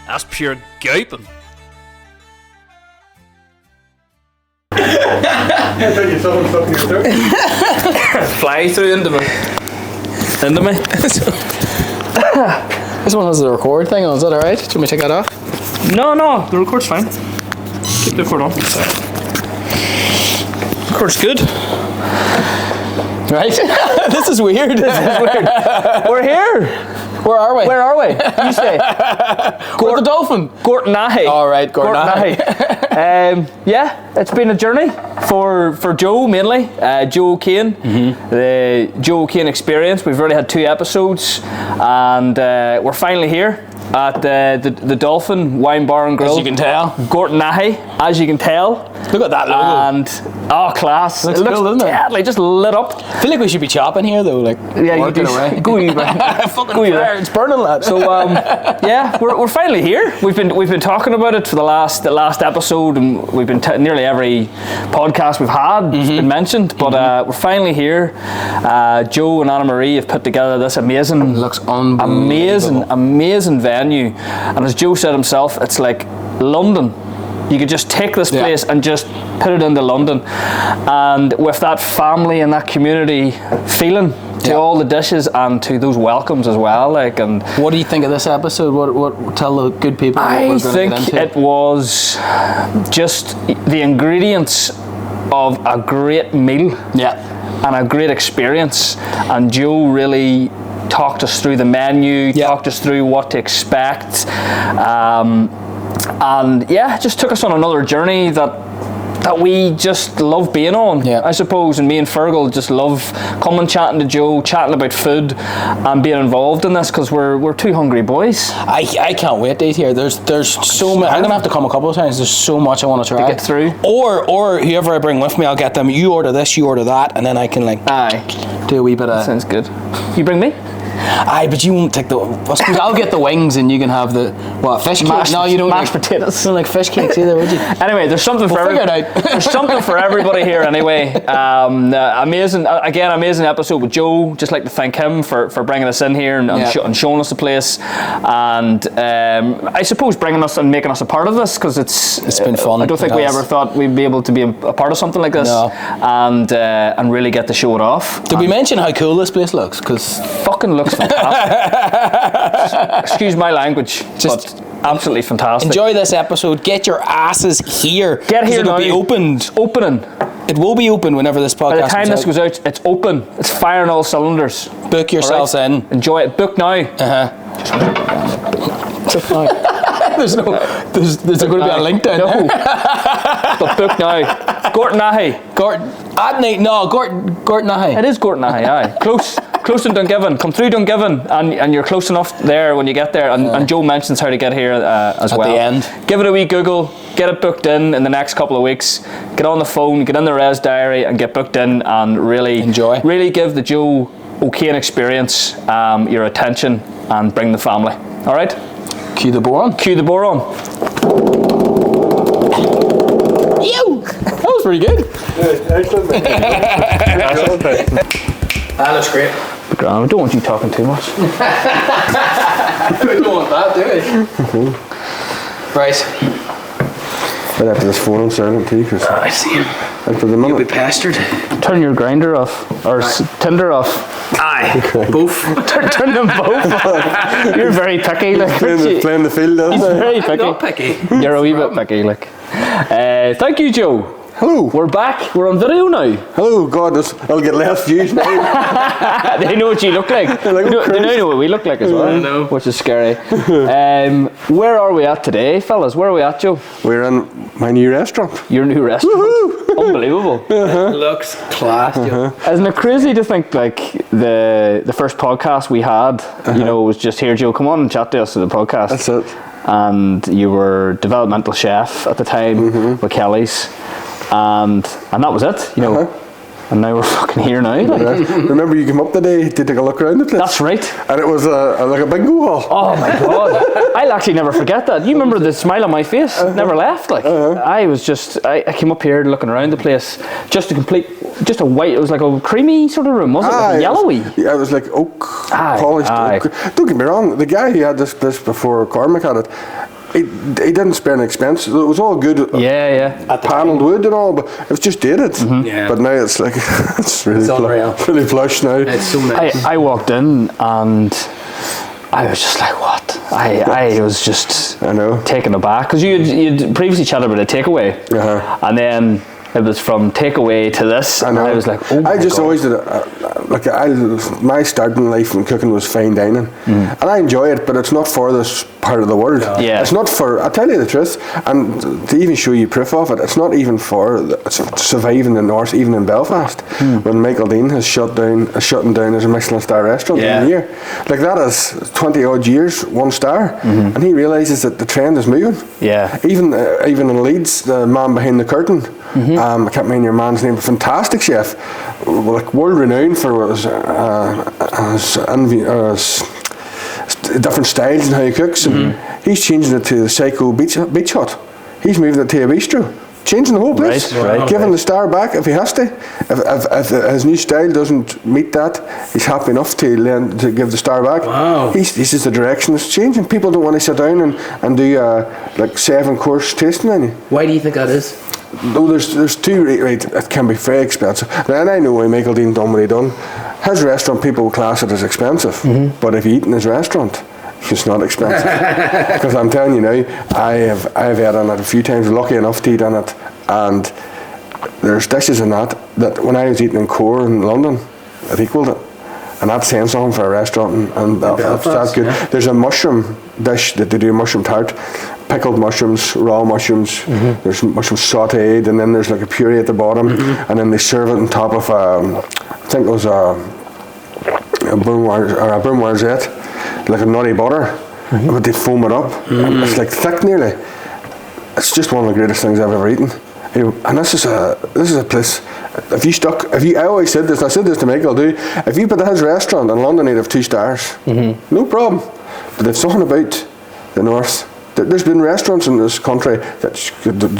That's pure gaping. Fly through into me. This one has the record thing on, is that alright? Do you want me to take that off? No, the record's fine. Keep the record on. Record's good. Right? This is weird. We're here. Where are we? Where are we? You say. We're the Dolphin. Gortnahey. All right, Gortnahey. Yeah, it's been a journey for Joe mainly. Joe O'Kane, the Joe O'Kane experience. We've already had 2 episodes, and we're finally here at the Dolphin Wine Bar and Grill. As you can tell. Gortnahey, as you can tell. Look at that logo. And class. Looks cool, doesn't it? Deadly, just lit up. I feel like we should be chopping here though, like working away. Go in, fucking fire, it's burning, lad. So yeah, we're finally here. We've been talking about it for the last episode, and we've been nearly every podcast we've had been mentioned. But we're finally here. Joe and Anna Marie have put together this amazing, looks unbelievable, amazing venue. And as Joe said himself, it's like London. You could just take this place and just put it into London, and with that family and that community feeling to all the dishes and to those welcomes as well. Like, and what do you think of this episode? What tell the good people? I think it was just the ingredients of a great meal, and a great experience. And Joe really talked us through the menu, talked us through what to expect. And just took us on another journey that we just love being on, I suppose. And me and Fergal just love coming, chatting to Joe, chatting about food and being involved in this, because we're 2 hungry boys. I can't wait to eat here. There's so much. I'm gonna have to come a couple of times. There's so much I want to try to get through. Or whoever I bring with me, I'll get them. You order this, you order that, and then I can do a wee bit of. Sounds good. You bring me? Aye, but you won't take the. I suppose I'll get the wings and you can have the fish cakes. No, you don't mashed potatoes. You don't like fish cakes either, would you? Anyway, there's something for everybody. There's something for everybody here. Anyway, amazing episode with Joe. Just like to thank him for bringing us in here and showing us the place, and I suppose bringing us and making us a part of this, because it's been fun. I don't think we ever thought we'd be able to be a part of something like this, and really get to show it off. Did we mention how cool this place looks? Because fucking looks fantastic. Excuse my language, but absolutely fantastic. Enjoy this episode. Get your asses here. Get here now. It'll be opened. It's opening. It will be open whenever this podcast. By the time this goes out, it's open. It's firing all cylinders. Book yourselves in. Enjoy it. Book now. There's going to be a link down there. But book now. Gortnahey. Gortnahey. It is Gortnahey, aye. Close in Dungiven. Come through Dungiven, and you're close enough there when you get there. And Joe mentions how to get here as well. At the end. Give it a wee Google. Get it booked in the next couple of weeks. Get on the phone, get in the Res Diary, and get booked in, and really enjoy. Really give the Joe O'Kane experience your attention, and bring the family. All right? Cue the boron. Cue the boron. Ew! That was pretty good. Excellent. That looks great. Graham, I don't want you talking too much. We don't want that, do we? Right. Right after this phone, I'm silent too, because I see him. after the You'll be minute. pestered. Turn your grinder off, or Tinder off. Aye. Both. Turn them both off. You're very picky, like. Playing the field, He's doesn't very picky. Not picky. You're a wee bit picky, like. Thank you, Joe. Hello. We're back. We're on video now. Hello, God, I'll get less views now. They know what you look like. They know what we look like as well. I know. Which is scary. Where are we at today, fellas? Where are we at, Joe? We're in my new restaurant. Your new restaurant. Woohoo! Unbelievable. It looks class. Isn't it crazy to think, like, the first podcast we had, was just, here, Joe, come on and chat to us on the podcast. That's it. And you were developmental chef at the time with Kelly's. And that was it, And now we're fucking here now. Like. Remember you came up today to take a look around the place? That's right. And it was like a bingo hall. Oh my God. I'll actually never forget that. You remember the smile on my face? Never left. Like I was just, I came up here looking around the place, just a white, it was like a creamy sort of room, wasn't it? Like yellowy. Yeah, it was like oak, polished oak. Don't get me wrong, the guy who had this place before Cormac had it, he didn't spare an expense. It was all good. Panelled wood and all, but it was just dated. Yeah. But now it's like it's really plush now. It's so nice. I walked in and I was just like, what? I was just taken aback because you'd previously chatted about a takeaway, and then it was from takeaway to this, and I was like, oh my God. I just always did it. My starting life in cooking was fine dining, and I enjoy it, but it's not for this part of the world. Yeah. It's not for, I'll tell you the truth, and to even show you proof of it, it's not even for surviving in the north, even in Belfast, when Michael Dean has shutting down as a Michelin star restaurant in a year. Like that is 20 odd years, 1 star, and he realises that the trend is moving. Yeah. Even in Leeds, the man behind the curtain, I can't remember your man's name, a fantastic chef, like world renowned for his different styles and how he cooks, and he's changing it to the Psycho Beach Hut. He's moving it to a bistro, changing the whole place, giving the star back if he has to. If his new style doesn't meet that, he's happy enough to give the star back. Wow. He says the direction is changing. People don't want to sit down and do like 7-course tasting menu. Why do you think that is? No, there's two, right, it can be very expensive. And I know why Michael Dean done what he done. His restaurant, people will class it as expensive, but if you eat in his restaurant, it's not expensive. Because I'm telling you now, I've had on it a few times, lucky enough to eat on it, and there's dishes in that when I was eating in Core in London, it equalled it. And that's saying something for a restaurant, and that's good. There's a mushroom dish that they do, mushroom tart, pickled mushrooms, raw mushrooms, there's mushrooms sautéed, and then there's like a puree at the bottom, and then they serve it on top of I think it was a brunoise, like a nutty butter, but they foam it up, and it's like thick nearly. It's just one of the greatest things I've ever eaten. And this is a place. I always said this. I said this to Michael too. If you put his restaurant in London, he'd have 2 stars, no problem. But if something about the north, there's been restaurants in this country that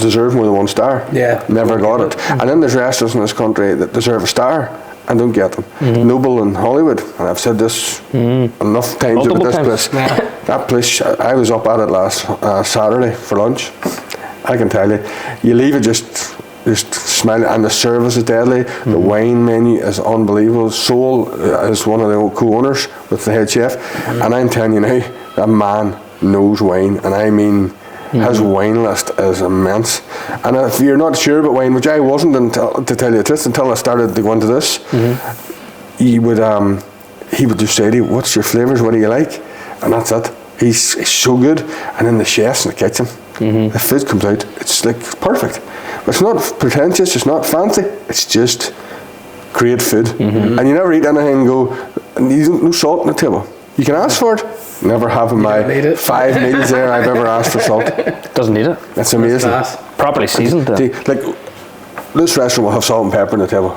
deserve more than 1 star. Yeah, never got it. And then there's restaurants in this country that deserve a star and don't get them. Noble in Hollywood, and I've said this enough times about this place. That place, I was up at it last Saturday for lunch. I can tell you, you leave it just smiling, and the service is deadly. The wine menu is unbelievable. Sol is one of the co-owners with the head chef, and I'm telling you now, that man knows wine, and I mean, his wine list is immense. And if you're not sure about wine, which I wasn't to tell you the truth, until I started to go into this, he would just say to you, "What's your flavours? What do you like?" And that's it. He's so good, and then the chefs in the kitchen. The food comes out, it's like perfect. But it's not pretentious, it's not fancy, it's just great food. And you never eat anything and go, no salt on the table. You can ask for it. Never have in my 5 meals there I've ever asked for salt. Doesn't need it. It's amazing. Properly seasoned. Like this restaurant will have salt and pepper on the table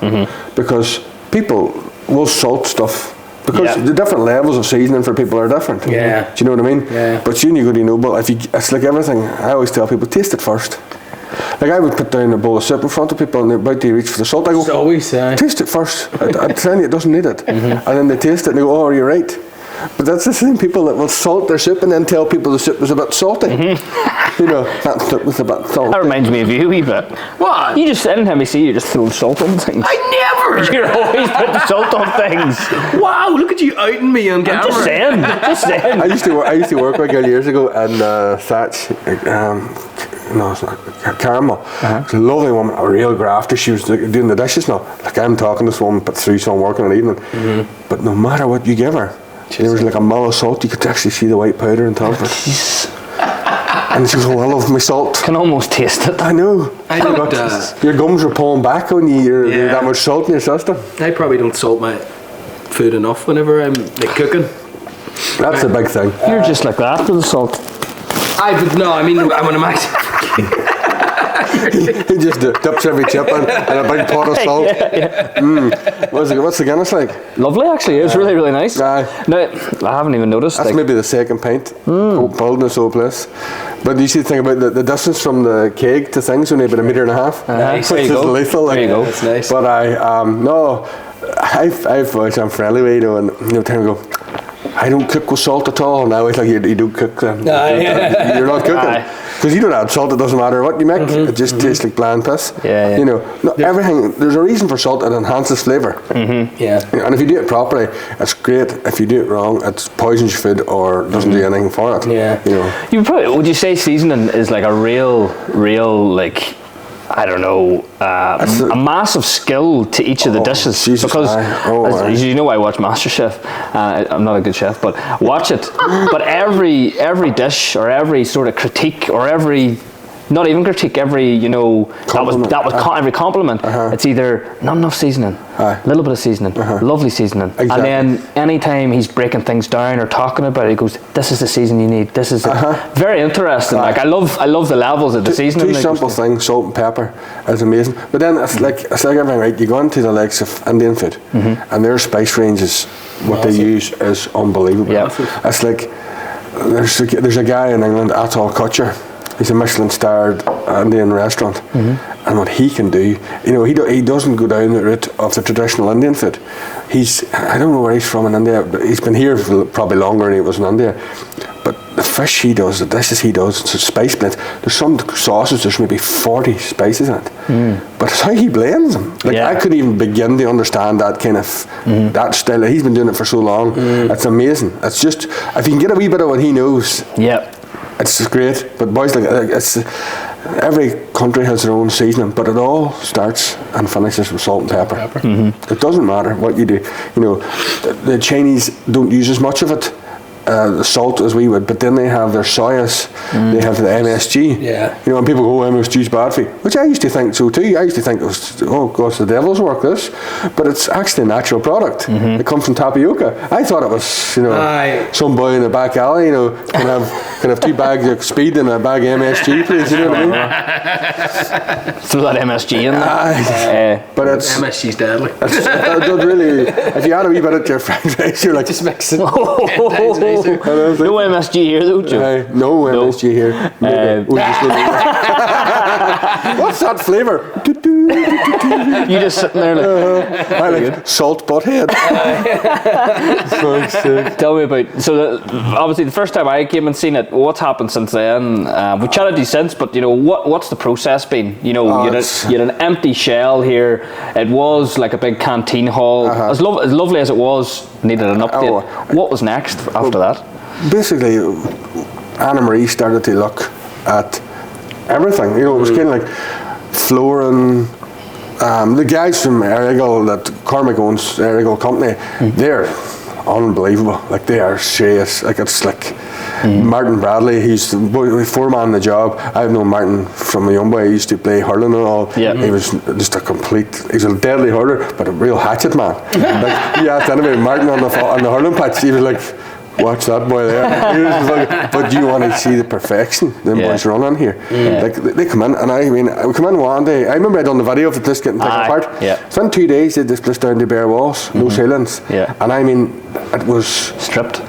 because people will salt stuff. Because the different levels of seasoning for people are different. Yeah. Do you know what I mean? Yeah. But you go to Noble, it's like everything. I always tell people, taste it first. Like I would put down a bowl of soup in front of people and they're about to reach for the salt. I go, taste it first. I'm telling you, it doesn't need it. And then they taste it and they go, oh, you're right. But that's the same people that will salt their soup and then tell people the soup was a bit salty. You know, that soup was a bit salty. That reminds me of you a wee bit. What? You just, anytime we see you, just throw salt on things. I never! You're always putting salt on things. Wow, look at you outing me on camera. Just saying. I used to work with a girl years ago in Thatch. No, it's not Caramel. It's a lovely woman, a real grafter. She was doing the dishes now. Like I'm talking to this woman, but 3 some working in the evening. But no matter what you give her, there was like a mill of salt. You could actually see the white powder on top of it. And she goes, "Oh, I love my salt." Can almost taste it. I know. I don't. Your gums are pulling back when you're that much salt in your system. I probably don't salt my food enough whenever I'm like cooking. That's a big thing. You're just like that with the salt. When I'm actually he just dips every chip in a big pot of salt. What's the Guinness like? Lovely, actually. It was really, really nice. Aye. No, I haven't even noticed. That's maybe the second pint pulled in this whole place. But you should think about the distance from the keg to things, only about 1.5 meters, which is lethal. Like. There you go. That's nice. But I've voiced I'm friendly with and time ago, I don't cook with salt at all. Now it's like you don't cook then. You're not cooking. Because you don't add salt, it doesn't matter what you make. It just tastes like bland piss. Yeah. You know, everything. There's a reason for salt. It enhances flavour. Yeah. And if you do it properly, it's great. If you do it wrong, it poisons your food or doesn't do anything for it. Yeah. You know. Would you say seasoning is like a real like, I don't know, a massive skill to each of the dishes? Jesus, because aye. you know I watch MasterChef. I'm not a good chef, but watch it. But every dish or every sort of critique or every, not even critique, every Compliment. every compliment. It's either not enough seasoning, a little bit of seasoning, lovely seasoning, Exactly. and then anytime he's breaking things down or talking about it, he goes, "This is the season you need. This is it." Very interesting. Like I love the levels of the seasoning. Two simple things: salt and pepper is amazing. But then it's like everything, right? You go into the likes of Indian food, and their spice ranges, what they use is unbelievable. Yeah. It's like there's a guy in England, Atul Kutcher. He's a Michelin-starred Indian restaurant, and what he can do, he doesn't go down the route of the traditional Indian food. I don't know where he's from in India, but he's been here for probably longer than he was in India. But the fish he does, the dishes he does, it's a spice blend. There's some sauces, there's maybe 40 spices in it. But it's how he blends them. Like I couldn't even begin to understand that kind of that style. He's been doing it for so long. It's amazing. It's just, if you can get a wee bit of what he knows. Yeah. It's great, but boys, every country has their own seasoning, but it all starts and finishes with salt and pepper. It doesn't matter what you do. The Chinese don't use as much of it, the salt as we would, but then they have their soyas, they have the MSG. Yeah. And people go, MSG is bad for you, which I used to think so too. I used to think it was, oh gosh, the devil's work this, but it's actually a natural product. It comes from tapioca. I thought it was, some boy in a back alley, can have 2 bags of speed and a bag of MSG, please. You know what I mean? Throw that MSG in there. But it's MSG's deadly. it does really. If you add a wee bit of your fried rice, you're like, Just mix it. No MSG here though, Joe. no MSG here. What's that flavour? You just sitting there like, I like salt butthead. tell me about, obviously the first time I came and seen it, what's happened since then? We've chatted to you since, but what's the process been? You had an empty shell here. It was like a big canteen hall. As lovely as it was, needed an update. What was next after that? Basically, Anna Marie started to look at everything. It was kind of like flooring. The guys from Errigal, that Cormac owns Errigal company, they're unbelievable. Like they are serious. Like it's like Martin Bradley. He's the foreman in the job. I've known Martin from a young boy. He used to play hurling and all. Yeah. He was just he's a deadly hurler, but a real hatchet man. Like you asked anybody Martin on the hurling pitch, he was like, watch that boy there. But you want to see the perfection them boys run on here. Like they come in, and we come in one day. I remember I done the video of the place getting taken apart. Spent 2 days, they just place down to bare walls, no ceilings. And it was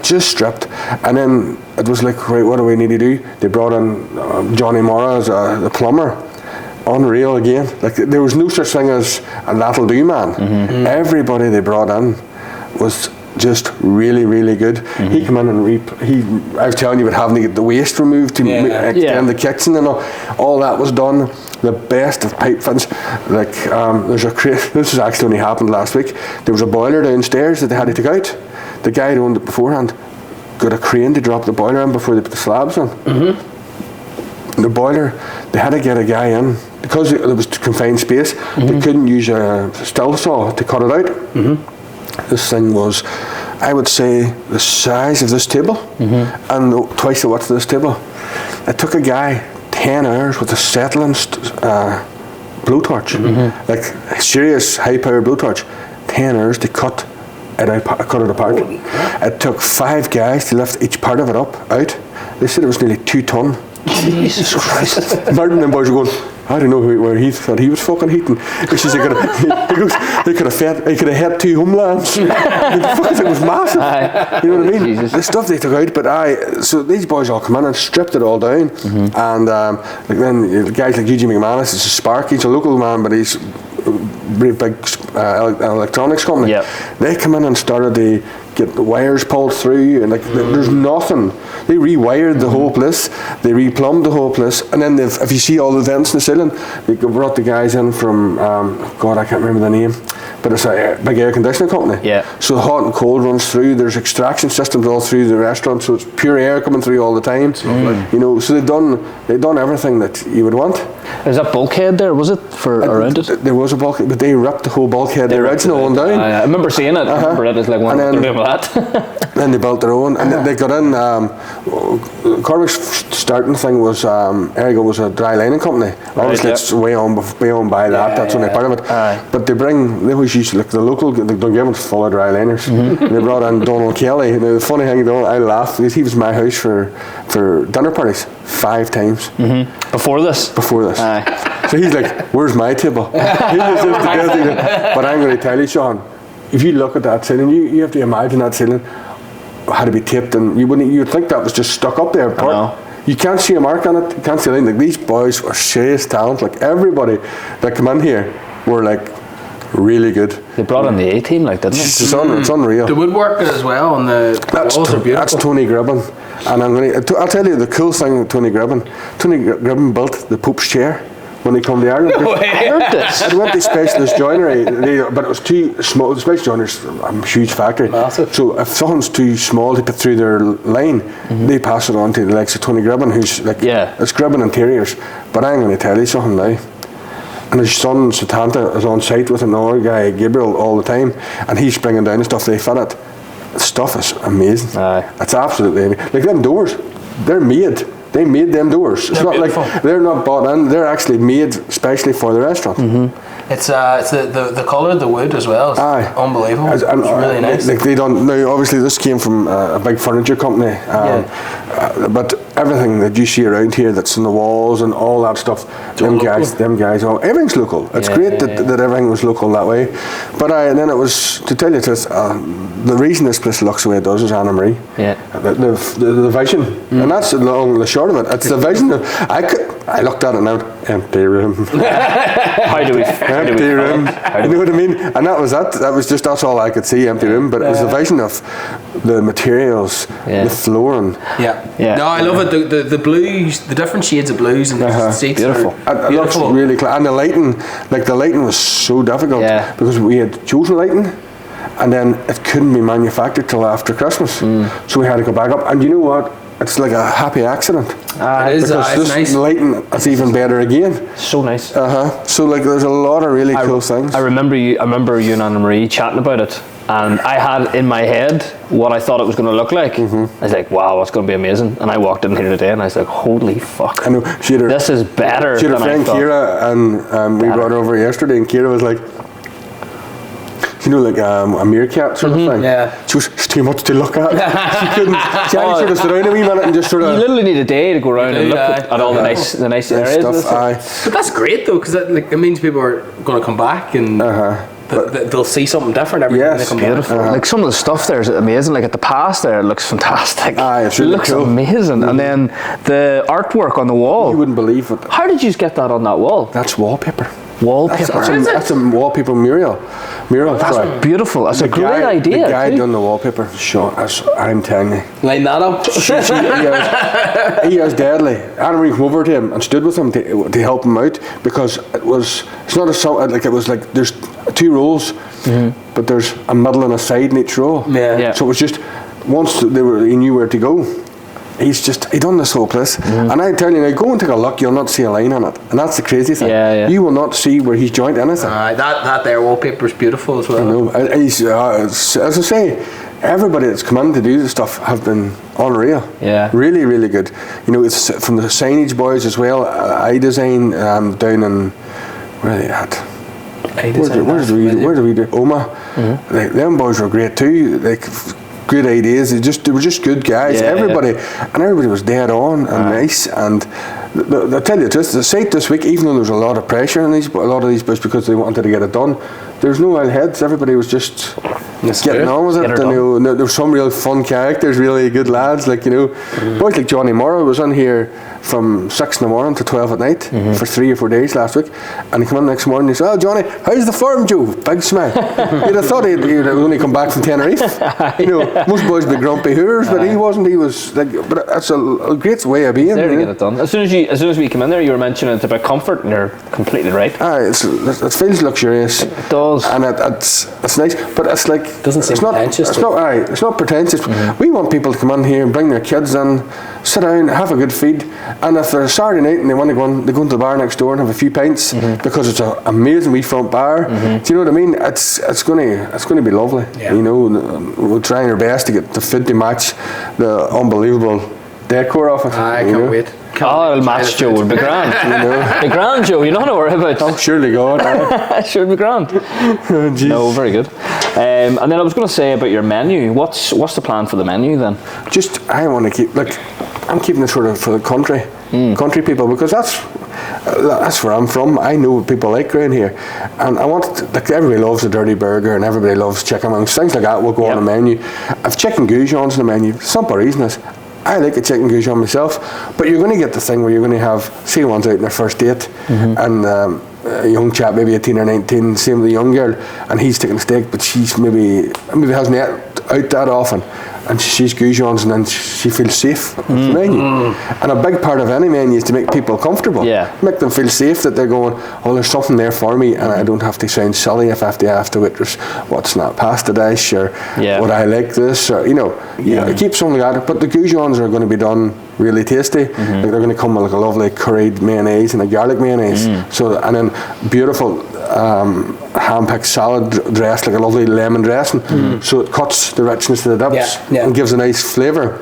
just stripped. And then it was like, right, what do we need to do? They brought in Johnny Morra as the plumber. Unreal again. Like there was no such thing as a that'll do man. Everybody they brought in was just really, really good. He came in and I was telling you about having to get the waste removed to extend the kitchen and all that was done. The best of pipe fittings. Like this has actually only happened last week. There was a boiler downstairs that they had to take out. The guy who owned it beforehand got a crane to drop the boiler in before they put the slabs on. The boiler, they had to get a guy in because there was confined space. They couldn't use a still saw to cut it out. This thing was, I would say, the size of this table and twice the width of this table. It took a guy 10 hours with a settling blowtorch, like a serious high-powered blowtorch, 10 hours to cut it apart. It took 5 guys to lift each part of it out. They said it was nearly 2 ton. Jesus Christ. Martin and boys were going, I don't know where he thought he was fucking heating. He says he could have had 2 homelands. The fucking thing was massive. You know what I mean? Jesus. The stuff they took out, but so these boys all come in and stripped it all down, and like then guys like Eugene McManus is a Spark. He's a local man, but he's a really big electronics company. Yep. They come in and started to get the wires pulled through, and like there's nothing. They rewired the whole place, they replumbed the whole place, and then if you see all the vents in the ceiling, they brought the guys in from God, I can't remember the name, but it's a big air conditioning company. Yeah. So the hot and cold runs through. There's extraction systems all through the restaurant, so it's pure air coming through all the time. You know, so they've done everything that you would want. Is that bulkhead there? Was it for around it? There was a bulkhead, but they ripped the whole bulkhead, the original one down. I remember seeing it. I remember it was like one of that. Then they built their own, and they got in. Cormack's starting thing was Ergo was a dry lining company. Obviously, it's way on by that. That's only part of it. But they always used like the local. The Dungammon's full of dry liners. They brought in Donald Kelly. Now, the funny thing, I laughed because he was my house for dinner parties 5 times. Before this. So he's like, "Where's my table?" He was just together. But I'm going to tell you, Sean, if you look at that ceiling, you have to imagine that ceiling had to be taped, and you'd think that was just stuck up there. You can't see a mark on it. You can't see anything. Like, these boys were serious talent. Like, everybody that come in here were like really good. They brought in the A team, like, didn't they? It's unreal. The woodwork as well on the walls are beautiful. That's Tony Gribben, and I'll tell you the cool thing with Tony Gribben. Tony Gribben built the Pope's chair when he came to Ireland. I heard this. It went to Specialist Joinery, but it was too small. The Specialist Joinery's a huge factory. Massive. So if something's too small to put through their line, they pass it on to the likes of Tony Gribben, who's like, it's Gribben Interiors. But I'm going to tell you something now. And his son, Satanta, is on site with another guy, Gabriel, all the time, and he's bringing down the stuff they fit it. The stuff is amazing. It's absolutely amazing. Like, them doors, they're made. They made them doors. It's not beautiful. Like they're not bought in. They're actually made especially for the restaurant. It's the colour of the wood as well. It's unbelievable. It's really nice. Like they don't now. Obviously, this came from a big furniture company. But everything that you see around here, that's in the walls and all that stuff, them guys, everything's local. It's great that everything was local that way. But then it was, to tell you the truth, the reason this place looks the way it does is Anna Marie. The vision, and that's the long and the short of it. It's the vision. I looked at it now. Empty room. How do we? Empty room. You know what I mean? And that was that. That's all I could see. Empty room. But it was the vision of the materials, the flooring. No, I love it. The blues, the different shades of blues and the seats. Beautiful. It looks really clean. And the lighting was so difficult because we had chosen lighting, and then it couldn't be manufactured till after Christmas. So we had to go back up. And you know what? It's like a happy accident. It is. Because this nice. lighting is even better again. So nice. So like, there's a lot of really cool things. I remember you and Anna Marie chatting about it, and I had in my head what I thought it was going to look like. I was like, wow, it's going to be amazing. And I walked in here today, and I was like, holy fuck! I know. This is better. She had a than friend, I thought. Kira, and we brought her over yesterday, and Kira was like, you know, like a meerkat sort of thing. She was, it's too much to look at. She couldn't. She had to sort of sit down a wee minute and just sort of. You literally need a day to go around and look at all the nice areas. Stuff, But that's great though, because it means people are going to come back and they'll see something different every time they come back. Like, some of the stuff there is amazing. Like, at the pass there, it looks fantastic. It's really it looks cool. amazing. And then the artwork on the wall. You wouldn't believe it. How did you get that on that wall? That's wallpaper. Wallpaper. That's a wallpaper mural. That's beautiful. That's a great idea. The guy done the wallpaper. Sean, I'm telling you. Line that up. He is deadly. Anna Marie came over to him and stood with him to help him out, because it's not like it was like there's 2 rows, but there's a middle and a side in each row. So it was just once he knew where to go. He done this whole place, and I tell you now, go and take a look. You'll not see a line on it, and that's the crazy thing. You will not see where he's joined anything. That there wallpaper is beautiful as well. I know. As I say, everybody that's come in to do this stuff have been unreal. Really, really good. You know, it's from the signage boys as well. iDesign down in where are they at? Where do we do? Oma. Like, them boys were great too. Like, great ideas. They were just good guys. Everybody was dead on and nice, and I tell you this, the site this week, even though there was a lot of pressure on a lot of these boys because they wanted to get it done, there's no ill heads. Everybody was just getting on with it. And, there were some real fun characters, really good lads. Like boys like Johnny Morrow was on here from 6 in the morning to 12 at night for 3 or 4 days last week, and he come in the next morning and he said, "Oh, Johnny, how's the form, Joe?" Big smile. You'd have thought he'd only come back from Tenerife. Most boys would be grumpy hoovers, but he wasn't. He was like, but that's a great way of being. There to get it done. As soon as we come in there, you were mentioning it's about comfort, and you're completely right. It feels luxurious. It does, and it's nice, but it's like doesn't seem pretentious. It's not pretentious. We want people to come in here and bring their kids in, sit down, have a good feed, and if they're a Saturday night and they want to go they go into the bar next door and have a few pints because it's an amazing wee front bar. Do you know what I mean? It's going to be lovely. Yeah. We're trying our best to get the food to match the unbelievable decor of it. I can't wait. It'll match, Joe. It'll be grand. The grand, Joe. You don't have to worry about. Oh, surely God. Sure, it'll be grand. No, very good. And then I was going to say about your menu. What's the plan for the menu then? I want to keep I'm keeping it sort of for the country people, because that's where I'm from. I know what people like around here, and I want everybody loves a dirty burger and everybody loves chicken wings, things like that will go on the menu. If chicken goujons on the menu, simple reason is I like a chicken goujon myself, but you're going to get the thing where you're going to have, say, one's out on their first date, and a young chap, maybe 18 or 19, same with a young girl, and he's taking a steak, but she's maybe hasn't ate out that often, and she's goujons, and then she feels safe with the menu. And a big part of any menu is to make people comfortable. Make them feel safe, that they're going, oh, there's something there for me, and I don't have to sound silly if I have to ask the waitress what's that pasta dish, or would I like this, or keep something like that. But the goujons are going to be done really tasty. Like they're going to come with like a lovely curried mayonnaise and a garlic mayonnaise. So, and then beautiful hand-picked salad dressed like a lovely lemon dressing. So it cuts the richness of the dips and gives a nice flavour.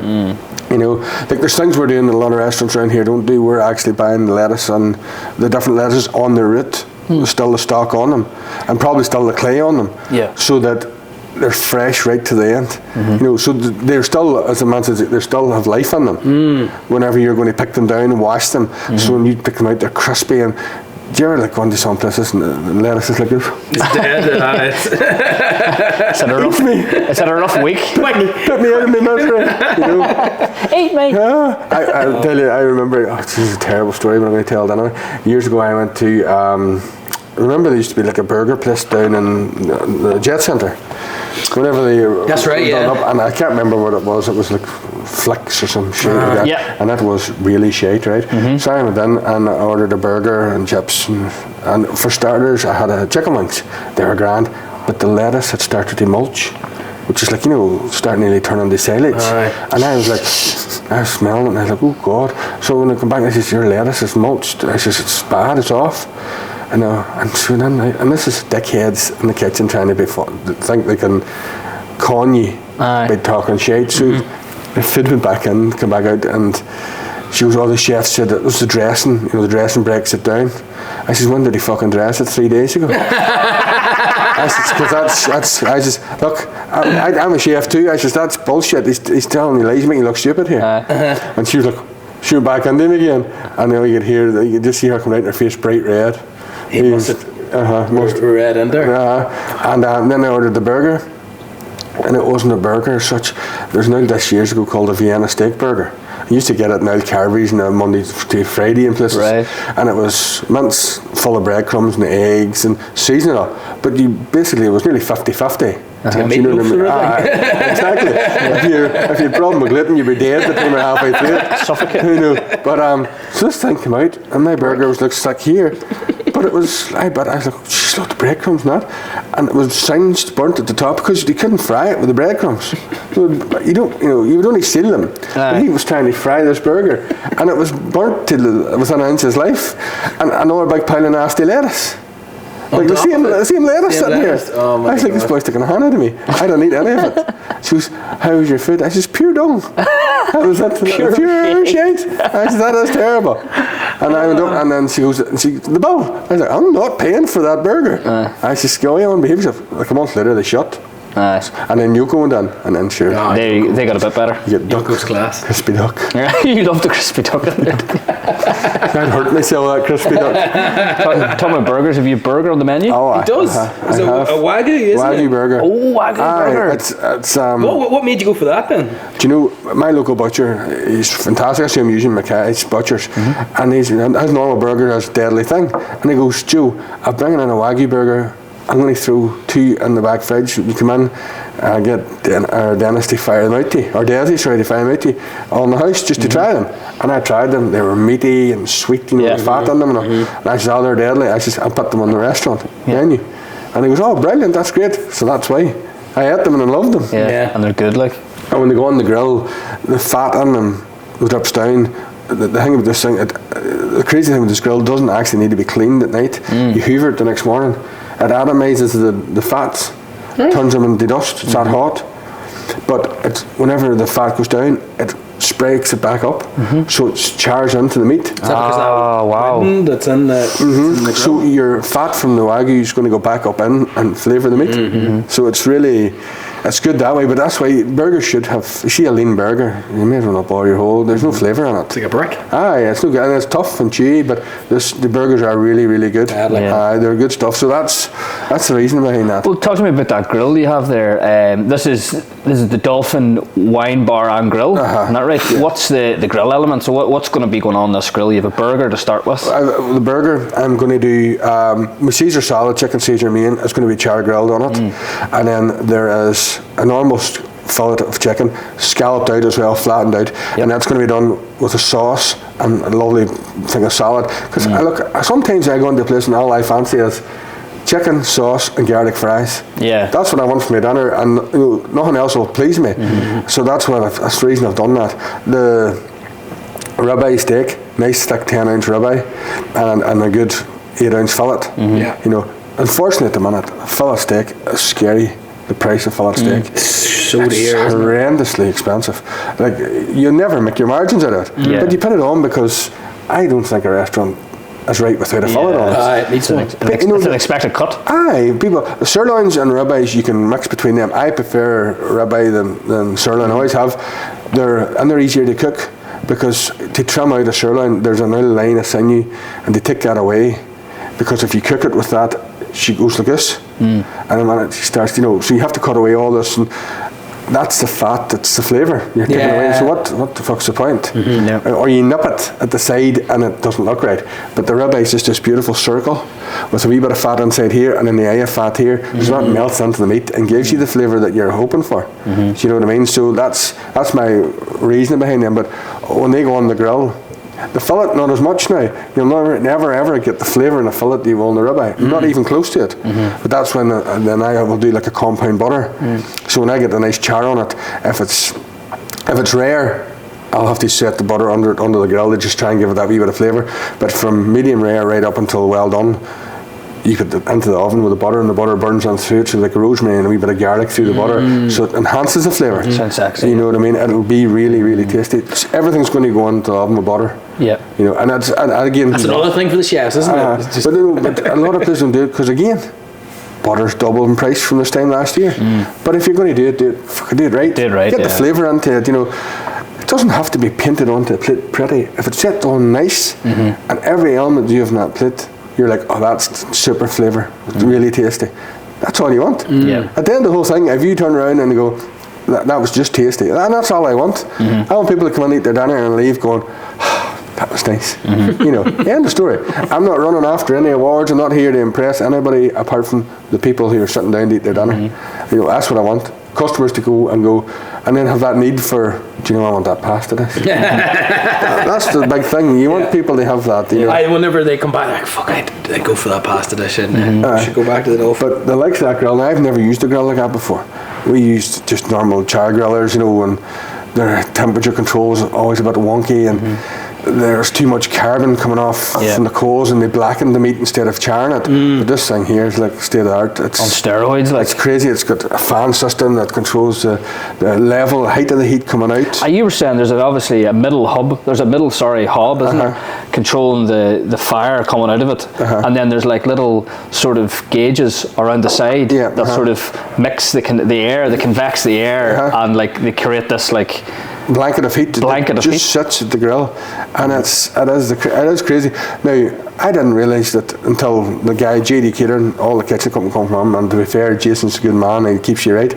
Like there's things we're doing in a lot of restaurants around here don't do. We're actually buying the lettuce and the different lettuces on the root. There's still the stock on them, and probably still the clay on them. So that they're fresh right to the end. So they're still, as the man says, they still have life in them. Whenever you're going to pick them down and wash them, so when you pick them out, they're crispy. And do you ever go into some places and the lettuce is like this? It's dead. Is that a rough week? Put me out of my misery. Eat me. I'll tell you, I remember, this is a terrible story, but I'm going to tell it anyway. Years ago I went to, remember there used to be like a burger place down in the Jet Centre. Whenever they that's right, up, and I can't remember what it was like Flicks or some shit like that, and that was really shite, right? So I went in and I ordered a burger and chips, and for starters I had a chicken wings. They were grand, but the lettuce had started to mulch, which is like, starting nearly turning to silage. And I was like, I was smelling it and I was like, oh God. So when I come back, I says, your lettuce is mulched. I says, it's bad, it's off. And so then, and this is dickheads in the kitchen trying to be fun, think they can con you by talking shit. So the food went back in, come back out, and she was, all the chefs said it was the dressing, the dressing breaks it down. I says, when did he fucking dress it? 3 days ago. I says, because I just, look, I'm a chef too. I says, that's bullshit. He's telling me lies, making me look stupid here. And she was like, she went back into him again, and then you could just see her coming out in her face bright red. He must have red in there. And then I ordered the burger, and it wasn't a burger as such. There's now this years ago called a Vienna steak burger. I used to get it in Al Carvery's on Monday to Friday in places, and it was mince full of breadcrumbs and eggs and seasonal. But it was nearly 50-50. You know what I mean? Exactly. If you had a problem with gluten, you'd be dead the time you're halfway through it. Suffocate. But so this thing came out, and my burger was like stuck here. But it was, I was like, she's got the breadcrumbs in that. And it was singed, burnt at the top, because you couldn't fry it with the breadcrumbs. You would only seal them. But he was trying to fry this burger, and it was burnt till within an inch's life. And another big pile of nasty lettuce. Like the same lettuce sitting here. Oh my I was like, this boy's taking a hand out of me. I don't eat any of it. She goes, how was your food? I says, pure dung. That was pure shit. I said, that is terrible. And I went up, and then she goes, the bill. I was like, I'm not paying for that burger. I said, go on, behave yourself. Like a month later, they shut. And then Yoko went in, and then sure. They got a bit better. You get Yoko's class. crispy duck. You love the crispy duck. I'd hurt myself that crispy duck. Talking about burgers, have you a burger on the menu? Oh, It does. Is it a Wagyu, isn't Wagyu it? burger. Oh, Wagyu burger. It's What made you go for that then? do you know my local butcher? He's fantastic. I see him using Mackay's Butchers, and his normal burger has a deadly thing. And he goes, Joe, I'm bringing in a Wagyu burger. I'm going to throw 2 in the back fridge. You come in, get our Dennis to fire them out to you, or Desi, sorry, to fire them out to you, all in the house just to try them. And I tried them. They were meaty and sweet, with fat in them. And I said, oh, they're deadly. I put them on the restaurant menu. And he goes, oh, brilliant, that's great. So that's why I ate them and I loved them. Yeah, and they're good, like. And when they go on the grill, the fat in them drips down. The thing about this thing, the crazy thing with this grill doesn't actually need to be cleaned at night. You hoover it the next morning. It atomizes the fats, turns them into dust. It's that hot. But whenever the fat goes down, it breaks it back up, so it chars into the meat. Is that because that wow. that's in the, in the grill? So your fat from the Wagyu is going to go back up in and flavour the meat. So it's really, it's good that way. But that's why burgers should have. You see a lean burger, you may as well not bore your whole. There's no flavour in it. It's like a brick. It's no good, and it's tough and chewy. But the burgers are really, really good. They're good stuff. So that's the reason behind that. Well, talk to me about that grill you have there. This is the Dolphin wine bar and grill. Isn't that right? Yeah. What's the grill element? So what's going to be going on this grill? You have a burger to start with. The burger, I'm going to do my Caesar salad, chicken Caesar main. It's going to be char grilled on it, and then there is an almost fillet of chicken, scalloped out as well, flattened out, and that's going to be done with a sauce and a lovely thing of salad. Because sometimes I go into a place and all I fancy is chicken, sauce and garlic fries. Yeah. That's what I want for my dinner, and nothing else will please me. So that's the reason I've done that. The ribeye steak, nice thick 10-ounce ribeye, and a good 8-ounce fillet. Unfortunately at the minute, fillet steak is scary. The price of fillet steak. It's horrendously expensive. Like, you never make your margins out of it. But you put it on because I don't think a restaurant is right without a fillet on it. It needs one. It's an expected cut. The sirloins and ribeyes, you can mix between them. I prefer ribeye than sirloin. I always have. They're easier to cook because to trim out a sirloin, there's a little line of sinew, and they take that away. Because if you cook it with that, she goes like this, and then when it starts, so you have to cut away all this, and that's the fat, that's the flavour you're taking away. So what the fuck's the point? Or you nip it at the side and it doesn't look right. But the ribeye is just this beautiful circle with a wee bit of fat inside here and then the eye of fat here. So that melts into the meat and gives you the flavour that you're hoping for. Do you know what I mean? So that's my reasoning behind them. But when they go on the grill, the fillet, not as much now. You'll never ever get the flavour in a fillet that you will in the ribeye. Not even close to it. But that's when then I will do like a compound butter. So when I get a nice char on it, if it's rare, I'll have to set the butter under the grill to just try and give it that wee bit of flavour. But from medium rare right up until well done, you put it into the oven with the butter, and the butter burns on through it, so like rosemary and a wee bit of garlic through the butter, so it enhances the flavour. Sounds sexy. You know what I mean? It'll be really, really tasty. Everything's going to go into the oven with butter. Yeah. And again, that's another thing for the chefs, isn't it? But a lot of places don't do it because again, butter's double in price from this time last year. But if you're going to do it right. Get the flavour into it. It doesn't have to be painted onto a plate pretty. If it's set on nice, and every element you have in that plate, you're like, oh, that's super flavour. It's really tasty. That's all you want. At the end of the whole thing, if you turn around and go, that was just tasty, and that's all I want. I want people to come and eat their dinner and leave going, that was nice. End of story. I'm not running after any awards. I'm not here to impress anybody apart from the people who are sitting down to eat their dinner. That's what I want. Customers to go and then have that need for, I want that pasta dish. That's the big thing. You want people to have that. Whenever they come back, like, fuck, I'd go for that pasta dish, and we should go back to the Dolphin. But the likes of that grill, I've never used a grill like that before. We used just normal char grillers, and their temperature control was always a bit wonky, and there's too much carbon coming off from the coals, and they blacken the meat instead of charring it. But this thing here is like state of the art. It's on steroids, like. It's crazy. It's got a fan system that controls the level, height of the heat coming out. You were saying there's obviously a middle hub. There's a middle, hob, isn't there, controlling the fire coming out of it, and then there's like little sort of gauges around the side that sort of mix the air, they convex the air, and like they create this like blanket of heat. Just sits at the grill, and it is crazy. Now, I didn't realise that until the guy JD Catering, all the kitchen company come from, and to be fair, Jason's a good man and he keeps you right.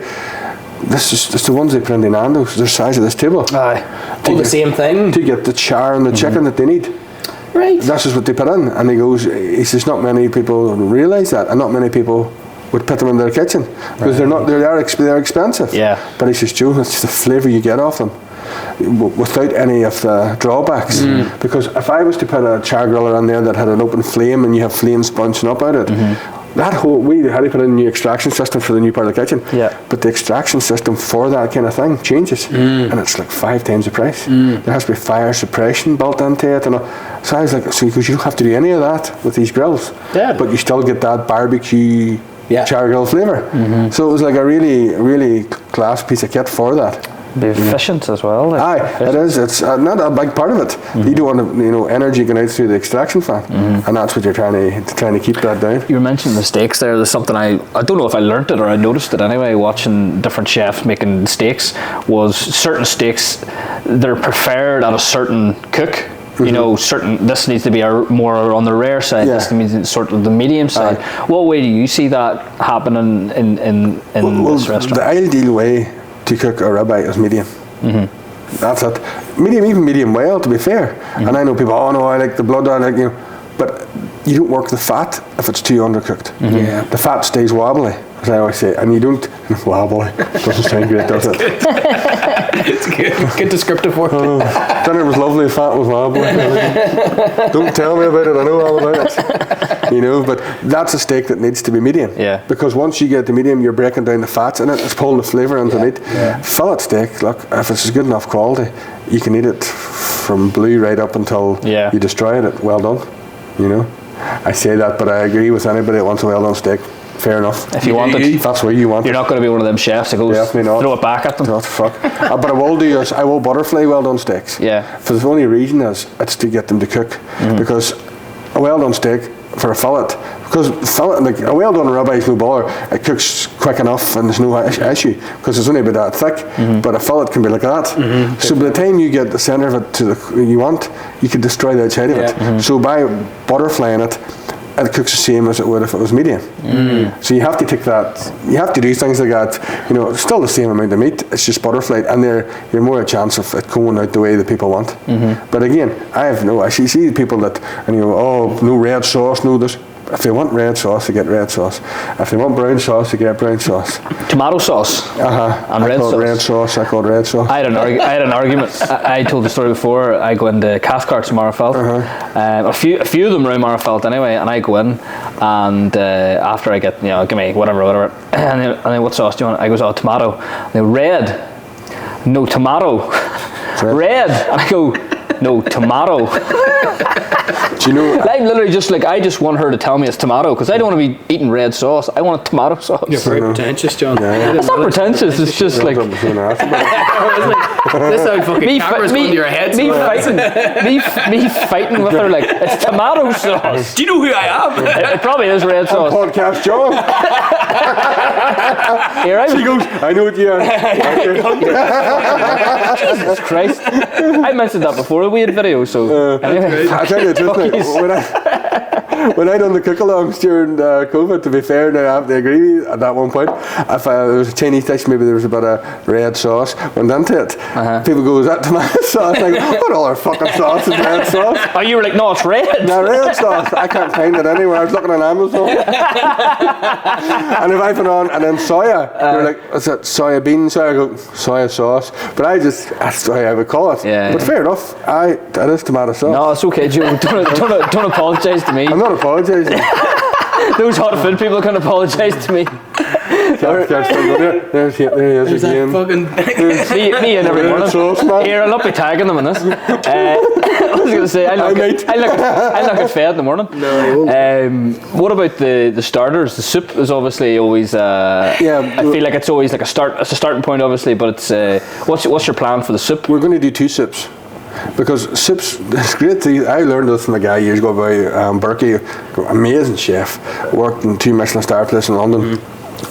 It's the ones they put in the Nando's. They're the size of this table. Aye. All the same thing. To get the char and the chicken that they need. Right. That's just what they put in. And he says not many people realise that, and not many people would put them in their kitchen because they're expensive. Yeah. But he says, Joe, it's the flavour you get off them without any of the drawbacks. Because if I was to put a char griller in there that had an open flame and you have flames bouncing up out of it, that whole, we had to put in a new extraction system for the new part of the kitchen. Yeah. But the extraction system for that kind of thing changes, and it's like 5 times the price. There has to be fire suppression built into it, and so I was like, because you don't have to do any of that with these grills, but you still get that barbecue char grill flavour. So it was like a really, really class piece of kit for that. Be efficient as well. It is. It's not a big part of it. You don't want energy going out through the extraction fan, and that's what you're trying to keep that down. You were mentioning the steaks there. There's something I don't know if I learnt it or I noticed it anyway. Watching different chefs making steaks, was certain steaks they're preferred at a certain cook. You know, this needs to be more on the rare side. This needs to be sort of the medium side. What way do you see that happening in this restaurant? The ideal way to cook a ribeye is medium. That's it. Even medium well, to be fair. And I know people, oh no, I like the blood, but you don't work the fat if it's too undercooked. The fat stays wobbly, as I always say, and you don't wobbly. Doesn't sound great, does it? It's good. Good descriptive word. Dinner was lovely, fat was wobbly. Don't tell me about it, I know all about it. But that's a steak that needs to be medium. Yeah. Because once you get the medium, you're breaking down the fats in it, it's pulling the flavour into meat. Fillet steak, look, if it's good enough quality, you can eat it from blue right up until you destroy it. Well done. I say that, but I agree with anybody that wants a well done steak. Fair enough. If you want it, that's what you want. You're not going to be one of them chefs that goes throw it back at them. Not fuck. But I will do is I will butterfly well done steaks. Yeah. For the only reason is it's to get them to cook, because a well done steak for a fillet, because like a well done ribeye is no bother. It cooks quick enough and there's no issue because it's only about that thick. But a fillet can be like that. So by the time you get the centre of it to you want, you can destroy the outside of it. So by butterflying it, it cooks the same as it would if it was medium. So you have to take that. You have to do things like that. It's still the same amount of meat. It's just butterflied, and you're more a chance of it going out the way that people want. But again, I see people that no red sauce, no this. If they want red sauce, they get red sauce. If they want brown sauce, they get brown sauce. Tomato sauce. And red sauce. I call it red sauce. I had an argument. I told the story before. I go into Cathcarts in Marfelt. A few of them around Marfelt anyway, and I go in, and after I get give me whatever, and then what sauce do you want? I goes, oh, tomato. And they go, red. No, tomato. Red. And I go, no, tomato. Do you know? I'm literally just like, I just want her to tell me it's tomato because I don't want to be eating red sauce. I want tomato sauce. You're very pretentious, John. It's not pretentious. It's just like this how fucking cameras go into your head. Me fighting with her like it's tomato sauce. Do you know who I am? It probably is red sauce. Podcast John. She goes, I know what you are. Jesus Christ. I mentioned that before we had video, so anyway. I tell you the truth, when I done the cook-alongs during COVID, to be fair, now I have to agree at that one point, if there was a Chinese dish, maybe there was a bit of red sauce went into it. People go, is that tomato sauce? I go, what other fucking sauce is red sauce? Oh, you were like, no, it's red. No, red sauce. I can't find it anywhere. I was looking on Amazon. And if I put on, and then soya, you're like, is it soya bean? Soya, I go, soya sauce. But that's the way I would call it. Yeah. But fair enough, that is tomato sauce. No, it's okay, Joe. Don't apologise to me. I'm not apologising. Those hot food people can apologise to me. There he is again. Me in every morning. Here, I'll not be tagging them in this. I was going to say, I look at fed in the morning. No. What about the starters? The soup is obviously always. I feel like it's always like a starting point, obviously. But it's what's your plan for the soup? We're going to do 2 soups. Because soups, it's great. I learned this from a guy years ago by Berkey, amazing chef, worked in 2 Michelin star places in London.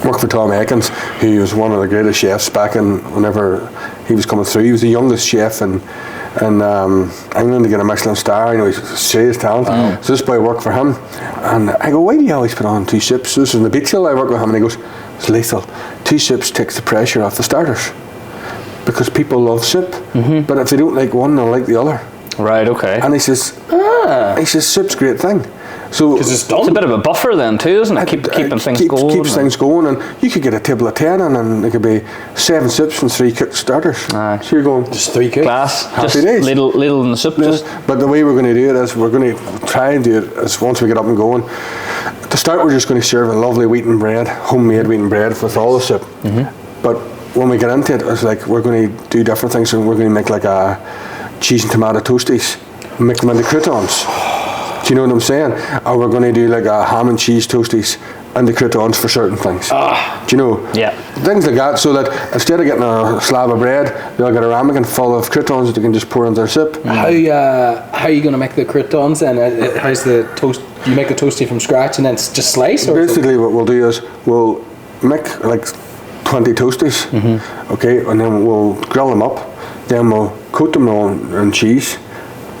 Worked for Tom Atkins, who was one of the greatest chefs back in whenever he was coming through. He was the youngest chef in England to get a Michelin star. You know, he's a serious talent. So this boy worked for him, and I go, why do you always put on 2 soups? This is in the Beach Hill. I work with him, and he goes, it's lethal. 2 soups takes the pressure off the starters. Because people love soup, but if they don't like one, they'll like the other. Right. Okay. And he says, soup's a great thing. So it's a bit of a buffer then too, isn't it? Keeping things going. Keeps things going, and you could get a table of 10, and there could be 7 soups and 3 cooked starters. So you're going just 3 cooks. Class. Happy just days. Little in the soup. Yeah. But the way we're going to do it is we're going to try and do it as once we get up and going. To start, we're just going to serve a lovely wheaten bread, homemade wheaten bread with all the soup. But when we get into it, it's like we're going to do different things. So we're going to make like a cheese and tomato toasties, make them into croutons. Do you know what I'm saying? Or we're going to do like a ham and cheese toasties and the croutons for certain things. Do you know? Yeah. Things like that, so that instead of getting a slab of bread, they'll get a ramekin full of croutons that they can just pour into their soup. How are you going to make the croutons then? How's the toast? Do you make the toasty from scratch and then it's just slice? Or basically, what we'll do is we'll make like 20 toasties, okay, and then we'll grill them up. Then we'll coat them on cheese.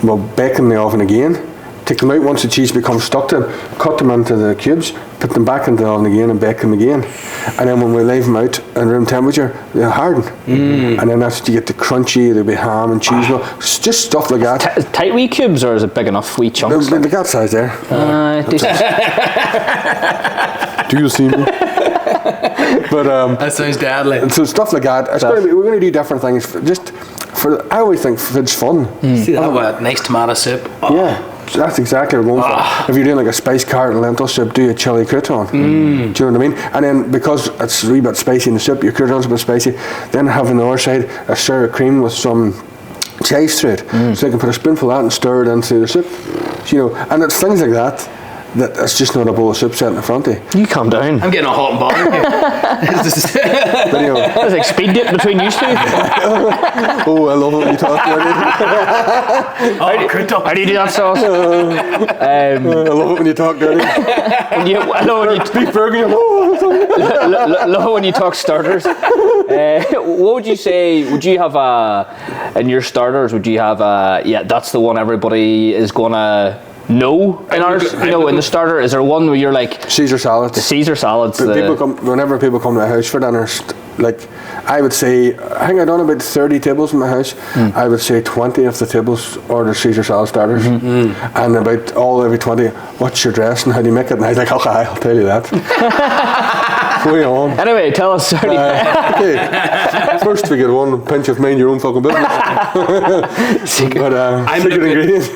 We'll bake them in the oven again. Take them out once the cheese becomes stuck to them. Cut them into the cubes. Put them back into the oven again and bake them again. And then when we leave them out in room temperature, they'll harden. And then that's you get the crunchy. There'll be ham and cheese. It's just stuff like that. Tight wee cubes, or is it big enough wee chunks? They got size there. Do you see me? But that sounds deadly. So stuff like that. We're going to do different things. I always think it's fun. See that with a nice tomato soup. Yeah, that's exactly what we're going for. If you're doing like a spice carrot and lentil soup, do a chili crouton. Do you know what I mean? And then because it's a wee bit spicy in the soup, your crouton's a bit spicy. Then have on the other side a sour cream with some chives through it, so you can put a spoonful of that and stir it into the soup. You know, and it's things like that. That it's just not a bowl of soup set in the front of you. You calm down. I'm getting a hot and bothered here. But, you know, it's like speed dip between you two. Oh, I love it when you talk dirty. How do you do that sauce? I love it when you talk dirty. I love when you beef burger. love when you talk starters. What would you say? Would you have in your starters? Would you have that's the one everybody is gonna. No, in ours, in the starter, is there one where you're like Caesar salads? The Caesar salads. Whenever people come to my house for dinner, like I would say, I think I've done about 30 tables in my house. I would say 20 of the tables order Caesar salad starters, and about every 20, what's your dress and how do you make it? And I was like, okay, I'll tell you that. Way on. Anyway, tell us. Okay. First we get one pinch of mind your own fucking business. Secret. But secret ingredients.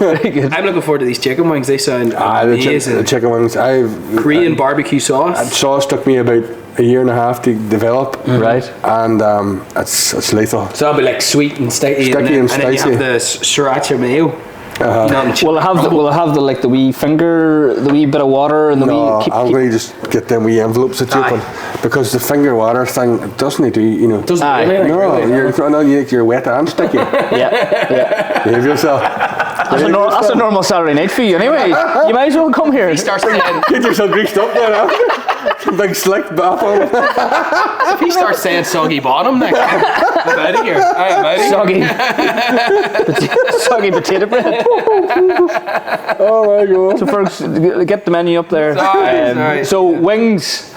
I'm looking forward to these chicken wings. They sound amazing. The chicken wings. Korean barbecue sauce. That sauce took me about a year and a half to develop. Right. And it's lethal. So it'll be like sweet and sticky. And then you have the sriracha mayo. Will it have the wee finger, the wee bit of water, and the wee? I'm going to just get them wee envelopes that you open, because the finger water thing doesn't do, Doesn't really? You're wet and sticky. Yeah. Behave yourself. That's a normal Saturday night for you, anyway. You might as well come here. He starts saying, get yourself greased up there now. Some big slick bath on it. If he starts saying soggy bottom next, I'm out of here. I'm out of here. Soggy potato bread. Oh my god. So folks, get the menu up there. Sorry. So wings,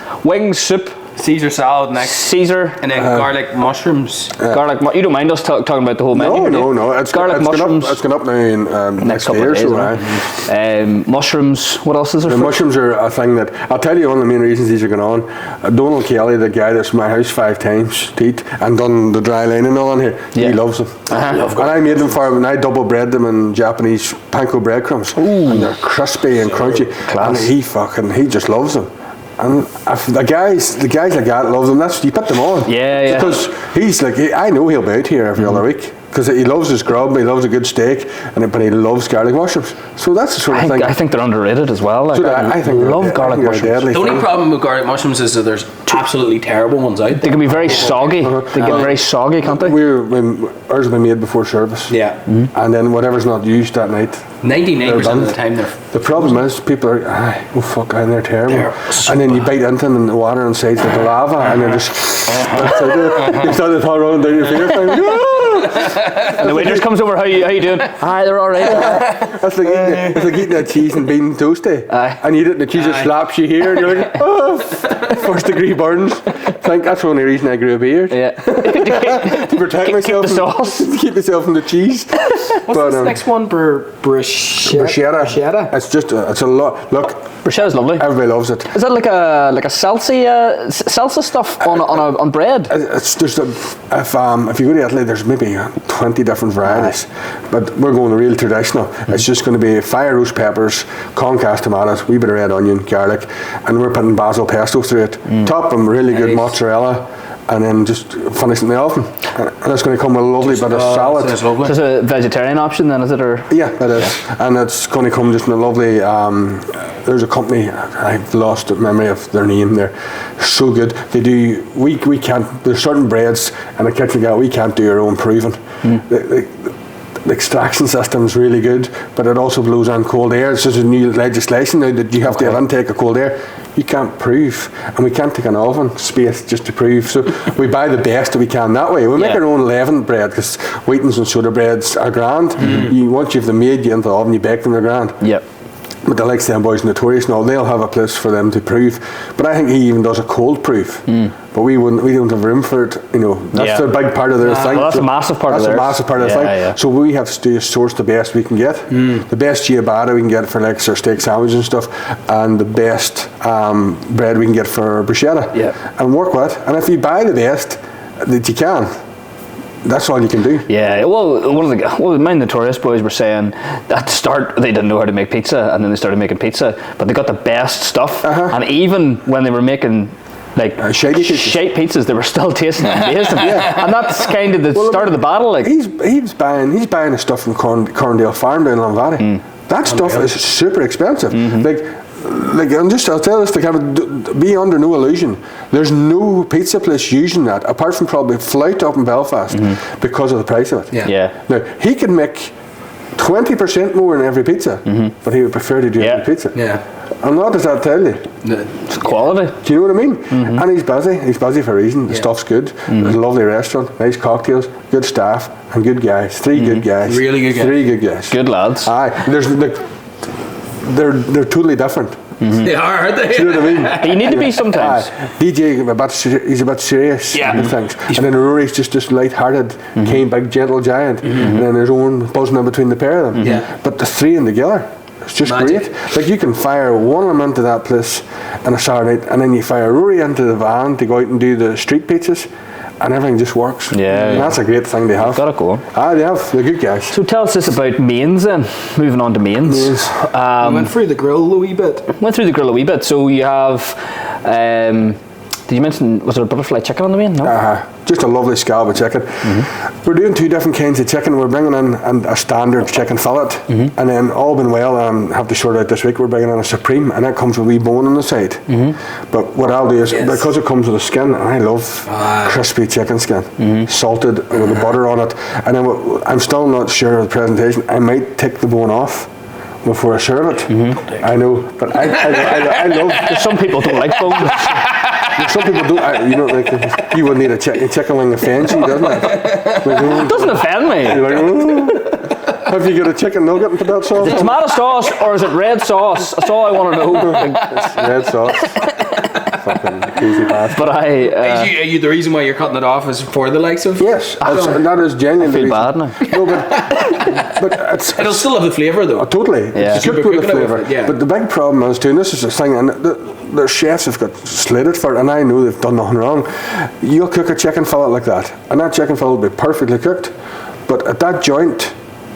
soup, Caesar salad next. Caesar, and then garlic mushrooms. You don't mind us talking about the whole menu? No. It's garlic mushrooms. It's going up now in next couple day of or days. so. Right? Mushrooms. What else is there? The mushrooms are a thing that I'll tell you. One of the main reasons these are going on. Donald Kelly, the guy that's in my house 5 times to eat and done the dry line and all on here, he loves them. And I made them for him, and I double bread them in Japanese panko breadcrumbs, and they're crispy and crunchy. Class. And he just loves them. And if the guys like that love them. That's you put them on. Yeah. Because he's like, I know he'll be out here every other week. Because he loves his grub, he loves a good steak, but he loves garlic mushrooms. So that's the sort of thing. I think they're underrated as well. Like, So I think love garlic mushrooms. The only problem with garlic mushrooms is that there's absolutely terrible ones out They there. can be very soggy. They get very soggy, can't they? Ours have been made before service. Yeah. And then whatever's not used that night. 99% of the time they're... The problem is people are, they're terrible. So and then you bite into them and the water inside's like lava and they're just, you start to throw running down your face. And the waitress comes over, how you doing? Hi, they're all right. It's like eating a cheese and bean toasty. Aye. And you eat it and the cheese just slaps you here and you're like, first degree burns. I think that's the only reason I grew a beard. Yeah. To protect myself. Keep the sauce. To keep myself from the cheese. What's this next one? Bruschetta? It's a lot. Look, Bruschetta's lovely. everybody loves it. Is that like a salsa stuff on bread? It's just if you go to Italy, there's maybe 20 different varieties, but we're going the real traditional. It's just going to be fire roast peppers, concassed tomatoes, wee bit of red onion, garlic, and we're putting basil pesto through it. Top them really good mozzarella, and then just finish it in the oven. And it's going to come with a lovely bit of salad. Sounds lovely. So it's a vegetarian option then, is it? Or Yeah, it is. And it's going to come just in a lovely, there's a company, I've lost the memory of their name, they're so good. They do, we can't, there's certain breads and a kitchen guy, we can't do our own proving. The extraction system is really good, but it also blows on cold air. It's just a new legislation now that you have to have intake of cold air. You can't prove, and we can't take an oven space just to prove. So we buy the best that we can that way. We make our own leavened bread because wheatens and soda breads are grand. Once you've them made, you into the oven, you bake them, they're grand. Yep. But the likes of them boys Notorious and all, they'll have a place for them to prove. But I think he even does a cold proof. But we don't have room for it. That's a big part of their thing. Well, that's a massive part of theirs. That's a massive part of the thing. Yeah. So we have to do is source the best we can get. The best ciabatta we can get for like our steak sandwich and stuff, and the best bread we can get for bruschetta. And work with. And if you buy the best that you can, that's all you can do. Yeah, well, my Notorious boys were saying at the start they didn't know how to make pizza, and then they started making pizza, but they got the best stuff, and even when they were making like shite pizzas, they were still tasting amazing. And that's kind of the start of the battle. Like he's buying the stuff from Corndale Farm down in Lanvady. That stuff is super expensive. I'll tell this to be under no illusion. There's no pizza place using that apart from probably Flout up in Belfast because of the price of it. Now he can make 20% more in every pizza, but he would prefer to do every pizza. And what does that tell you? It's quality. Do you know what I mean? And he's busy. He's busy for a reason. The stuff's good. There's a lovely restaurant, nice cocktails, good staff, and good guys. 3 good guys. Really good guys. 3 good guys. Good lads. Aye. They're totally different. They are, aren't they? Do you know what I mean? You need to be sometimes. DJ, he's a bit serious. Things. And then Rory's just this light-hearted, keen, big, gentle giant. And then there's Owen buzzing in between the pair of them. But the 3 in together, it's just great. Like you can fire one of them into that place on a Saturday night, and then you fire Rory into the van to go out and do the street pizzas, and everything just works. And that's a great thing to have. Got it going. They have. They're good guys. So tell us this about mains then. Moving on to mains. We went through the grill a wee bit. So you have. Did you mention, was there a butterfly chicken on the main? No? Just a lovely scallop of chicken. We're doing 2 different kinds of chicken. We're bringing in a standard chicken fillet, and then all been well, have to sort out this week, we're bringing in a supreme, and that comes with a wee bone on the side. But what I'll do is, because it comes with a skin, and I love crispy chicken skin, salted with the butter on it, and then I'm still not sure of the presentation. I might take the bone off before I serve it. I know, but I love. Some people don't like bones. Some people don't. You would need a chicken wing offends you, doesn't it? It doesn't offend me. You're like, have you got a chicken nugget and put that sauce? Is it tomato sauce or is it red sauce? That's all I want to know. It's red sauce. Fucking easy pass. But are you the reason why you're cutting it off is for the likes of? Yes, and that is genuinely. I feel bad now. No, but it'll still have the flavour though. Totally. Yeah. It's cooked with the flavour. But the big problem is too, and this is the thing, and the chefs have got slated for it, and I know they've done nothing wrong. You'll cook a chicken fillet like that, and that chicken fillet will be perfectly cooked, but at that joint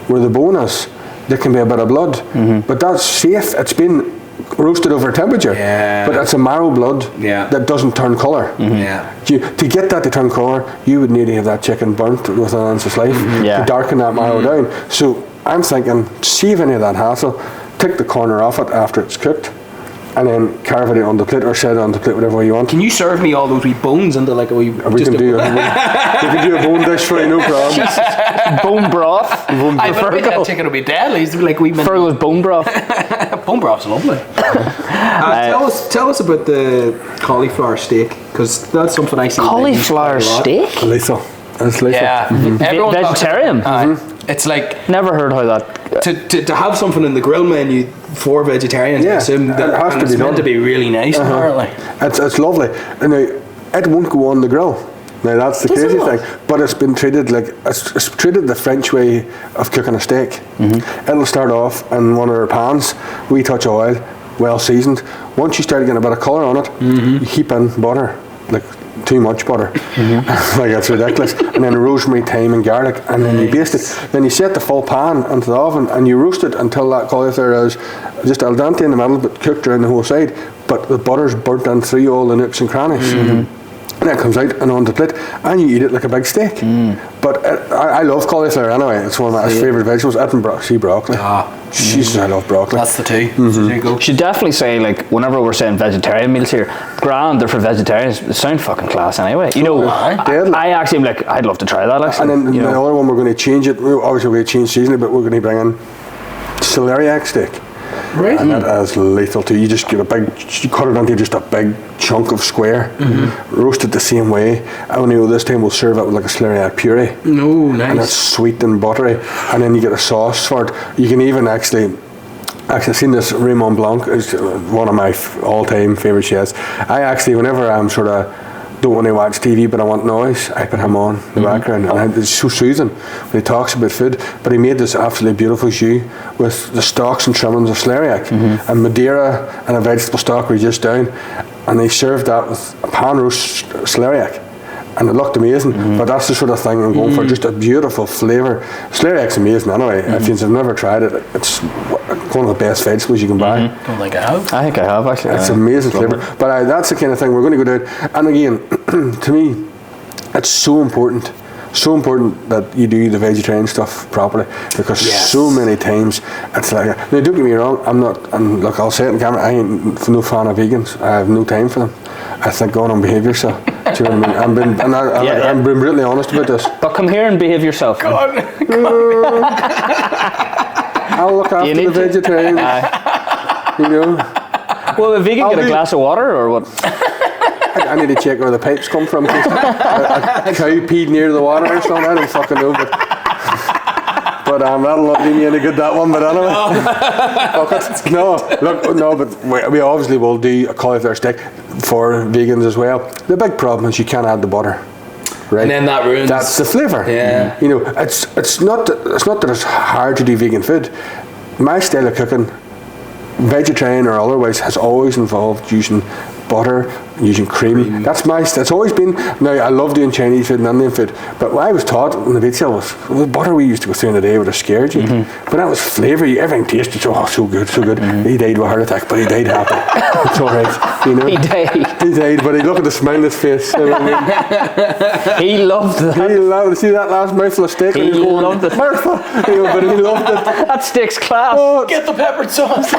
where the bone is, there can be a bit of blood. But that's safe. It's been roasted over temperature. Yeah. But it's a marrow blood that doesn't turn colour. Yeah. To get that to turn colour, you would need to have that chicken burnt with an ounce of life to darken that marrow down. So I'm thinking, save any of that hassle, take the corner off it after it's cooked, and then carve it on the plate or set it on the plate, whatever you want. Can you serve me all those wee bones into like a wee... We can do a bone dish for you, no problem. Bone broth. I bet that chicken will be deadly. It's like wee... Fergal's bone broth. Bone broth's lovely. Tell us about the cauliflower steak, because that's something I see. Cauliflower steak? Lethal. It's lethal. Yeah. Everyone vegetarian? It's like... Never heard how that... To have something in the grill menu for vegetarians, I assume that it has to be meant to be really nice, apparently. It's lovely. And now, it won't go on the grill. Now that's the crazy thing. But it's been treated like it's treated the French way of cooking a steak. It'll start off in one of their pans, wee touch of oil, well seasoned. Once you start getting a bit of colour on it, you heap in butter, like too much butter. Like it's ridiculous. And then rosemary, thyme and garlic, and then you baste it. Then you set the full pan into the oven and you roast it until that cauliflower is just al dente in the middle but cooked around the whole side, but the butter's burnt in through all the nooks and crannies. And it comes out and on the plate, and you eat it like a big steak. But I love cauliflower anyway. It's one of my favourite vegetables. That and broccoli. Jesus, I love broccoli. That's the two. There you go. Should definitely say, like, whenever we're saying vegetarian meals here, grand, they're for vegetarians. They sound fucking class anyway. You know, I actually am like, I'd love to try that actually. And then the other one, we're going to change it. Obviously, we're going to change seasoning, but we're going to bring in celeriac steak. Right. And that is lethal too. You just get you cut it into just a big chunk of square, roast it the same way. Only this time we'll serve it with like a celeriac puree. No, nice. And it's sweet and buttery. And then you get a sauce for it. You can even actually seen this Raymond Blanc is one of my all-time favourite chefs. I actually, whenever I'm sort of don't want to watch TV but I want noise, I put him on in the background, and it's so soothing when he talks about food. But he made this absolutely beautiful jus with the stalks and trimmings of celeriac and Madeira and a vegetable stock reduced down, and they served that with a pan roast celeriac, and it looked amazing. But that's the sort of thing I'm going for, just a beautiful flavour. Celeriac's amazing anyway. If you've never tried it, it's one of the best vegetables you can buy. Don't think I have. I think I have actually. It's amazing flavour. But that's the kind of thing we're going to go down. And again, to me, it's so important that you do the vegetarian stuff properly, because so many times it's like, now don't get me wrong, and look, I'll say it in camera, I ain't no fan of vegans. I have no time for them. I think, go on and behave yourself. Do you know what I mean? I'm being brutally honest about this. But come here and behave yourself. Go on. I'll look after the vegetarians. You know. Will a vegan get a glass of water or what? I need to check where the pipes come from. A cow peed near the water or something. I don't fucking know, but that'll not do me any good, that one. But anyway, but we obviously will do a cauliflower steak for vegans as well. The big problem is you can't add the butter. Right. And then that ruins. That's the flavour. Yeah. You know, it's not that it's hard to do vegan food. My style of cooking, vegetarian or otherwise, has always involved using butter, using cream. That's always been. Now I love doing Chinese food and Indian food, but what I was taught in the retail was the butter we used to go through in the day would have scared you. But that was flavour. Everything tasted so good. He died with a heart attack, but he died happy. It's all right, you know. He died, but he look at the smile on his face. You know what I mean? He loved that. He loved, see that last mouthful of steak? He loved it. Martha, but he loved it. That steak's class. Oh, Get the peppered sauce.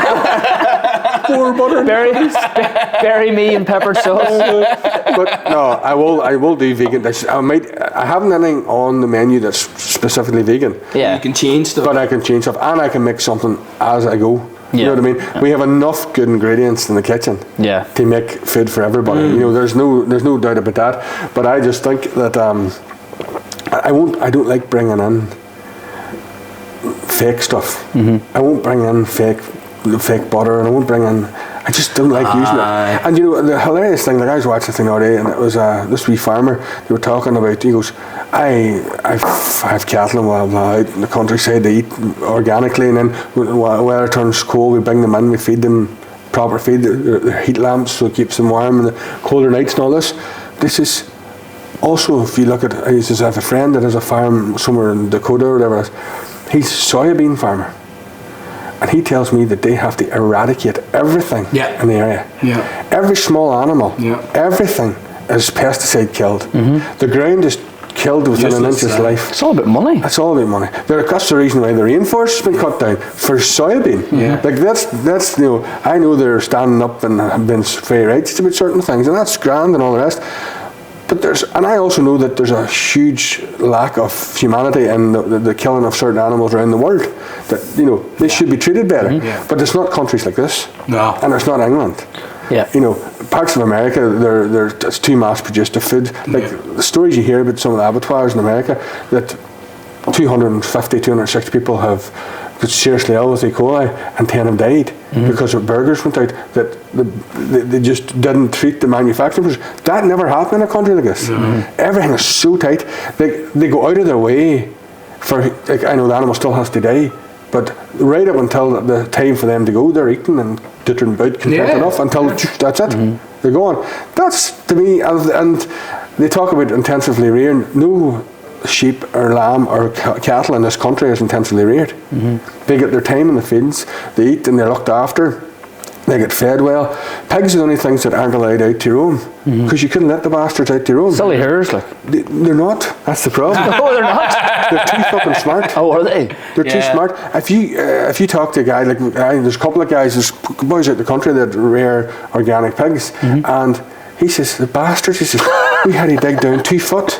Pour butter. Bury me in peppered sauce. But no, I will do vegan dishes. I haven't anything on the menu that's specifically vegan. Yeah. You can change stuff. But I can change stuff, and I can make something as I go. You know what I mean? We have enough good ingredients in the kitchen to make food for everybody. You know, there's no doubt about that. But I just think that I don't like bringing in fake stuff. I won't bring in fake butter, and I won't bring in. I just don't like using it. And you know, the hilarious thing, like I was watching the thing the other day, and it was this wee farmer, they were talking about, he goes, I've 5 cattle out in the countryside, they eat organically, and then when weather turns cold, we bring them in, we feed them proper feed, the heat lamps, so it keeps them warm, and the colder nights and all this. This is also, if you look at, I have a friend that has a farm somewhere in Dakota or whatever, he's a soybean farmer. and he tells me that they have to eradicate everything in the area. Yeah. Every small animal, everything is pesticide killed. The ground is killed within an inch's life. It's all about money. It's all about money. That's the reason why the rainforest has been cut down for soybean. Like that's I know they're standing up and have been very rights about certain things, and that's grand and all the rest. But and I also know that there's a huge lack of humanity in the killing of certain animals around the world. That they should be treated better. But it's not countries like this. No. And it's not England. Yeah. Parts of America, it's too mass-produced of food. Like the stories you hear about some of the abattoirs in America, that 250, 260 people have got seriously ill with E. coli, and 10 have died because their burgers went out. That they just didn't treat the manufacturers. That never happened in a country like this. Everything is so tight. They go out of their way for. Like, I know the animal still has to die, but right up until the time for them to go, they're eating and dittering about content enough until that's it. They're going. That's to me, and they talk about intensively rearing. No sheep or lamb or cattle in this country is intensively reared. They get their time in the fields, they eat and they're looked after, they get fed well. Pigs are the only things that aren't allowed out to roam, because you couldn't let the bastards out to roam. Silly hares, like. They're not. That's the problem. No, they're not. They're too fucking smart. Oh, are they? They're too smart. If you talk to a guy, like there's a couple of guys, there's boys out the country that rear organic pigs, and he says, the bastards, he says, we had to dig down 2 foot.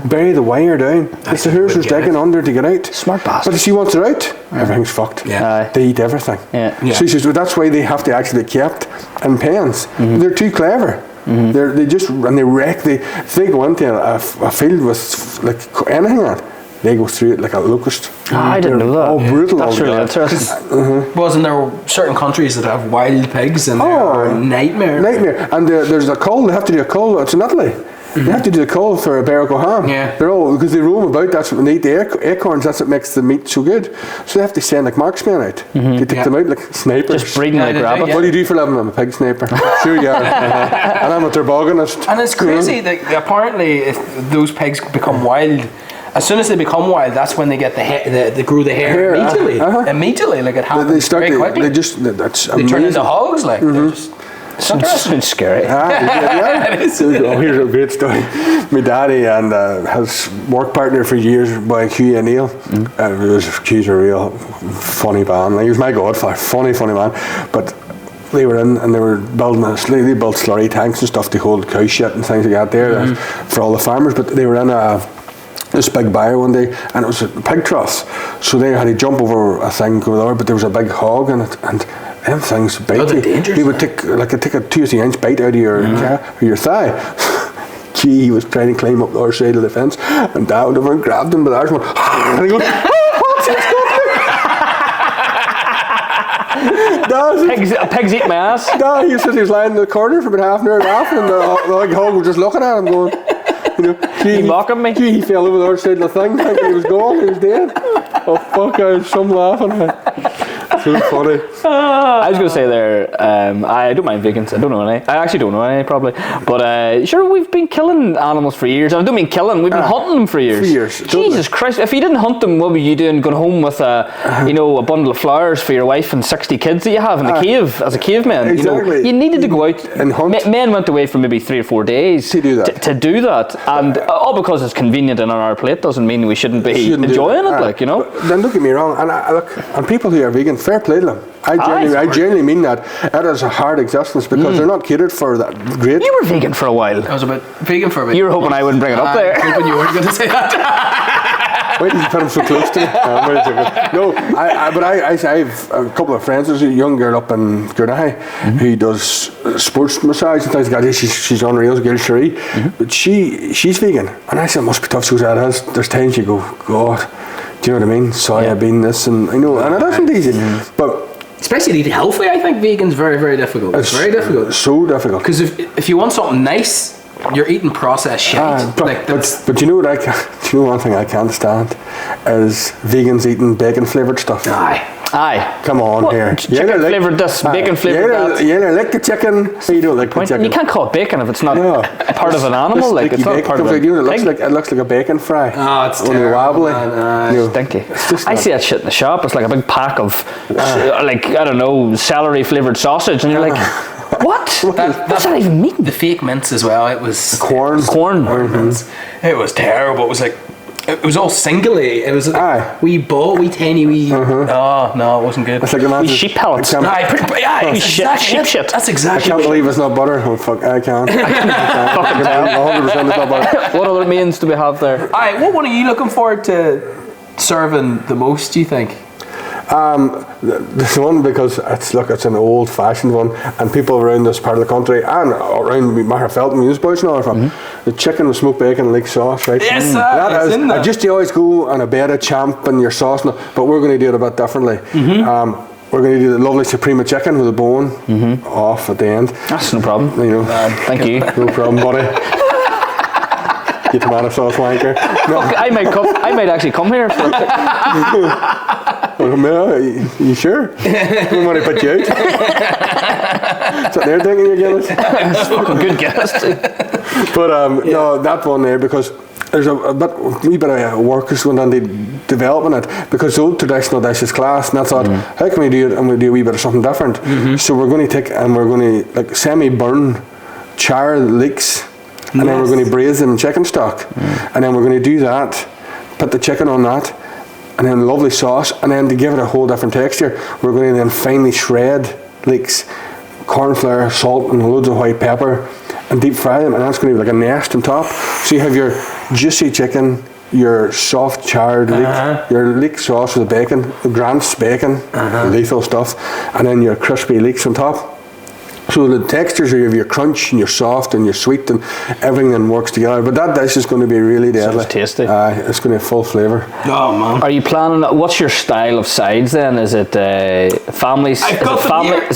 Bury the wire down. It's the hares who's digging under to get out. Smart bastards. But you see, once they're out, everything's fucked. They eat everything. So he says, well, that's why they have to actually be kept in pens. They're too clever. They just and they wreck. If they go into a field with like anything on it, they go through it like a locust. I didn't know that. Oh, brutal! That's really interesting. Wasn't there certain countries that have wild pigs and they're a nightmare? Nightmare. And there's a cull. They have to do a cull. It's in Italy. You have to do the cull for a Berwick ham. They're all, because they roam about, that's what they eat the acorns, that's what makes the meat so good. So they have to send like marksmen out. They take them out like snipers. Just breeding like rabbits. What do you do for a living? I'm a pig sniper. Sure you are. And I'm a tobogganist. And it's crazy that apparently if those pigs become wild, as soon as they become wild, that's when they get they grow the hair immediately. Immediately, like it happens very quickly. They turn into hogs, like. Sounds scary. Here's a great story. My daddy and his work partner for years, by Hugh O'Neill, Hugh's a real funny man. Like, he was my godfather, funny man. But they were in and they were building they built slurry tanks and stuff to hold cow shit and things like that there for all the farmers. But they were in this big byre one day, and it was a pig trough. So they had to jump over a thing, go there, but there was a big hog in it, and them things bite you. They would take a 2 or 3 inch bite out of your thigh. Gee, he was trying to climb up the other side of the fence, and Dad went over and grabbed him by the arse and went, and he goes, what's this? Pigs eat my ass. No, he said he was lying in the corner for about half an hour laughing, and the hog was just looking at him going, He mocking me? He fell over the other side of the thing, thinking he was gone, he was dead. Oh fuck, I was some laughing. So funny. I was going to say there, I don't mind vegans. I don't know any. I actually don't know any, probably. But sure, we've been killing animals for years. And I don't mean killing, we've been hunting them for years. Jesus Christ. If you didn't hunt them, what were you doing going home with a bundle of flowers for your wife and 60 kids that you have in the cave as a caveman? Exactly. You needed to go out and hunt. Men went away for maybe 3 or 4 days to do that. To do that. And all because it's convenient and on our plate doesn't mean we shouldn't be enjoying it, like, you know. But then don't get me wrong, and people who are vegan, fair play to them. I genuinely mean that. That is a hard existence because they're not catered for that great. You were vegan for a while. I was vegan for a bit. You were hoping I wouldn't bring it up there. I was hoping you weren't going to say that. Why did you put him so close to me? No, but I have a couple of friends. There's a young girl up in Gortnahey who does sports massage and things like that. She's unreal, Gail Cherie. But she's vegan. And I said, it must be tough. She goes, there's times you go, God, do you know what I mean? Soya bean this, and and it isn't easy. But especially to eat healthy, I think vegan's very, very difficult. It's very difficult. So difficult. Because if you want something nice, you're eating processed shit. But you know what one thing I can't stand is vegans eating bacon flavoured stuff. Aye. Aye. Come on here. Chicken flavoured this, bacon flavoured that. You either like the chicken or you don't like the chicken. You can't call it bacon if it's not part of an animal. Like it's not part of a it looks like a bacon fry. Oh, it's only wobbly. Stinky. I see that shit in the shop. It's like a big pack of, like, I don't know, celery flavoured sausage, and you're like, what? What's that even mean? The fake mince as well. It was corn. It was terrible. It was like, it was all singly. It was like wee tiny. Oh no, it wasn't good. It's like a sheep pellets. Sheep shit. That's exactly. I can't believe it's not butter. Oh fuck, I can't. 100% it's not butter. What other means do we have there? What one are you looking forward to serving the most, do you think? This one, because it's an old-fashioned one, and people around this part of the country and around Maherfelton, Newsboys and all from the chicken with smoked bacon and leek sauce, right? Yes, that is. I just you always go on a bed of champ and your sauce, but we're going to do it a bit differently. We're going to do the lovely Suprema chicken with a bone off at the end. That's no problem. You know, thank you. No problem, buddy. You tomato sauce wanker. No. I might actually come here for you sure? I don't want to put you out. Is that their thing you're getting? It's fucking good guess. But no, that one there, because there's a wee bit of work is going on to developing it, because the old traditional dish is class, and I thought, how can we do it and we do a wee bit of something different? So we're going to take and we're going to like semi-burn char leeks. And then we're going to braise them in chicken stock. And then we're going to do that, put the chicken on that, and then lovely sauce. And then to give it a whole different texture, we're going to then finely shred leeks, corn flour, salt, and loads of white pepper, and deep fry them. And that's going to be like a nest on top. So you have your juicy chicken, your soft charred leek, your leek sauce with the bacon, the Grant's bacon, lethal stuff, and then your crispy leeks on top. So the textures are your crunch and your soft and your sweet and everything then works together. But that dish is going to be really deadly. Sounds tasty. It's going to have full flavour. Oh man! Are you planning? What's your style of sides then? Is it family? Is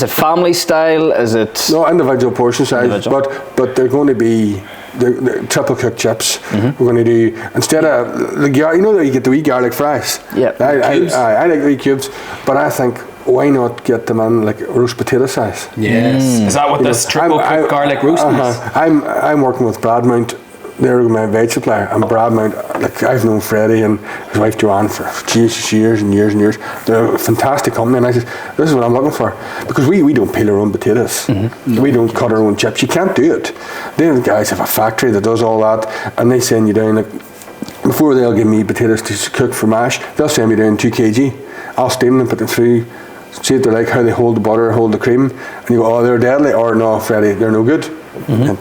it family style? Is it individual portion size? But they're going to be the triple cooked chips. We're going to do, instead of you get the wee garlic fries. Yeah. I like wee cubes, but I think, why not get them in like roast potato size? Yes. Is that what this triple cooked garlic roast is? I'm working with Bradmount. They're my veg supplier. And Bradmount, like I've known Freddie and his wife Joanne for years and years and years. They're a fantastic company, and I said, this is what I'm looking for, because we don't peel our own potatoes. We don't cut our own chips. You can't do it. The guys have a factory that does all that, and they send you down like, before they'll give me potatoes to cook for mash, they'll send me down 2 kg. I'll steam them, put them through, see if they like how they hold the butter, hold the cream, and you go, oh, they're deadly, or no, Freddie, they're no good. And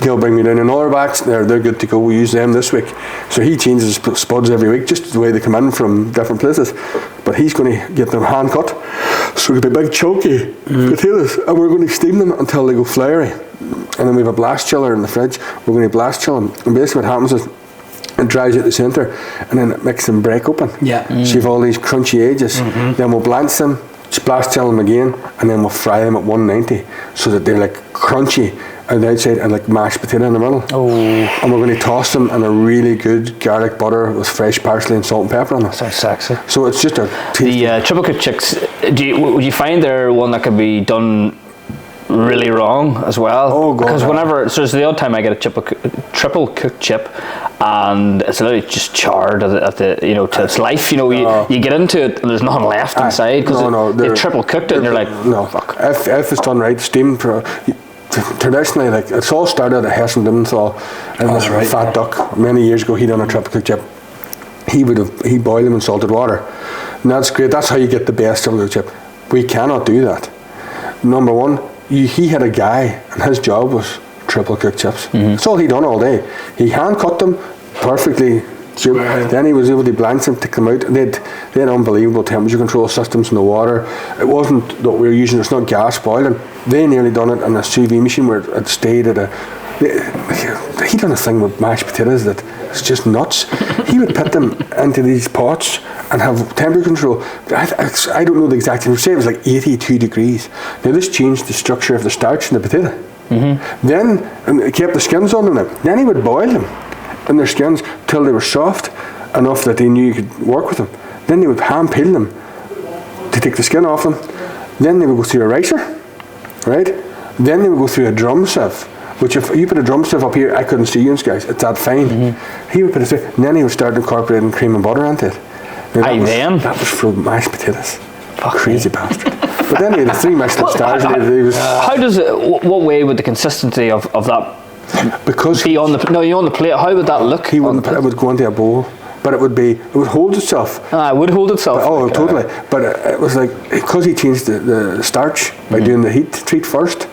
he'll bring me down another batch, they're good to go, we use them this week. So he changes spuds every week, just the way they come in from different places. But he's going to get them hand cut, so it'll be big chunky potatoes, and we're going to steam them until they go floury. And then we have a blast chiller in the fridge, we're going to blast chill them. And basically what happens is, it dries out the centre, and then it makes them break open. So you have all these crunchy edges. Then we'll blanch them, blast chill them again, and then we'll fry them at 190 so that they're like crunchy on the outside and like mashed potato in the middle. And we're going to toss them in a really good garlic butter with fresh parsley and salt and pepper on it. Sounds sexy. So it's just a tasty. The triple cooked chicks, would you find they're one that could be done really wrong as well? Oh god! Because so there's the odd time I get a triple cooked chip, and it's literally just charred at the to its life. You get into it and there's nothing left inside because they triple cooked it, and you're like, no. Fuck. If it's done right, steamed. Traditionally, like it's all started at Hesson Dimmenthal and Fat Duck many years ago. He done a triple cooked chip. He boiled them in salted water, and that's great. That's how you get the best triple cooked chip. We cannot do that. Number one, he had a guy, and his job was triple cooked chips. That's all he done all day. He hand cut them perfectly. Then he was able to blanch them, take them out. They had unbelievable temperature control systems in the water. It wasn't that we were using, it's not gas boiling. They nearly done it in a sous vide machine where it stayed at he done a thing with mashed potatoes that is just nuts. He would put them into these pots and have temperature control. I don't know the exact thing. Say it was like 82 degrees. Now this changed the structure of the starch in the potato. Then, and it kept the skins on them. Then he would boil them in their skins till they were soft enough that they knew you could work with them. Then they would hand peel them to take the skin off them. Then they would go through a ricer, right? Then they would go through a drum sieve, which if you put a drum sieve up here, I couldn't see you guys. It's that fine. He would put it through, and then he would start incorporating cream and butter into it. That was for mashed potatoes. Crazy bastard. But then he had 3 Michelin stars. How does it? What way would the consistency of that? Because be on the on the plate. How would that look? It would go into a bowl, but it would hold itself. It would hold itself. But, totally. But it was like, because he changed the starch by doing the heat treat first,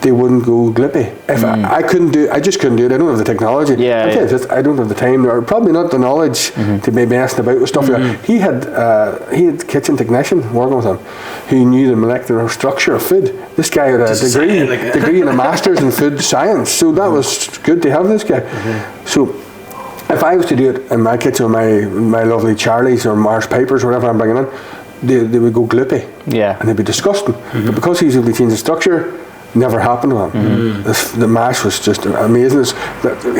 they wouldn't go glippy. If I just couldn't do it. I don't have the technology. I don't have the time, or probably not the knowledge to be messing about with stuff. He had kitchen technician working with him who knew the molecular structure of food. This guy had a degree and a master's in food science, so that was good to have this guy. So if I was to do it in my kitchen with my lovely Charlies or Mars Pipers or whatever I'm bringing in, they would go glippy. And they'd be disgusting. But because he's able to change the structure, never happened to him. The mash was just amazing.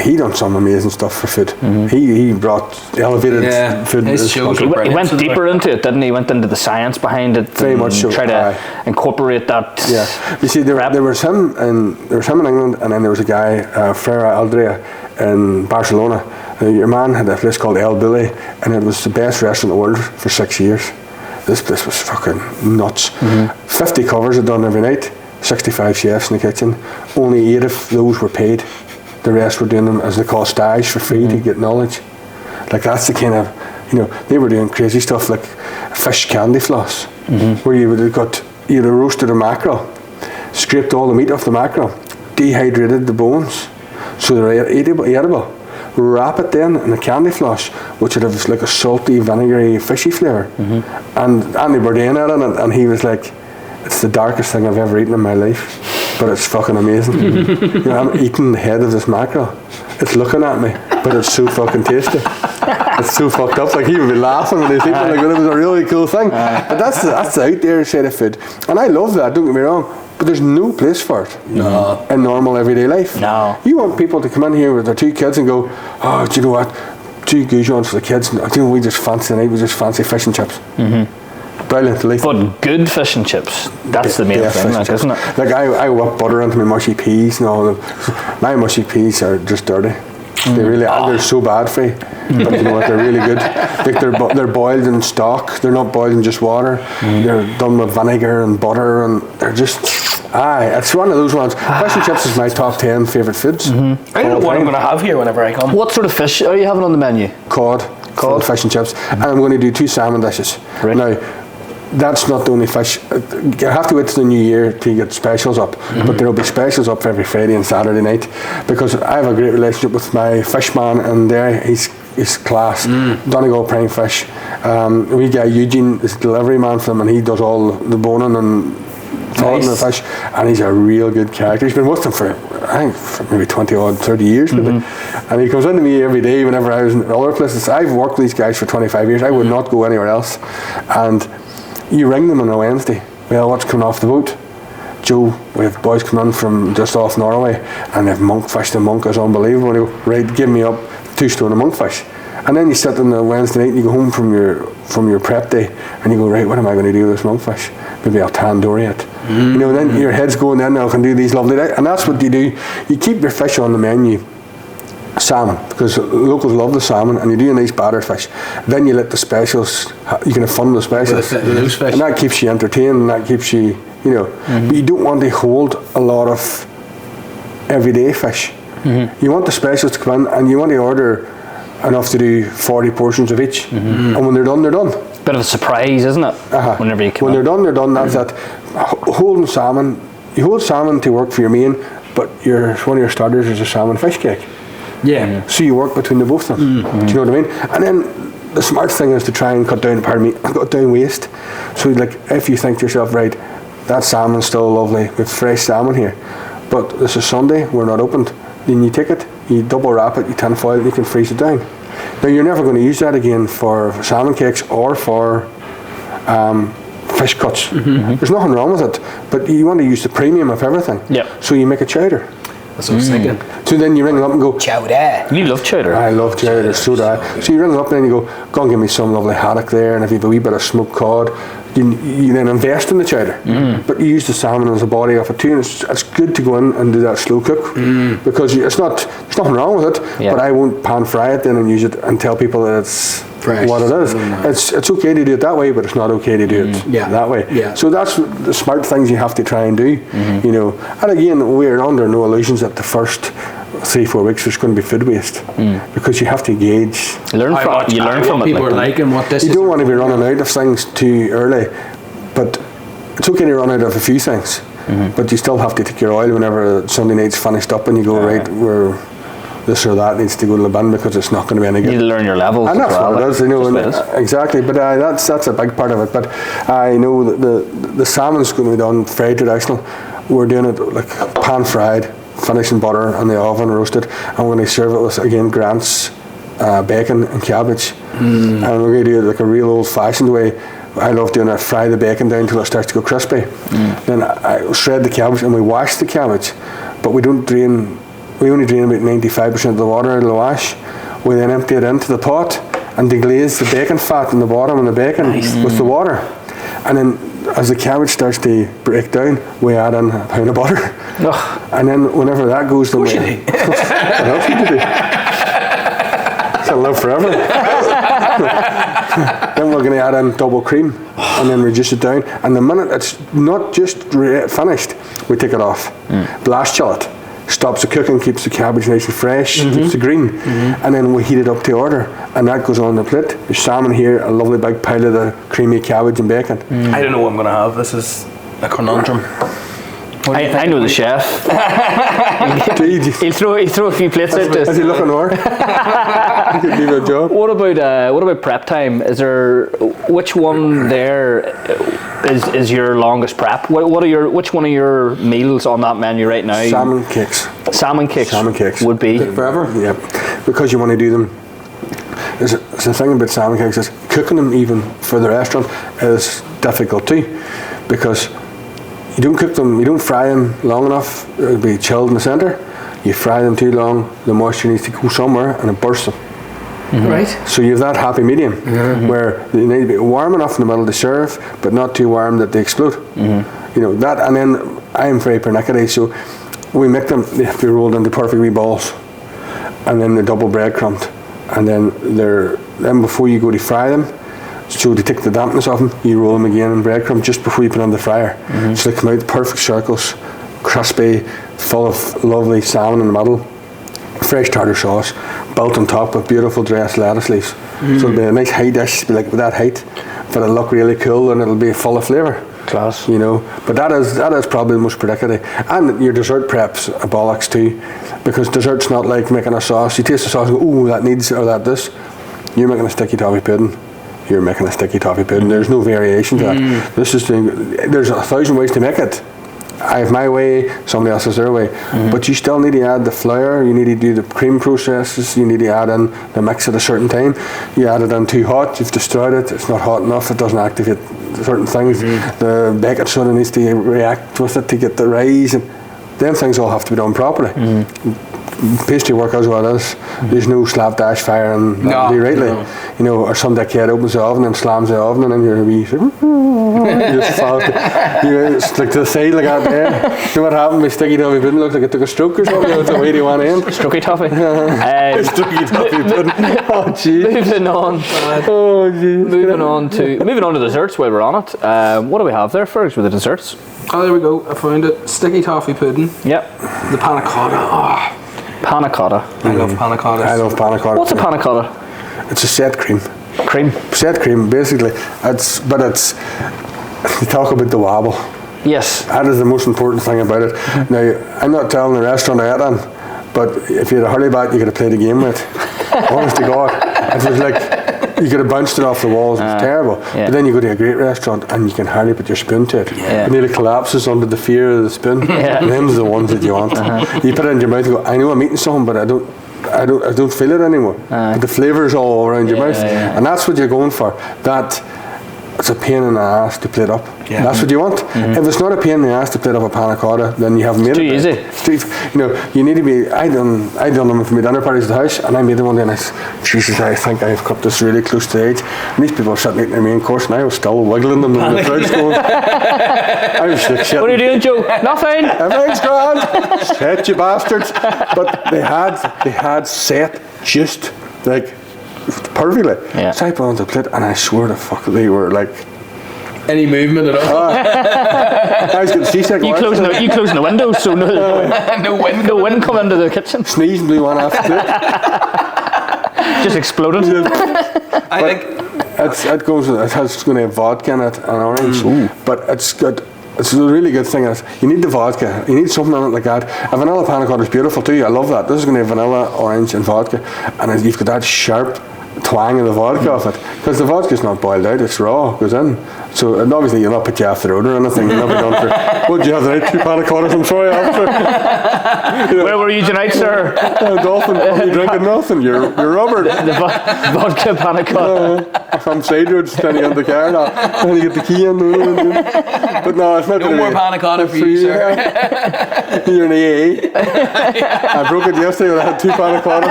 He done some amazing stuff for food. He brought elevated food. He went deeper into it, didn't he? He went into the science behind it. Very much so. Try to incorporate that. You see, there was him in England, and then there was a guy, Ferra Aldrea, in Barcelona. Your man had a place called El Billy, and it was the best restaurant in the world for 6 years. This place was fucking nuts. 50 covers had done every night. 65 chefs in the kitchen. Only 8 of those were paid. The rest were doing them as they call stage for free to get knowledge. Like, that's the kind of, they were doing crazy stuff like fish candy floss, where you'd have roasted a mackerel, scraped all the meat off the mackerel, dehydrated the bones so they're edible, wrap it then in a candy floss, which would have like a salty, vinegary, fishy flavour. And Andy Bourdain had on it, and he was like, it's the darkest thing I've ever eaten in my life, but it's fucking amazing. I'm eating the head of this mackerel. It's looking at me, but it's so fucking tasty. It's so fucked up. Like, he would be laughing when he's eating it, like, it was a really cool thing. But that's the out there side of food, and I love that. Don't get me wrong, but there's no place for it in normal everyday life. You want people to come in here with their 2 kids and go, oh, do you know what? 2 goujons for the kids. We just fancy fish and chips. Brilliant. But good fish and chips. That's the main thing, isn't it? Like, I whip butter into my mushy peas and all. My mushy peas are just dirty. They really are. They're so bad for you. But you know what? They're really good. Like, they're boiled in stock. They're not boiled in just water. They're done with vinegar and butter, and they're just... it's one of those ones. Fish and chips is my top 10 favourite foods. I don't know what I'm going to have here whenever I come. What sort of fish are you having on the menu? Cod, fish and chips. And I'm going to do 2 salmon dishes. Right. Now, that's not the only fish. You have to wait till the new year to get specials up, but there'll be specials up every Friday and Saturday night, because I have a great relationship with my fish man, and there he's class. Donegal prime fish. We get Eugene is the delivery man for them, and he does all the boning and thawing the fish, and he's a real good character. He's been with them for, I think, for maybe 30 years maybe. And he comes into me every day whenever I was in other places. I've worked with these guys for 25 years. I would not go anywhere else. And you ring them on a Wednesday. Well, what's coming off the boat? Joe, we have boys coming in from just off Norway, and they've monkfish. The monk is unbelievable. And they go, right, give me up 2 stone of monkfish. And then you sit on the Wednesday night and you go home from your prep day, and you go, right, what am I going to do with this monkfish? Maybe I'll tandoori it. Then your head's going in, I can do these lovely days. And that's what you do. You keep your fish on the menu. Salmon, because locals love the salmon, and you do a nice battered fish. Then you let the specials, you can have fun with the specials, and that keeps you entertained, and that keeps you, but you don't want to hold a lot of everyday fish. You want the specials to come in, and you want to order enough to do 40 portions of each, and when they're done, they're done. Bit of a surprise, isn't it? Whenever you come when they're done, they're done. That's that. Holding salmon, you hold salmon to work for your main, but one of your starters is a salmon fish cake. So you work between the both of them. Do you know what I mean? And then the smart thing is to try and cut down waste. So, like, if you think to yourself, right, that salmon's still lovely, with fresh salmon here, but this is Sunday, we're not opened, then you take it, you double wrap it, you tin foil it, you can freeze it down. Now, you're never going to use that again for salmon cakes or for fish cuts. There's nothing wrong with it, but you want to use the premium of everything. So you make a chowder. That's what I was thinking. So then you ring them up and go, chowder. You love chowder. I love chowder, so do I. So you ring them up and then you go and give me some lovely haddock there, and if you have a wee bit of smoked cod, you then invest in the chowder, but you use the salmon as a body of it too, and it's good to go in and do that slow cook, because there's nothing wrong with it, but I won't pan fry it then and use it and tell people that it's fresh, what it is. It's okay to do it that way, but it's not okay to do it that way. So that's the smart things you have to try and do, you know. And again, we're under no illusions that the first 3-4 weeks there's going to be food waste, because you have to gauge. You learn from what people are like and what this. You don't want to be running out of things too early, but it's okay to run out of a few things, but you still have to take your oil whenever Sunday night's finished up and you go, right, where this or that needs to go to the bin, because it's not going to be any good. You need to learn your levels. And that's what it is, you know, exactly. But that's a big part of it. But I know the salmon's going to be done fried traditional. We're doing it like pan fried, finishing butter in the oven, roasted, and we're going to serve it with, again, Grant's bacon and cabbage, and we're going to do it like a real old-fashioned way. I love doing it. Fry the bacon down until it starts to go crispy. Then I shred the cabbage and we wash the cabbage, but we don't drain. We only drain about 95% of the water out of the wash. We then empty it into the pot and deglaze the bacon fat in the bottom of the bacon with the water. And then as the cabbage starts to break down, we add in a pound of butter. And then whenever that goes, then what else would you do? It'll live forever. Then we're going to add in double cream and then reduce it down. And the minute it's not just finished, we take it off. Blast chill it. Stops the cooking, keeps the cabbage nice and fresh, keeps the green, and then we heat it up to order, and that goes on the plate. There's salmon here, a lovely big pile of the creamy cabbage and bacon. I don't know what I'm going to have. This is a conundrum. I know the chef. he'll throw a few plates out. Is he looking over? He could leave a job. What about prep time? Is there which one there is your longest prep? Which one of your meals on that menu right now? Salmon cakes. Salmon cakes would be forever. Yeah, because you want to do them. There's the thing about salmon cakes is cooking them even for the restaurant is difficult too, because you don't cook them, you don't fry them long enough, it'll be chilled in the centre. You fry them too long, the moisture needs to go somewhere and it bursts them. Right. So you have that happy medium where they need to be warm enough in the middle to serve, but not too warm that they explode. You know, that, and then I'm very pernickety, so we make them, they have to be rolled into perfect wee balls, and then they're double breadcrumbed, and then before you go to fry them, so to take the dampness off them, you roll them again in breadcrumb just before you put on the fryer. So they come out perfect circles, crispy, full of lovely salmon in the middle, fresh tartar sauce, built on top with beautiful dressed lettuce leaves. So it'll be a nice high dish, be like with that height, but it'll look really cool and it'll be full of flavour. Class. You know, but that is probably the most predictive. And your dessert prep's a bollocks too, because dessert's not like making a sauce. You taste the sauce and go, ooh, that needs, or that this. You're making a sticky toffee pudding. You're making a sticky toffee pudding. There's no variation to that. This is there's 1,000 ways to make it. I have my way, somebody else has their way. But you still need to add the flour, you need to do the cream processes, you need to add in the mix at a certain time. You add it in too hot, you've destroyed it, it's not hot enough, it doesn't activate certain things. The baking soda needs to react with it to get the rise, and them things all have to be done properly. Pastry work is what it is. There's no slapdash fire and do rightly. You know, or some dickhead opens the oven and slams the oven and then you're a wee you just fall it's like to the side like that there. You know what happened? My sticky toffee pudding looked like it took a stroke or something. That's the way do you want to end? Strokey toffee. Sticky toffee pudding. Oh jeez. Moving on. Oh jeez. Moving on to desserts while we're on it. What do we have there first with the desserts? Oh, there we go. I found it. Sticky toffee pudding. Yep. The panna cotta. Panna cotta. I love panna cottas. I love panna cotta. What's a panna cotta? It's a set cream. Cream. Set cream, basically. You talk about the wobble. Yes. That is the most important thing about it. Now, I'm not telling the restaurant I ate on, but if you had a hurley bat, you could have played a game with. Honest to God. It was like, you could have bounced it off the walls, it was terrible. Yeah. But then you go to a great restaurant and you can hardly put your spoon to it. Yeah. It nearly collapses under the fear of the spoon. Yeah. Them's the ones that you want. You put it in your mouth and go, I know I'm eating something, but I don't feel it anymore. But the flavour's all around your mouth. Yeah. And that's what you're going for. That it's a pain in the ass to plate up. Yeah. That's what you want. If it's not a pain in the ass to plate up a panna cotta, then you haven't made it. Too easy. You need to be. I done them for my dinner parties at the house, and I made them one day, and I think I've cut this really close to the edge. And these people are sitting eating their main course, and I was still wiggling them in the crowd's going. I was like, shit. What are you doing, Joe? Nothing. Everything's grand. Set, you bastards. But they had set just like perfectly. Yeah. So I put on the plate, and I swear to fuck, they were like. Any movement at all? I was getting seasick. You closing the windows so no wind come into the kitchen. Sneeze and blew one off the plate. Just exploded. I think it goes going to have vodka in it and orange, but it's good. It's a really good thing. You need the vodka. You need something in it like that. A vanilla panna cotta is beautiful too. I love that. This is going to have vanilla, orange, and vodka, and you've got that sharp twang of the vodka off it, because the vodka's not boiled out, it's raw, goes in. So, and obviously you'll not put you off the road or anything. You'll not be done for, what did you have tonight? 2 panna cottas, I'm sorry, after. Where were you tonight, sir? Dolphin, probably drinking nothing, you're rubbered. The vodka panna cotta. From side road, standing on the car now, trying to get the key in. But no, it's not no more panna cotta for you, sir. You're an AA. I broke it yesterday when I had 2 panna cottas.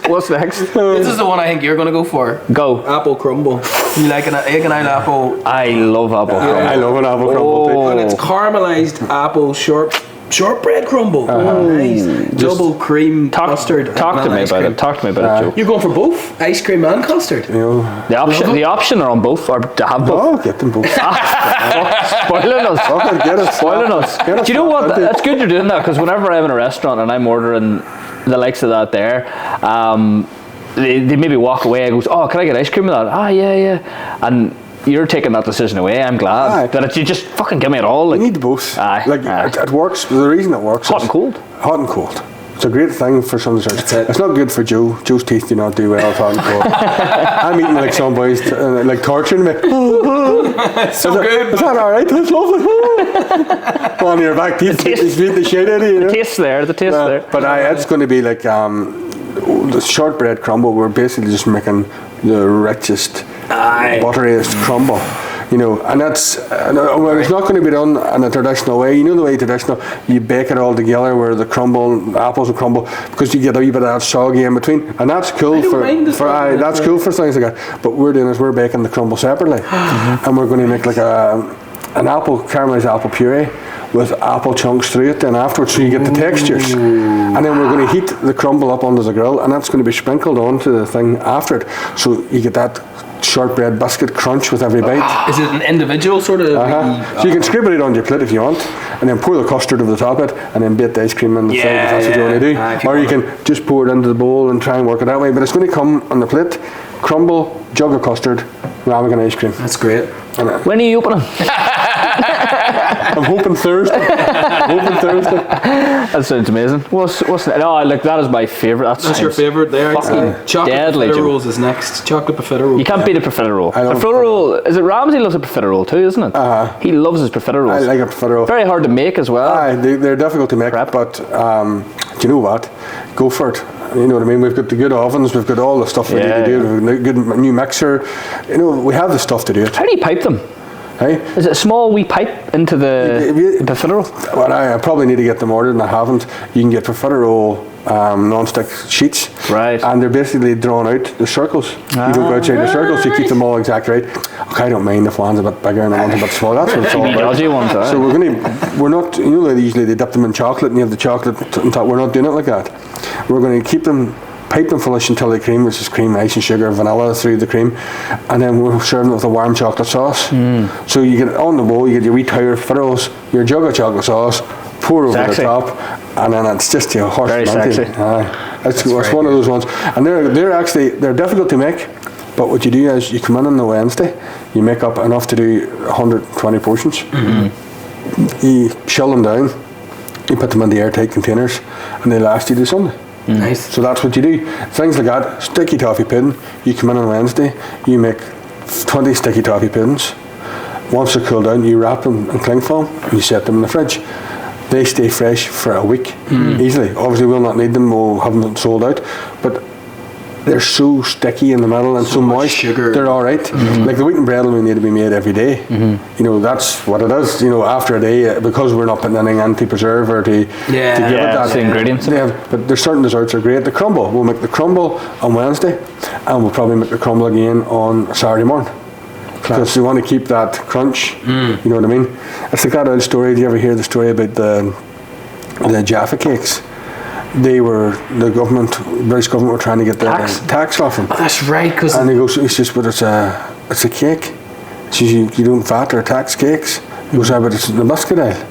What's next? This is the one I think you're going to go for. Go. Apple crumble. You like an egg and apple? I love apple crumble. I love an apple crumble too. And it's caramelized apple shortbread crumble. Nice. Double cream custard. Talk to me about it. Talk to me about it, Joe. You're going for both? Ice cream and custard? The option are on both, or to have both. Oh, get them both. Spoiling us. Spoiling us. Do you know what? That's good you're doing that, because whenever I'm in a restaurant and I'm ordering the likes of that there, they maybe walk away and goes, oh, can I get ice cream with that? Yeah. And you're taking that decision away. I'm glad that you just fucking give me it all. You need both. It works. The reason it works hot and cold. Hot and cold. It's a great thing for some desserts. It's not good for Joe. Joe's teeth do not do well with hot and cold. I'm eating like some boys, like torturing me. So good. Is that all right? That's lovely. Well, on your back teeth, he's beat the shit out of you. The taste there. But it's going to be like the shortbread crumble. We're basically just making the richest, butteriest crumble. And that's it's not going to be done in a traditional way. You know the way traditional, you bake it all together where the apples will crumble, because you get a wee bit of that soggy in between, and that's cool that's cool for things like that. But we're doing is we're baking the crumble separately, and we're going to make like an caramelized apple puree with apple chunks through it then afterwards, so you get the textures. And then we're going to heat the crumble up onto the grill, and that's going to be sprinkled onto the thing after it, so you get that shortbread biscuit crunch with every bite. Is it an individual sort of? So you can scribble it on your plate if you want, and then pour the custard over the top of it, and then bake the ice cream on the side if that's what you want to do. Or you can just pour it into the bowl and try and work it that way. But it's going to come on the plate: crumble, jug of custard, ramekin ice cream. That's great. When are you opening? I'm hoping Thursday. That sounds amazing. What's that is my favourite. That's your favourite there. Chocolate profiterole is next. Chocolate profiterole. You can't beat a profiterole. Profiterole, is it Ramsey loves a profiterole too, isn't it? He loves his profiteroles. I like a profiterole. Very hard to make as well. They're difficult to make, but do you know what? Go for it. You know what I mean? We've got the good ovens, we've got all the stuff we need to do, we've got a good new mixer. We have the stuff to do it. How do you pipe them? Hey? Is it a small wee pipe into the profiterole? Well, I probably need to get them ordered, and I haven't. You can get profiterole non-stick sheets, right? And they're basically drawn out the circles. You don't go outside the circles to keep them all exactly right. Okay, I don't mind if one's a bit bigger and one's a bit smaller. That's what it's all about. So we're not. Usually they dip them in chocolate, and you have the chocolate on top. We're not doing it like that. We're going to keep them. Pipe them flush until they cream, which is cream, ice and sugar, vanilla through the cream, and then we'll serve them with a warm chocolate sauce. So you get it on the bowl, you get your wee tower fritters, your jug of chocolate sauce, pour over the top, and then it's just your horse. Very sexy. It's one of those ones, and they're difficult to make. But what you do is you come in on the Wednesday, you make up enough to do 120 portions. You chill them down, you put them in the airtight containers, and they last you to Sunday. Nice. So that's what you do. Things like that. Sticky toffee pudding. You come in on Wednesday, you make 20 sticky toffee puddings. Once they're cooled down, you wrap them in cling film and you set them in the fridge. They stay fresh for a week easily. Obviously, we'll not need them. We'll have them sold out. But they're so sticky in the middle and so moist. Sugar. They're all right. Like the wheaten bread will need to be made every day. You know, that's what it is. You know, after a day, because we're not putting anything anti-preserve or to give it that. The ingredients. But there's certain desserts are great. The crumble, we'll make the crumble on Wednesday, and we'll probably make the crumble again on Saturday morning. Because you want to keep that crunch. You know what I mean? It's like that old story. Do you ever hear the story about the Jaffa cakes? The British government were trying to get the tax off them. Oh, that's right. And he goes, he says, but it's a cake. He says, you don't VAT or tax cakes. He goes, yeah, but it's in the biscuit aisle.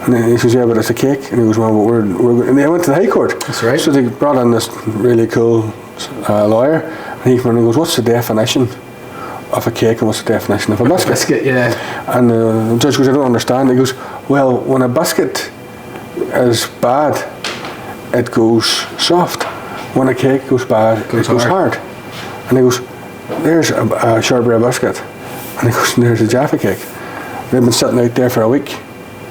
And then he says, yeah, but it's a cake. And he goes, well, and they went to the High Court. That's right. So they brought in this really cool lawyer, and he goes, what's the definition of a cake and what's the definition of a biscuit? Biscuit, yeah. And the judge goes, I don't understand. He goes, well, when a biscuit is bad, it goes soft. When a cake goes bad, it goes hard. And he goes, there's a shortbread biscuit. And he goes, there's a Jaffa cake. They've been sitting out there for a week.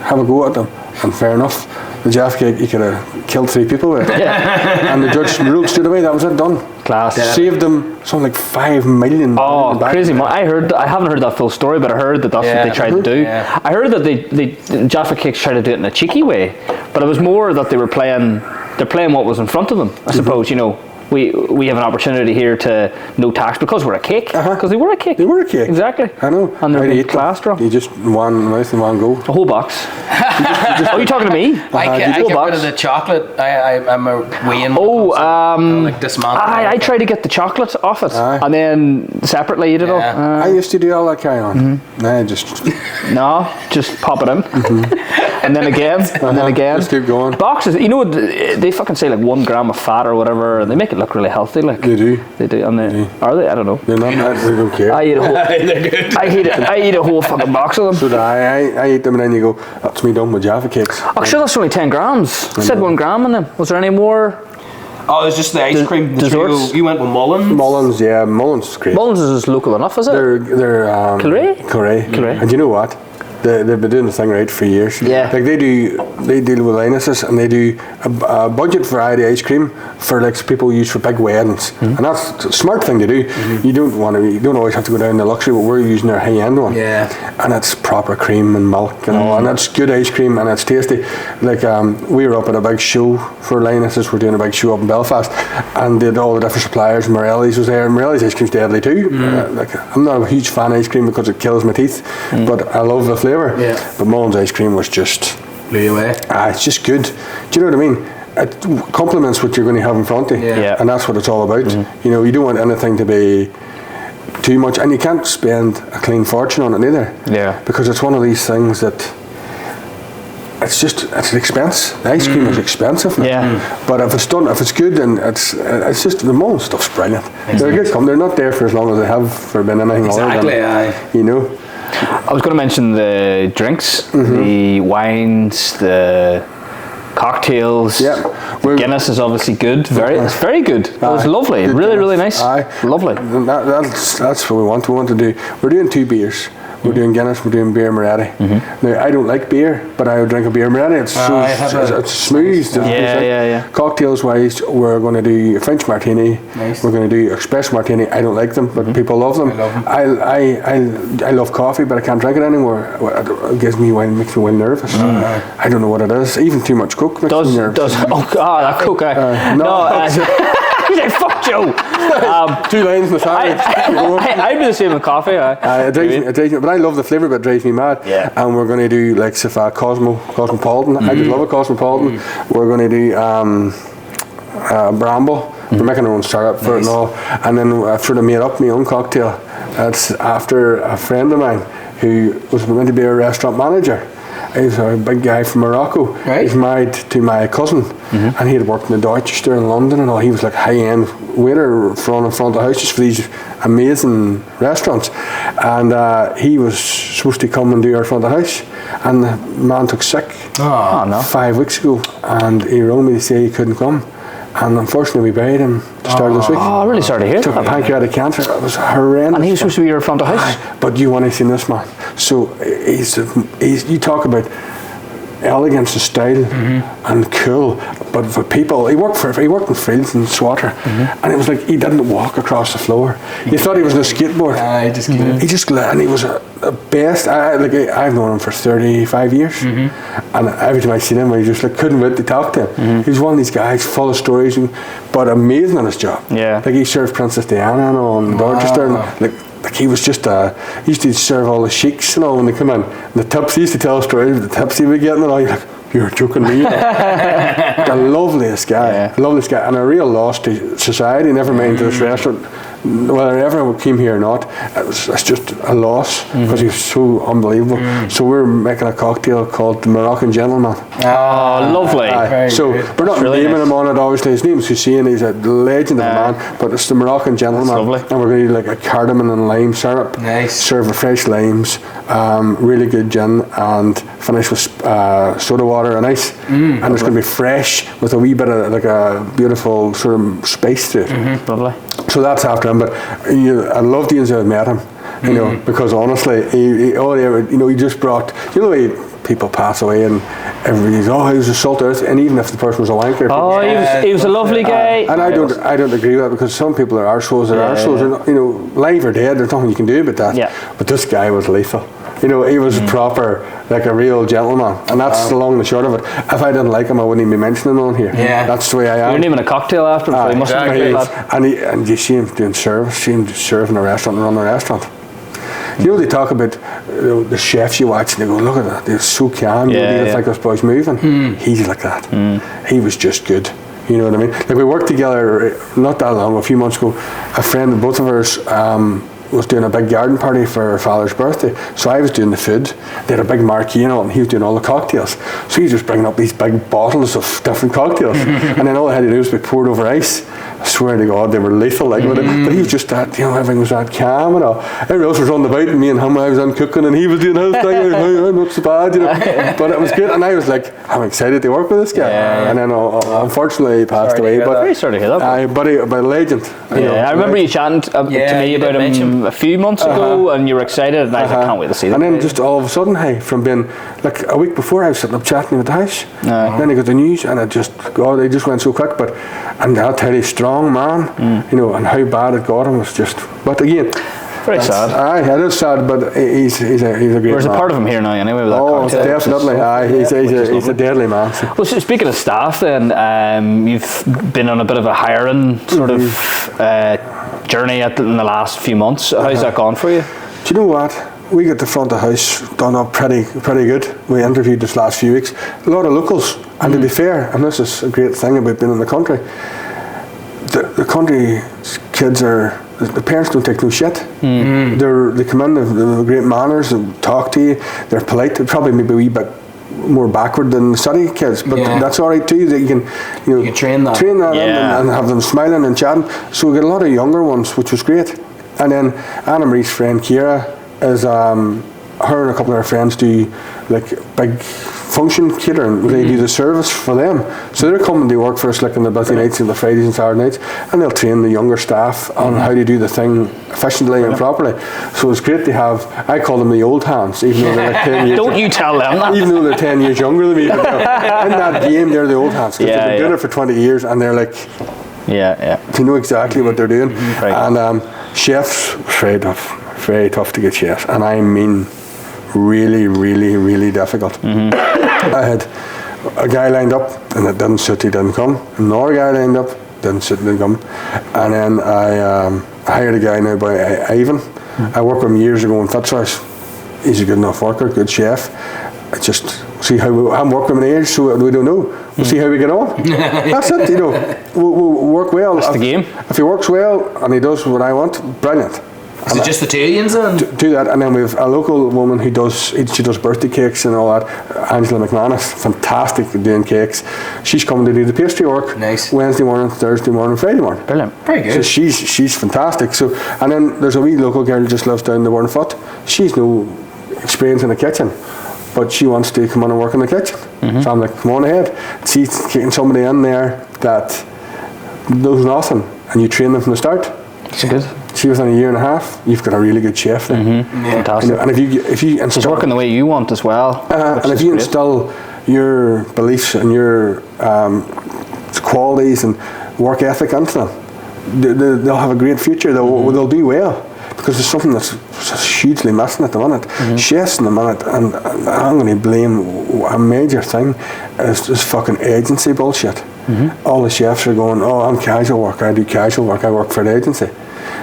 Have a go at them. And fair enough, the Jaffa cake, you could have killed 3 people with it. And the judge ruled straight away, that was it, done. Class. Saved them something like 5 million. Oh, crazy. I haven't heard that full story, but I heard that that's what they tried to do. Yeah. I heard that the Jaffa cakes tried to do it in a cheeky way, but it was more that they're playing what was in front of them, I suppose. You know, we have an opportunity here to no tax because we're a cake. Because they were a cake. They were a cake. Exactly. I know. And they're a class draw. You just one mouth and one go. A whole box. Oh, you talking to me? I get rid of the chocolate. I'm a weighing. Like dismantle. I try to get the chocolate off it and then separately eat it all. I used to do all that carry on. Just pop it in. And then again, and then again. Just keep going. Boxes, you know, they fucking say like 1 gram of fat or whatever, and they make it look really healthy. Like they do. They do. And are they? I don't know. They're not. They don't care. I eat a whole. They're good. I eat a whole fucking box of them. So I eat them, and then you go, that's me done with Jaffa cakes. Oh, sure, that's only 10 grams. It said 1 gram in them. Was there any more? Oh, there's just the ice cream. Desserts? You went with Mullins? Mullins, yeah, Mullins is great. Mullins is local enough, is it? They're Kilray. And you know what? They've been doing the thing right for years. Yeah. Like they deal with Linuses, and they do a budget variety ice cream for like people use for big weddings, and that's a smart thing to do. You don't always have to go down the luxury, but we're using our high end one. Yeah. And it's proper cream and milk and all, and it's good ice cream and it's tasty. Like we were up at a big show for Linuses. We're doing a big show up in Belfast, and did all the different suppliers. Morelli's was there. Morelli's ice cream's deadly too. Like I'm not a huge fan of ice cream because it kills my teeth, but I love the flavour. Yeah. But Mullins ice cream was just blew you away. It's just good. Do you know what I mean? It complements what you're going to have in front of you, and that's what it's all about. You know, you don't want anything to be too much, and you can't spend a clean fortune on it either. Yeah. Because it's one of these things that it's an expense. The ice cream is expensive. Yeah. But if it's good, and it's just the Mullins stuff's brilliant. They're good. They're not there for as long as they have for been anything other than, you know. I was going to mention the drinks, the wines, the cocktails. Yeah, Guinness is obviously good. It's very good. It was lovely. Really, really nice. Lovely. That's what we want. We want to do. We're doing 2 beers. We're doing Guinness, we're doing beer Moretti. Now, I don't like beer, but I would drink a beer Moretti. It's smooth. Yeah. Cocktails wise, we're going to do French martini. Nice. We're going to do espresso martini. I don't like them, but people love them. I love coffee, but I can't drink it anymore. It makes me well nervous. I don't know what it is. Even too much Coke makes me nervous. That Coke. Fuck Joe. 2 lines in the sandwich. I'd be the same with coffee. It drives me, but I love the flavour, but it drives me mad. Yeah. And we're going to do like Cosmopolitan. I just love a Cosmopolitan. We're going to do Bramble. We're making our own syrup for it and all. And then I've sort of made up my own cocktail. It's after a friend of mine who was meant to be a restaurant manager. He's a big guy from Morocco. Right. He's married to my cousin, and he had worked in the Deutsche in London and all. He was like high-end waiter in front of the house just for these amazing restaurants. And he was supposed to come and do our front of the house, and the man took sick 5 weeks ago, and he rang me to say he couldn't come. And unfortunately, we buried him at the start of this week. Oh, I'm really sorry to hear that. Took a pancreatic cancer. It was horrendous. And he was supposed to be your front of house. But you want to see this man. So he's you talk about elegance and style and cool. But for people, he worked in fields and Swatter, and it was like he didn't walk across the floor. You thought he was on a skateboard. He just and he was the best. I've known him for 35 years, and every time I seen him, I just couldn't wait to talk to him. He was one of these guys full of stories, but amazing at his job. Yeah, like he served Princess Diana and Dorchester, and like he was just he used to serve all the sheiks and all when they come in. And the tips, he used to tell stories of the tips he would get, and all. You're like, you're joking me. The loveliest guy, and a real loss to society. Never mind to this restaurant. Whether ever came here or not, it's just a loss because he was so unbelievable. So we're making a cocktail called the Moroccan Gentleman. Oh, lovely. So we're not really naming him on it, obviously. His name's Hussein, he's a legend of a man, but it's the Moroccan Gentleman. And we're going to do like a cardamom and lime syrup. Nice. Serve with fresh limes, really good gin, and finish with soda water and ice. And it's going to be fresh with a wee bit of like a beautiful sort of spice to it. Lovely. So that's after him, but I loved you as I met him, because honestly, he just brought, people pass away and everybody's, he was a salt earth, and even if the person was a wanker. He was a lovely guy. And I don't agree with that, because some people are arseholes, live or dead, there's nothing you can do about that. Yeah. But this guy was lethal. He was proper, like a real gentleman, and that's the long and the short of it. If I didn't like him, I wouldn't even be mentioning him on here. Yeah. That's the way I am. You're naming a cocktail after him, so he must have been exactly. And you see him doing service, see him serving a restaurant and run a restaurant. They talk about the chefs you watch and they go, look at that, they're so calm, it's like this boy's moving. He's like that. He was just good. You know what I mean? Like we worked together not that long, a few months ago. A friend of both of ours was doing a big garden party for her father's birthday, so I was doing the food. They had a big marquee and all, and he was doing all the cocktails. So he was just bringing up these big bottles of different cocktails, and then all I had to do was be poured over ice. I swear to God, they were lethal. But he was just that, everything was that calm and all. Everyone else was running about, and me and him, I was on cooking, and he was doing his thing. Not so bad, But it was good, and I was like, I'm excited to work with this guy. And then unfortunately he passed away. But very sorry to hear that. But a legend. I remember you chatting to me about him a few months ago, and you were excited, and I was like, I can't wait to see that. And then just all of a sudden, from being like a week before, I was sitting up chatting at the house. Then I got the news, and it just went so quick. And I'll tell you, strong man, and how bad it got him was just. But again, very sad. It is sad, but he's a great man. There's a part of him here now, anyway. With that cocktail. Definitely. He's a deadly man. Well, so speaking of staff, then you've been on a bit of a hiring sort of journey in the last few months. How's that gone for you? Do you know what? We got the front of house done up pretty good. We interviewed this last few weeks. A lot of locals, and to be fair, and this is a great thing about being in the country. The country kids the parents don't take no shit. They come in, they've great manners, they talk to you, they're polite. They're probably maybe a wee bit more backward than the city kids, but that's all right too. That you can train that and have them smiling and chatting. So we get a lot of younger ones, which was great. And then Anna Marie's friend Kira is her and a couple of her friends do like big function catering. They do the service for them, so they're coming to work for us like on the busy nights and the Fridays and Saturday nights, and they'll train the younger staff on how to do the thing efficiently and properly. So it's great to have. I call them the old hands, even though they're like 10 years. Don't you tell them that. Even though they're 10 years younger than me, but in that game they're the old hands because they've been doing it for 20 years and they're like, they know exactly what they're doing. And chefs, very tough to get chefs, and I mean really, really, really difficult. I had a guy lined up and it didn't suit, he didn't come. Another guy lined up, didn't suit, didn't come. And then I hired a guy now by Ivan. I worked with him years ago in Fitzroy's. He's a good enough worker, good chef. I just see how I'm working with an age, so we don't know. We'll see how we get on. That's it, we'll work well. That's the game. If he works well and he does what I want, brilliant. Is it just the two of you then? Do that, and then we have a local woman who does birthday cakes and all that, Angela McManus, fantastic at doing cakes. She's coming to do the pastry work. Nice. Wednesday morning, Thursday morning, Friday morning. Brilliant. Very good. So she's fantastic. So, and then there's a wee local girl who just lives down the Warrenfoot. She's no experience in the kitchen, but she wants to come on and work in the kitchen. So I'm like, come on ahead. She's getting somebody in there that knows nothing, and you train them from the start. That's good. See, within a year and a half, you've got a really good chef there. Fantastic. And if you it's working the way you want as well. And if you instill, your beliefs and your qualities and work ethic into them, they'll have a great future. They'll do well, because there's something that's hugely missing at the minute. Chefs in the minute, and I'm going to blame a major thing, is this fucking agency bullshit. All the chefs are going, oh, I'm casual work, I do casual work, I work for an agency.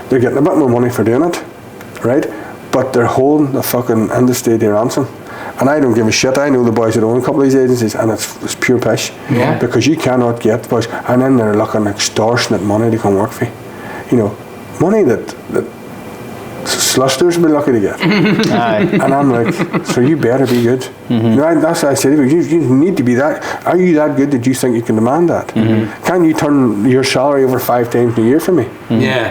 They're getting a bit more money for doing it, right? But they're holding the fucking industry to ransom. And I don't give a shit. I know the boys that own a couple of these agencies, and it's pure pish. Yeah. Because you cannot get the boys, and then they're looking extortionate money to come work for you. You know, money that slusters would be lucky to get. And I'm like, so you better be good. You know, that's what I say to you. You need to be that. Are you that good that you think you can demand that? Can you turn your salary over 5 times a year for me?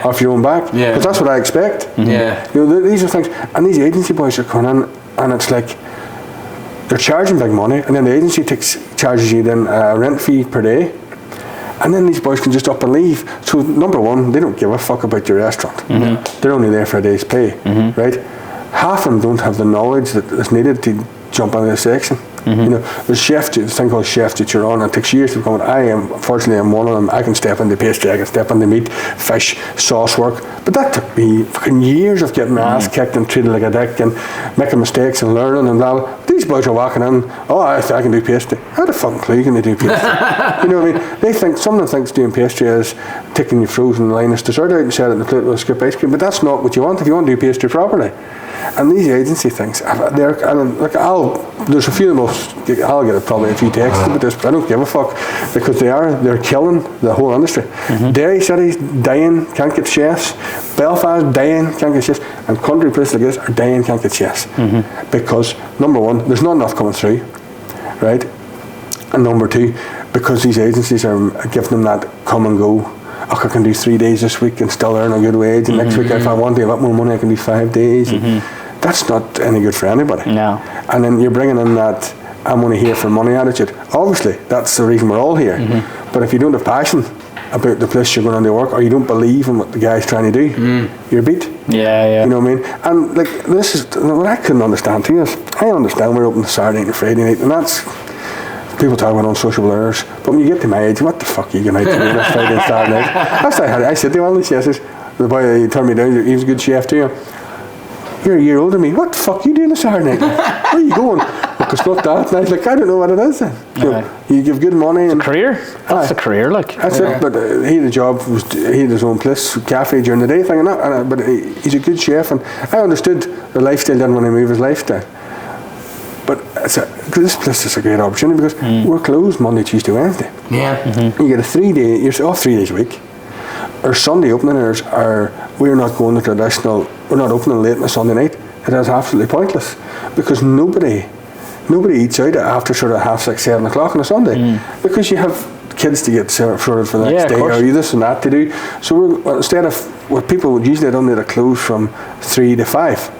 Off your own back? Because that's what I expect. You know, these are things, and these agency boys are coming in, and it's like, they're charging big money, and then the agency charges you then a rent fee per day, and then these boys can just up and leave. So number one, they don't give a fuck about your restaurant. They're only there for a day's pay, right? Half of them don't have the knowledge that is needed to jump into the section. You know, there's this thing called chefs that you're on, and it takes years to become. Unfortunately, I'm one of them. I can step into pastry, I can step into meat, fish, sauce work, but that took me fucking years of getting my ass kicked and treated like a dick and making mistakes and learning and blah, blah. These boys are walking in, oh, I can do pastry. How the fucking clue can they do pastry? You know what I mean? They think, some of them thinks doing pastry is taking your frozen Linus dessert out and set it in the plate with a scoop of ice cream, but that's not what you want if you want to do pastry properly. And these agency things, there's a few of them, I'll get probably a few texts about this, but I don't give a fuck, because they're killing the whole industry. Dairy cities dying, can't get chefs. Belfast dying, can't get chefs. And country places like this are dying, can't get chefs. Because, number one, there's not enough coming through, right? And number two, because these agencies are giving them that come and go. Oh, I can do 3 days this week and still earn a good wage, and next week if I want to have a bit more money I can do 5 days. That's not any good for anybody. No. And then you're bringing in that I'm only here for money attitude. Obviously that's the reason we're all here, but if you don't have passion about the place you're going to work, or you don't believe in what the guy's trying to do, you're beat. You know what I mean? And like, this is what I couldn't understand too. Is I understand we're open Saturday night and Friday night, and that's, people talk about unsociable errors, but when you get to my age, what the fuck are you going out to do this Friday and Saturday night? That's what I said to one of the chefs, the boy he turned me down, he was a good chef too. You're a year older than me, what the fuck are you doing this Saturday night? Where are you going? Because not that. And I was like, I don't know what it is then. You give good money. And career? That's a career, like. That's it, but he had a job, he had his own place, cafe during the day thing and that, but he's a good chef, and I understood the lifestyle, didn't want to move his lifestyle. But this place is a great opportunity, because we're closed Monday, Tuesday, Wednesday. You get a 3 day, you're off 3 days a week. Our Sunday opening hours are, we're not going the traditional, we're not opening late on a Sunday night. It is absolutely pointless, because nobody eats out after sort of 6:30, 7 o'clock on a Sunday, because you have kids to get served for the next day, or you this and that to do. So instead of what people would usually have done, they'd have closed from 3 to 5.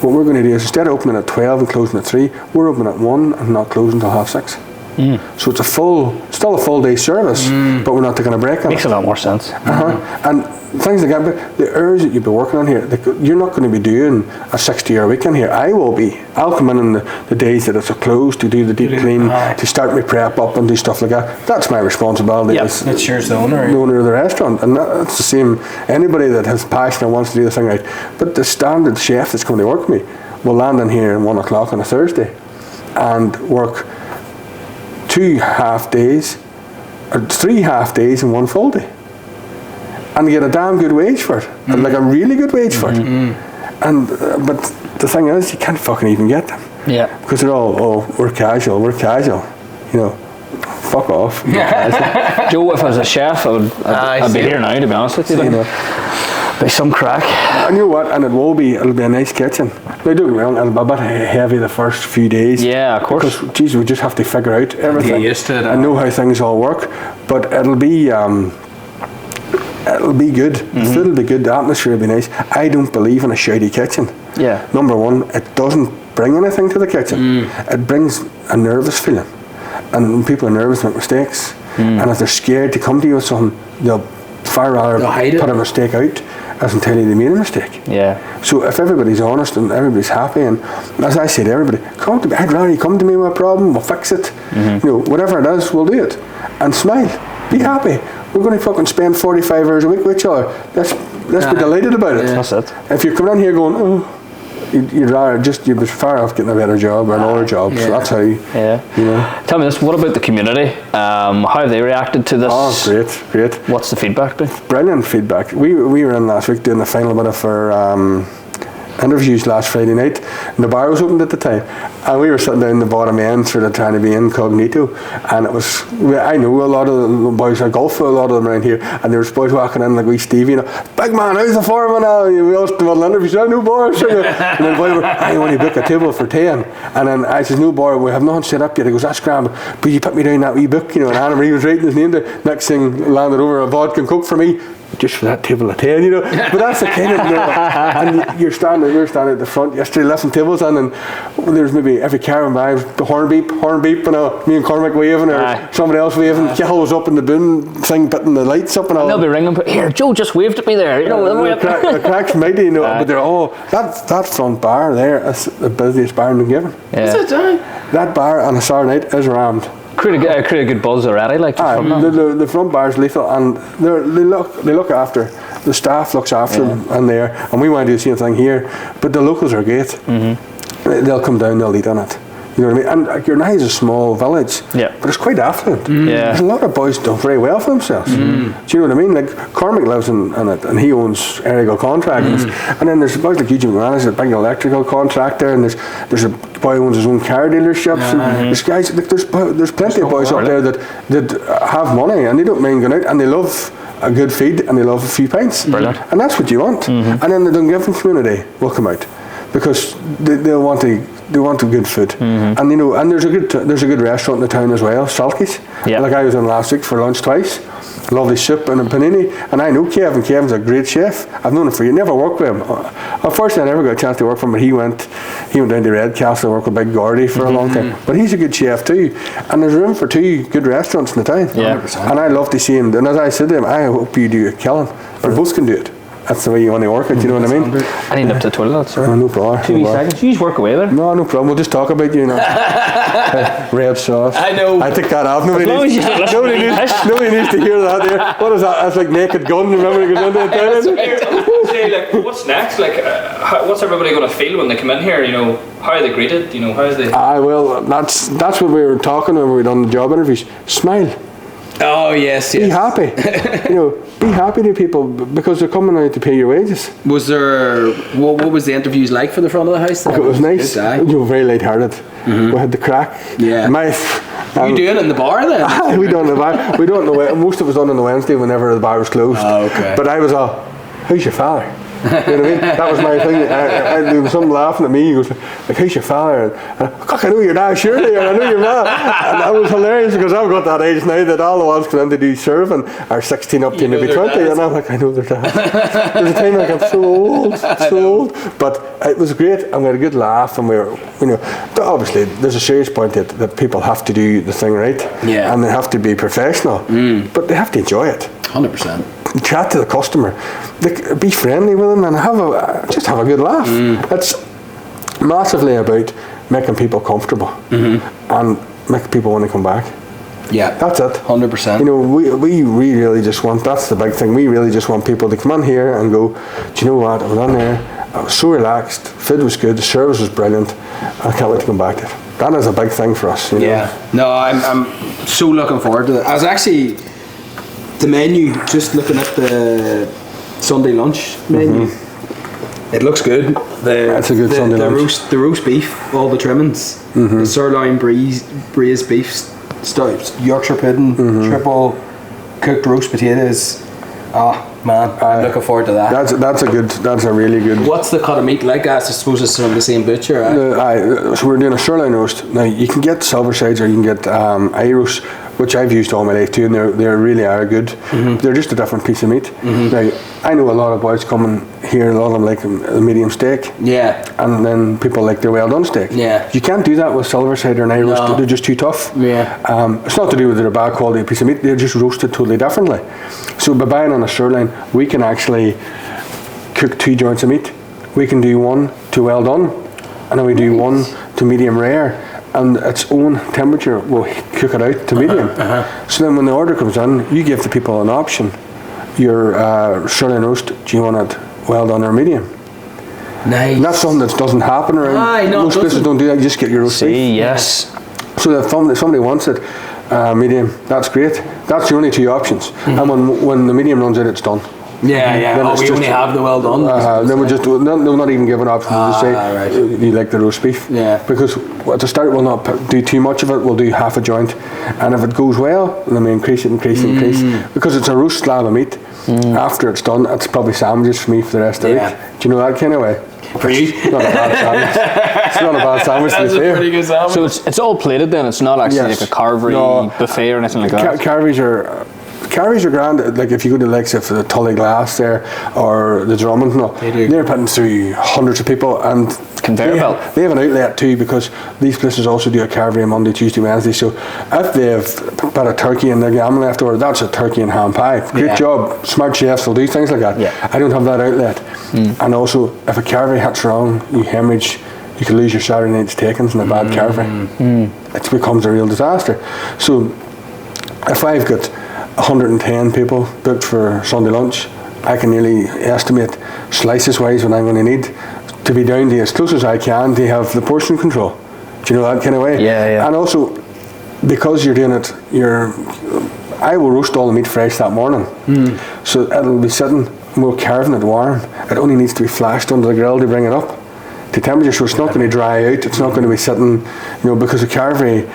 What we're going to do is, instead of opening at 12 and closing at 3, we're opening at 1 and not closing until 6:30. So it's still a full day service, but we're not taking a break on it. Makes a lot more sense. And things like that, but the hours that you'll be working on here, you're not going to be doing a 60-hour weekend here. I will be. I'll come in on the days that it's closed to do the deep clean, to start my prep up and do stuff like that. That's my responsibility. It's yours, the owner. The owner of the restaurant, and that's the same. Anybody that has passion and wants to do the thing right. But the standard chef that's coming to work with me will land in here at 1 o'clock on a Thursday and work 2 half days or 3 half days and 1 full day, and get a damn good wage for it, and like a really good wage for it. And but the thing is, you can't fucking even get them, because they're all, oh, we're casual, you know. Fuck off. Joe, if I was a chef, I'd be here now, to be honest with you. Be some crack. And you know what? And it'll be a nice kitchen. Now, don't get me wrong, it'll be a bit heavy the first few days. Yeah, of course. Because, geez, we just have to figure out everything. Get used to it. And know how things all work. But it'll be good. The food will be good. The atmosphere will be nice. I don't believe in a shouty kitchen. Number one, it doesn't bring anything to the kitchen. It brings a nervous feeling. And when people are nervous, make mistakes. And if they're scared to come to you with something, they'll far rather put a mistake out as tell you they made a mistake. Yeah. So if everybody's honest and everybody's happy, and as I say to everybody, come to me, I'd rather you come to me with a problem, we'll fix it. Whatever it is, we'll do it. And smile. Be happy. We're going to fucking spend 45 hours a week with each other. Let's be delighted about it. That's it. If you're coming in here going, oh, you'd rather you'd be far off getting a better job or another job. So that's how you know. Tell me this, what about the community? How have they reacted to this? Oh, great. What's the feedback been? Brilliant feedback. We were in last week doing the final bit of our interviews last Friday night, and the bar was opened at the time, and we were sitting down in the bottom end sort of trying to be incognito, and it was, I know a lot of the boys are golf, a lot of them around here, and there was boys walking in like wee Stevie, big man, how's the form now? We all stood on the interviews, no bar, and then boy, I want to book a table for 10, and then I says, no bar, we have nothing set up yet. He goes, that's grand, but you put me down that wee book, and Anna Marie was writing his name there. Next thing landed over a vodka and coke for me, just for that table of 10, but that's the kind of, and we were standing at the front yesterday lifting tables on, and there's maybe every car went by, the horn beep, me and Cormac waving, or somebody else waving, Cahill was up in the boom thing, putting the lights up and all. And they'll be ringing, here, Joe just waved at me there, the crack's mighty, but they're all, that front bar there is the busiest bar in the given. Is it, that bar on a Saturday night is rammed. Create a good buzz already, like the front bar is lethal, and they look after the staff looks after them in there, and we want to do the same thing here. But the locals are great. They'll come down, they'll eat on it. You know what I mean? And Gortnahey is a small village, but it's quite affluent. There's a lot of boys who do very well for themselves. Do you know what I mean? Like Cormac lives in it, and he owns aerial contractors. And then there's boys like Eugene McManus, a big electrical contractor, and there's a boy who owns his own car dealerships. And there's guys, like, there's plenty of boys up there that have money, and they don't mind going out, and they love a good feed, and they love a few pints. Brilliant. And that's what you want. And then the Dungiven community will come out, because they want a good food, and and there's a good restaurant in the town as well, Salky's. Like I was in last week for lunch twice, lovely soup and a panini, and I know Kevin's a great chef. I've known him for years, never worked with him. Unfortunately, I never got a chance to work for him, but he went down to Redcastle and worked with Big Gordy for a long time. But he's a good chef too, and there's room for 2 good restaurants in the town. 100%. And I love to see him, and as I said to him, I hope you do a killing, or both can do it. That's the way you want to work it, you know what I mean? I need up to the toilet, sir. Oh, no problem. 2 seconds. You just work away there. No problem. We'll just talk about you now. Red sauce. I know. I take that off. Nobody needs to hear that there. What is that? That's like Naked Gun. Remember he goes into the toilet? Say, like, what's next? Like, what's everybody going to feel when they come in here? How are they greeted? How is they? Well, that's what we were talking when we done the job interviews. Smile. Oh yes. Be happy. Be happy to people, because they're coming out to pay your wages. Was there? What was the interviews like for the front of the house? It was nice. Very light-hearted. We had the crack. Yeah. You doing it in the bar then? We done the bar. We don't know. Most of us done on the Wednesday whenever the bar was closed. Oh, okay. But I was how's your father? You know what I mean? That was my thing. There was some laughing at me. He goes, like, how's your father? And I know your dad, surely, and I know your mom. And that was hilarious, because I've got that age now that all the ones come in to do serving are 16 up to maybe 20, and I'm like, I know their dad. There's a time like, I'm so old. But it was great, and we had a good laugh, and we were, obviously there's a serious point that people have to do the thing right, and they have to be professional, but they have to enjoy it. 100%. Chat to the customer, be friendly with them, and just have a good laugh. It's massively about making people comfortable and making people want to come back. Yeah, that's it. 100%. We really just want, that's the big thing. We really just want people to come in here and go, do you know what? I went on there, I was so relaxed. Food was good. The service was brilliant. I can't wait to come back to it. That is a big thing for us. No, I'm so looking forward to it. I was actually. The menu, just looking at the Sunday lunch menu, it looks good. That's a good Sunday lunch. The roast beef, all the trimmings, the sirloin braised beef, Yorkshire pudding, triple cooked roast potatoes. Oh man, I'm looking forward to that. That's a really good. What's the cut of meat like? I suppose it's from the same butcher. Right? So we're doing a sirloin roast. Now you can get silver sides, or you can get eye roast, which I've used all my life too, and they really are good. They're just a different piece of meat. Now I know a lot of boys coming hear a lot of them like a medium steak. Yeah. And then people like their well done steak. Yeah. You can't do that with silver cider and Irish roast. No. They're just too tough. Yeah. It's not to do with their bad quality piece of meat. They're just roasted totally differently. So by buying on a sirloin, we can actually cook 2 joints of meat. We can do 1 to well done, and then we do 1 to medium rare, and its own temperature will cook it out to medium. So then when the order comes in, you give the people an option. Your sirloin roast, do you want it well done or medium? Nice. And that's something that doesn't happen around. Most places don't do that. You just get your roast beef. Yes. So if somebody wants it medium, that's great. That's the only 2 options. And when the medium runs out, it's done. Yeah. Then We only have the well done. Then we just they'll not even give an option. They'll just say you like the roast beef. Yeah. Because at the start we'll not do too much of it. We'll do half a joint, and if it goes well, then we increase. Because it's a roast slab of meat. After it's done, it's probably sandwiches for me for the rest of the week. Do you know that kind of way? For you? It's not a bad sandwich. It's not a bad sandwich. That's a pretty good sandwich. So it's all plated then. It's not actually like a carvery buffet or anything like that. Carveries are grand. Like if you go to the likes of the Tully Glass there or the Drummond, they're putting through hundreds of people, and conveyor belt. They have an outlet too, because these places also do a carvery on Monday, Tuesday, Wednesday. So if they have got a turkey and they're ham left over, that's a turkey and ham pie. Great job. Smart chefs will do things like that. Yeah. I don't have that outlet. And also, if a carvery hits wrong, you hemorrhage. You can lose your Saturday night's takings in a bad carvery. It becomes a real disaster. So if I've got 110 people booked for Sunday lunch, I can nearly estimate slices wise what I'm going to need to be down to as close as I can to have the portion control. Do you know that kind of way? Yeah. And also, because you're doing it, I will roast all the meat fresh that morning. So it'll be sitting, we're carving it warm. It only needs to be flashed under the grill to bring it up to temperature, so it's not going to dry out. It's not going to be sitting, because the carvery,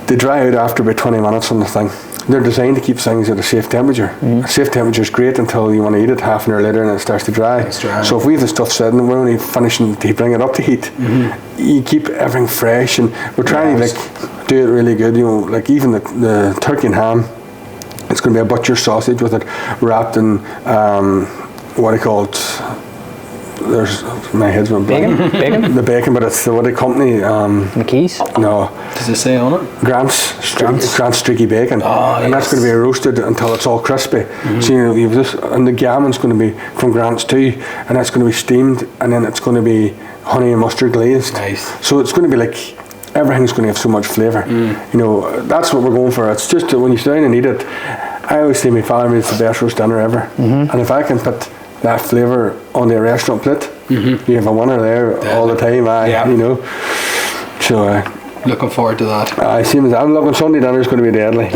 they dry out after about 20 minutes on the thing. They're designed to keep things at a safe temperature. A safe temperature is great until you want to eat it half an hour later and it starts to dry. So if we have the stuff sitting, we're only finishing to bring it up to heat. You keep everything fresh, and we're trying to do it really good. Like even the turkey and ham, it's going to be a butcher sausage with it wrapped in what do you call it? There's my head's been Bacon? The bacon, but it's the company. McKee's? No. Does it say on it? Grant's streaky bacon, and that's going to be roasted until it's all crispy. So you've this, and the gammon's going to be from Grant's too, and that's going to be steamed, and then it's going to be honey and mustard glazed. Nice. So it's going to be like everything's going to have so much flavour. That's what we're going for. It's just that when you sit down and eat it, I always say my father made the best roast dinner ever, and if I can put that flavour on the restaurant plate, you have a winner there all the time. So looking forward to that. I'm looking Sunday dinner is going to be deadly.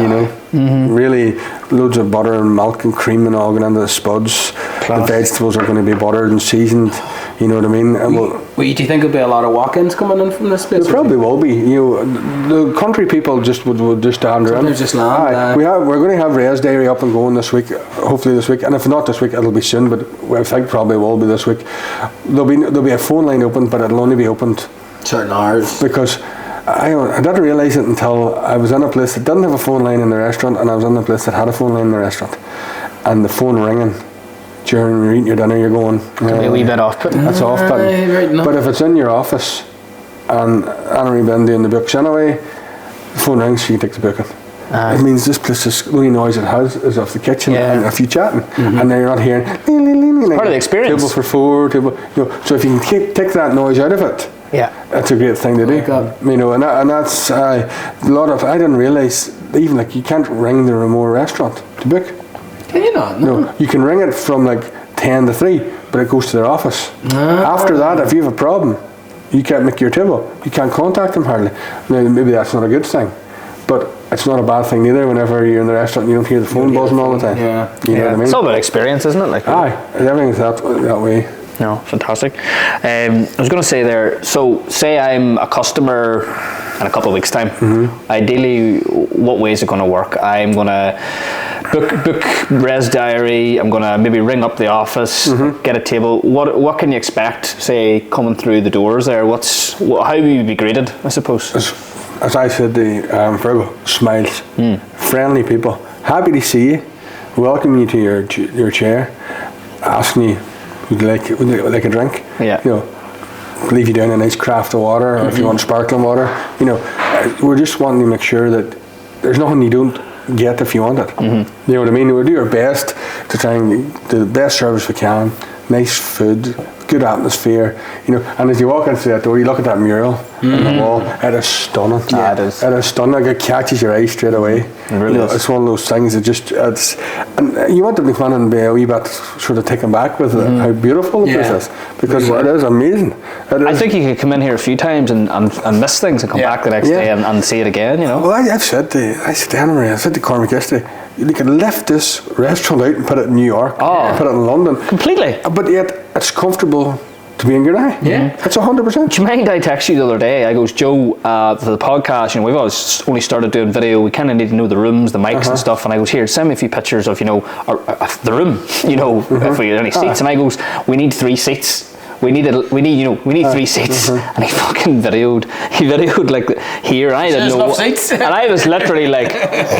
Really loads of butter and milk and cream and all going into the spuds. The vegetables are going to be buttered and seasoned. You know what I mean? Do you think there'll be a lot of walk-ins coming in from this place? There probably will be. The country people just would just stand around. Just land. We're going to have Ray's Dairy up and going this week. Hopefully this week, and if not this week, it'll be soon. But I think probably will be this week. There'll be a phone line open, but it'll only be opened certain hours. Because I didn't realise it until I was in a place that didn't have a phone line in the restaurant, and I was in a place that had a phone line in the restaurant, and the phone ringing during you're eating your dinner, you're going, Can be a wee bit off-putting. That's off-putting. But if it's in your office and Anna been doing the books anyway, the phone rings, so you can take the booking. It means this place is, the only noise it has is off the kitchen and if you're chatting, and then you're not hearing part of the experience. Table for four, so if you can take that noise out of it, that's a great thing to do. And that's a lot of. I didn't realise even like you can't ring the remote restaurant to book. Can you not? No, you can ring it from like 10 to 3, but it goes to their office. After that, if you have a problem, you can't make your table. You can't contact them hardly. Now, maybe that's not a good thing, but it's not a bad thing either. Whenever you're in the restaurant, you don't hear the phone buzzing all the time. You know what I mean? It's all about experience, isn't it? Like everything's that way. No, fantastic. I was going to say there, so say I'm a customer in a couple of weeks' time. Ideally, what way is it going to work? I'm going to book Res Diary. I'm going to maybe ring up the office, get a table. What can you expect, say, coming through the doors there? How will you be greeted, I suppose? As I said to Fergal, smiles, friendly people, happy to see you, welcome you to your chair, asking you would you like a drink? Yeah. You know, leave you down a nice craft of water, or if you want sparkling water. You know, we're just wanting to make sure that there's nothing you don't get if you want it. You know what I mean? We'll do our best to try and do the best service we can. Nice food, good atmosphere, you know. And as you walk into that door, you look at that mural on the wall. It is stunning. Yeah, it is. It is stunning. Like, it catches your eye straight away. It really is. It's one of those things that and you want to come in and be a wee bit sort of taken back with how beautiful the place is, because it is amazing. I think you could come in here a few times and miss things and come back the next day and see it again, you know. Well, I said to Anna Marie, I said to Cormac yesterday, you could lift this restaurant out and put it in New York, put it in London. Completely. But yet, it's comfortable to be in Gortnahey. Yeah. It's 100%. Do you mind I text you the other day? I goes, Joe, for the podcast, you know, we've only started doing video. We kind of need to know the rooms, the mics and stuff. And I goes, here, send me a few pictures of, you know, the room, you know, if we had any seats. And I goes, we need 3 seats. We need 3 seats. And he fucking videoed like here. And I didn't know. And I was literally like,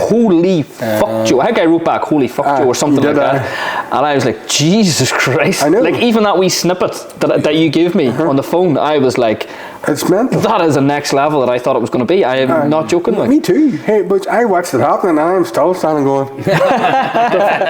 holy fuck Joe. I think I wrote back, holy fuck Joe, or something like that. And I was like, Jesus Christ. I know. Like, even that wee snippet that you gave me on the phone, I was like, it's mental. that is the next level that I thought it was going to be. I am not joking. Like. Me too. Hey, but I watched it happen and I'm still standing going. You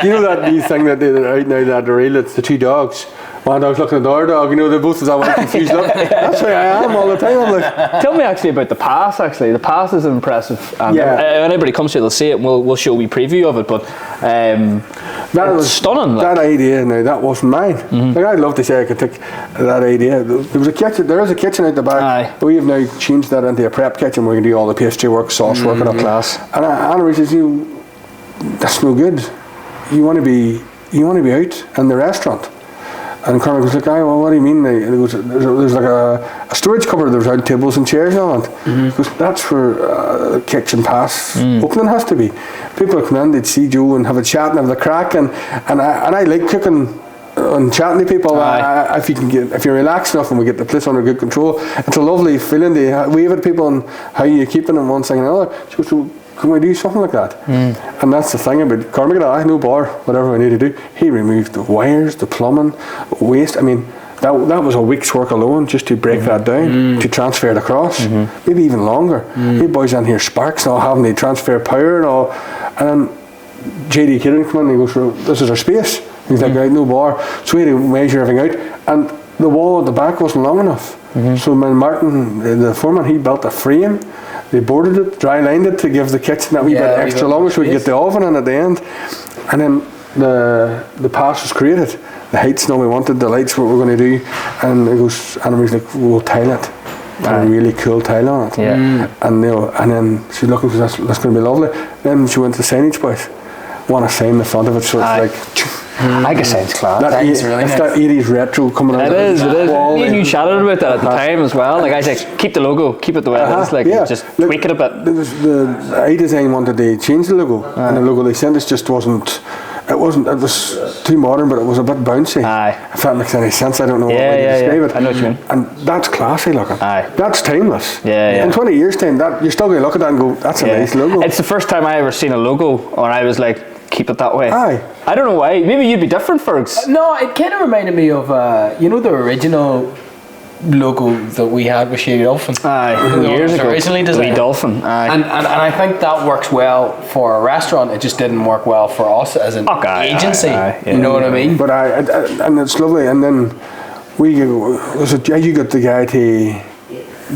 know that new thing that they're out now, that reel, it's the 2 dogs. One dog's looking at the other dog, you know, they both have that one confused look. That's where I am all the time. I'm like, tell me actually about the pass. Actually, the pass is impressive. When anybody comes here, they'll see it. And we'll show a wee preview of it. But that was stunning. That idea, now that wasn't mine. Like, I'd love to say I could take that idea. There is a kitchen out the back. We have now changed that into a prep kitchen where we can do all the pastry work, sauce work, and class. And Anna says, that's no good. You want to be out in the restaurant. And Cormac was like, well, what do you mean? There's like a storage cupboard, there's out tables and chairs on it. Because that's where the kitchen pass opening has to be. People would come in, they'd see Joe and have a chat and have the crack, and I like cooking and chatting to people. If you're relaxed enough and we get the place under good control, it's a lovely feeling to wave at people and how you keeping them one thing and another. She goes, so, can we do something like that? And that's the thing about Cormac. No bar, whatever we need to do. He removed the wires, the plumbing, waste. I mean, that was a week's work alone just to break that down, to transfer it across, maybe even longer. You boys in here sparks and all, having to transfer power and all. And then JD Kieran came in and he goes, this is our space. He's like, right, no bar. So we had to measure everything out. And the wall at the back wasn't long enough. So when Martin, the foreman, he built a frame. They boarded it, dry lined it to give the kitchen that wee bit extra longer so we could get the oven in at the end. And then the pass was created. The heights and all we wanted, the lights, what we're going to do. And it goes, Anna Marie's like, we'll tile it. And a really cool tile on it. And then she's looking, because that's going to be lovely. Then she went to the signage boys. Want to sign the front of it, so it's like. I guess it's class. It's that 80s retro coming out. It is. Me and you chatted about that at the time as well. Like I said, keep the logo, keep it the way it is. Like just tweak it a bit. The iDesign wanted to change the logo, and the logo they sent us just wasn't. It was too modern, but it was a bit bouncy. If that makes any sense, I don't know what way to describe it. I know what you mean. And that's classy looking. That's timeless. In 20 years' time, you're still going to look at that and go, that's a nice logo. It's the first time I ever seen a logo, or I was like, keep it that way. I don't know why. Maybe you'd be different, Fergs. No, it kind of reminded me of the original logo that we had with Shady Dolphin. Years ago. Originally designed. Dolphin. And I think that works well for a restaurant. It just didn't work well for us as an agency. You know what I mean? But and it's lovely. And then you got the guy to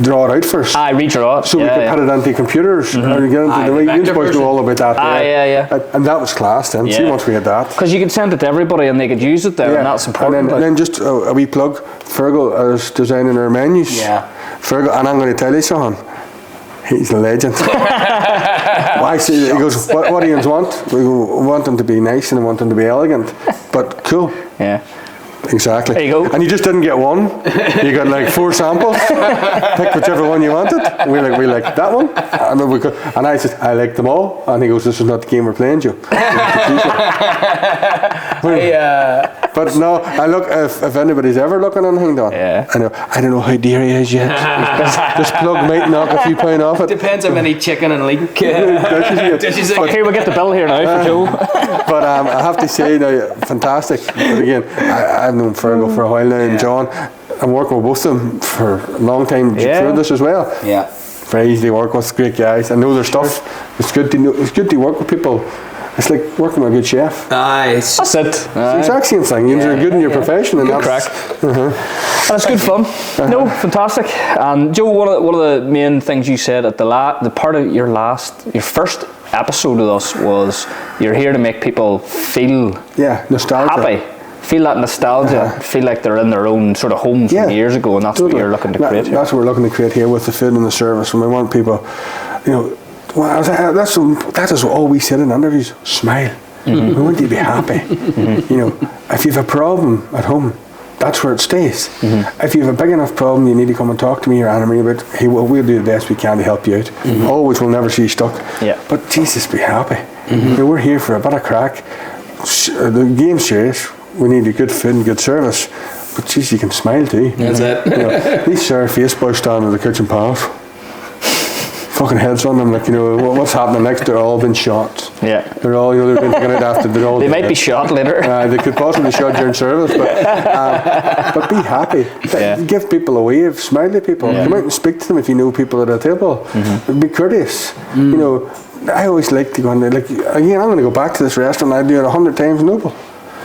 draw it out first. Redraw it. So we could put it onto computers and get into the right use boys know all about that. And that was class then. See, once we had that. Because you could send it to everybody and they could use it there, and that's important. And then just a wee plug, Fergal is designing our menus. Fergal, and I'm going to tell you something. He's a legend. I see that he goes, what do you want? We want them to be nice and we want them to be elegant, but cool. Exactly. There you go. And you just didn't get one. You got like 4 samples. Pick whichever one you wanted. We like that one. And I said, I like them all. And he goes, this is not the game we're playing, Joe. But no, I look, if anybody's ever looking on anything done, I don't know how dear he is yet. This plug might knock a few pound off it. Depends how many chicken and leek dishes. Okay, we'll get the bill here now for Joe. But I have to say now, fantastic. But again, I've known Fergal for a while now, and John. I'm working with both of them for a long time through this as well. Yeah. Very easy to work with, great guys. I know their stuff. It's good to know. It's good to work with people. It's like working with a good chef. Nice. That's it. It's the exact same thing. You're good in your profession, and good crack. And it's good fun. No, fantastic. And Joe, one of the main things you said at the part of your first episode with us was you're here to make people feel nostalgia. Happy. Feel that nostalgia, feel like they're in their own sort of home from years ago, and that's what you're looking to create here. That's what we're looking to create here with the food and the service. And we want people, that is all we said in interviews, smile. We want you to be happy. If you have a problem at home, that's where it stays. If you have a big enough problem, you need to come and talk to me or Anna-Marie about, hey, we'll do the best we can to help you out. Always, we'll never see you stuck. But Jesus, be happy. We're here for a bit of crack. The game's serious. We need a good food and good service, but geez, you can smile too. That's it. These Sarah face boys standing at the kitchen pals, fucking heads on them, like what's happening next? They're all been shot. Yeah, they're all they've been taken out after. They're all. They might be shot later. They could possibly be shot during service, but be happy. Give people a wave, smile at people. Come out and speak to them if you know people at a table. Be courteous. I always like to go in there. Like again, I'm going to go back to this restaurant. I do it 100 times Noble.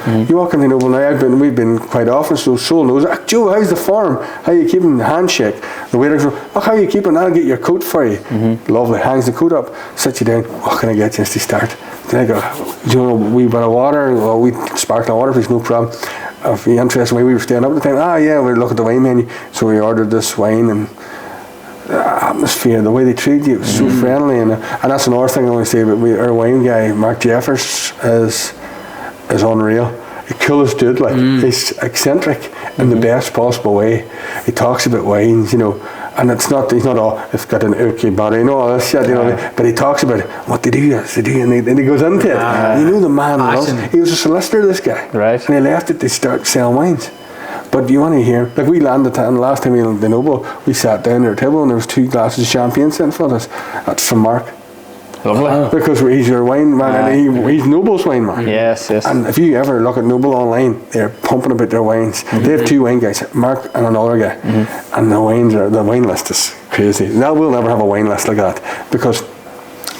You walk into Noble now, we've been quite often, so Soul knows, Joe, how's the farm? How you keeping the handshake? The waiter goes, how you keeping? I'll get your coat for you. Lovely, hangs the coat up, sits you down, what can I get you to start? Then I go, do you want a wee bit of water? Well, we sparkling water, please, no problem. If you're interested, we were staying up at the time, we're looking at the wine menu, so we ordered this wine, and the atmosphere, the way they treat you, was so friendly, and that's another thing I want to say about our wine guy, Mark Jeffers, is unreal. The coolest dude, he's eccentric in the best possible way. He talks about wines, and he's not all, it's got an okay body, all this shit, but he talks about what they do, and he goes into it. The man loves, he was a solicitor, this guy. Right. And he left it to start selling wines. But you want to hear, like we landed, and last time we landed the Noble, we sat down at our table and there was 2 glasses of champagne sitting in front of us. That's from Mark. Lovely. Because he's your wine man, and he's Noble's wine man. Yes. And if you ever look at Noble online, they're pumping about their wines. They have 2 wine guys, Mark and another guy, and the wine list is crazy. Now we'll never have a wine list like that because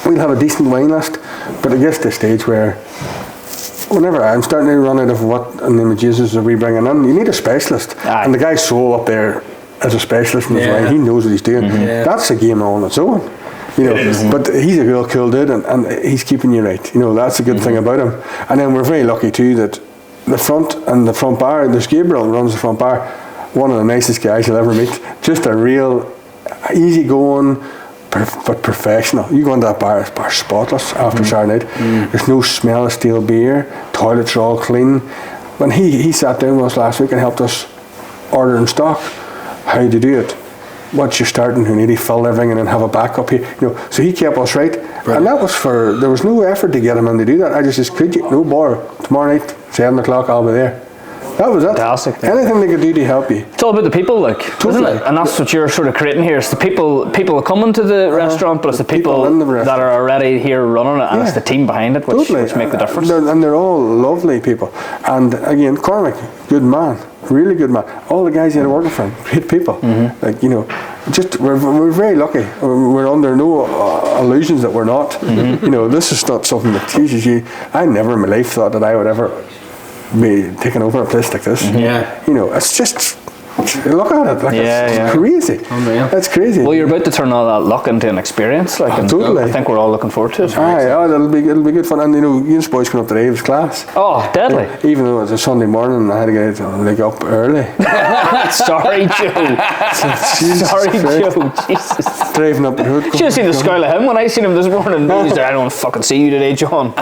we'll have a decent wine list, but it gets to the stage where whenever I'm starting to run out of what in the name of Jesus are we bringing in, you need a specialist, and the guy's soul up there as a specialist in his wine, he knows what he's doing. That's a game on its own. But he's a real cool dude, and he's keeping you right. That's a good thing about him. And then we're very lucky too that the front bar, there's Gabriel runs the front bar, one of the nicest guys you'll ever meet. Just a real easygoing, but professional. You go into that bar, it's spotless after Saturday night. There's no smell of stale beer. Toilets are all clean. When he sat down with us last week and helped us order in stock, how to do it. Once you're starting, you need to fill everything and then have a backup here. So he kept us right. And that was there was no effort to get him in to do that. I just said, could you, no bother, tomorrow night, 7 o'clock, I'll be there. That was it. Fantastic. Anything they could do to help you. It's all about the people, isn't it? And that's what you're sort of creating here. It's the people coming to the restaurant, but it's the people that are already here running it, and it's the team behind it which make the difference. They're all lovely people. And again, Cormac, good man, really good man. All the guys that are working for him, great people. Just we're very lucky. We're under no illusions that we're not. This is not something that teases you. I never in my life thought that I would ever be taking over a place like this. It's just look at it, it's crazy. Unreal. That's crazy. Well, you're about to turn all that luck into an experience, totally. I think we're all looking forward to it. It'll be good fun. And Ian's boys coming up today, it was class. Oh, deadly. Even though it was a Sunday morning, I had to get up early. Sorry, Joe. Sorry, Joe. Jesus. Driving up the road. Should have seen the scowl of him when I seen him this morning. He's there, I don't fucking see you today, John.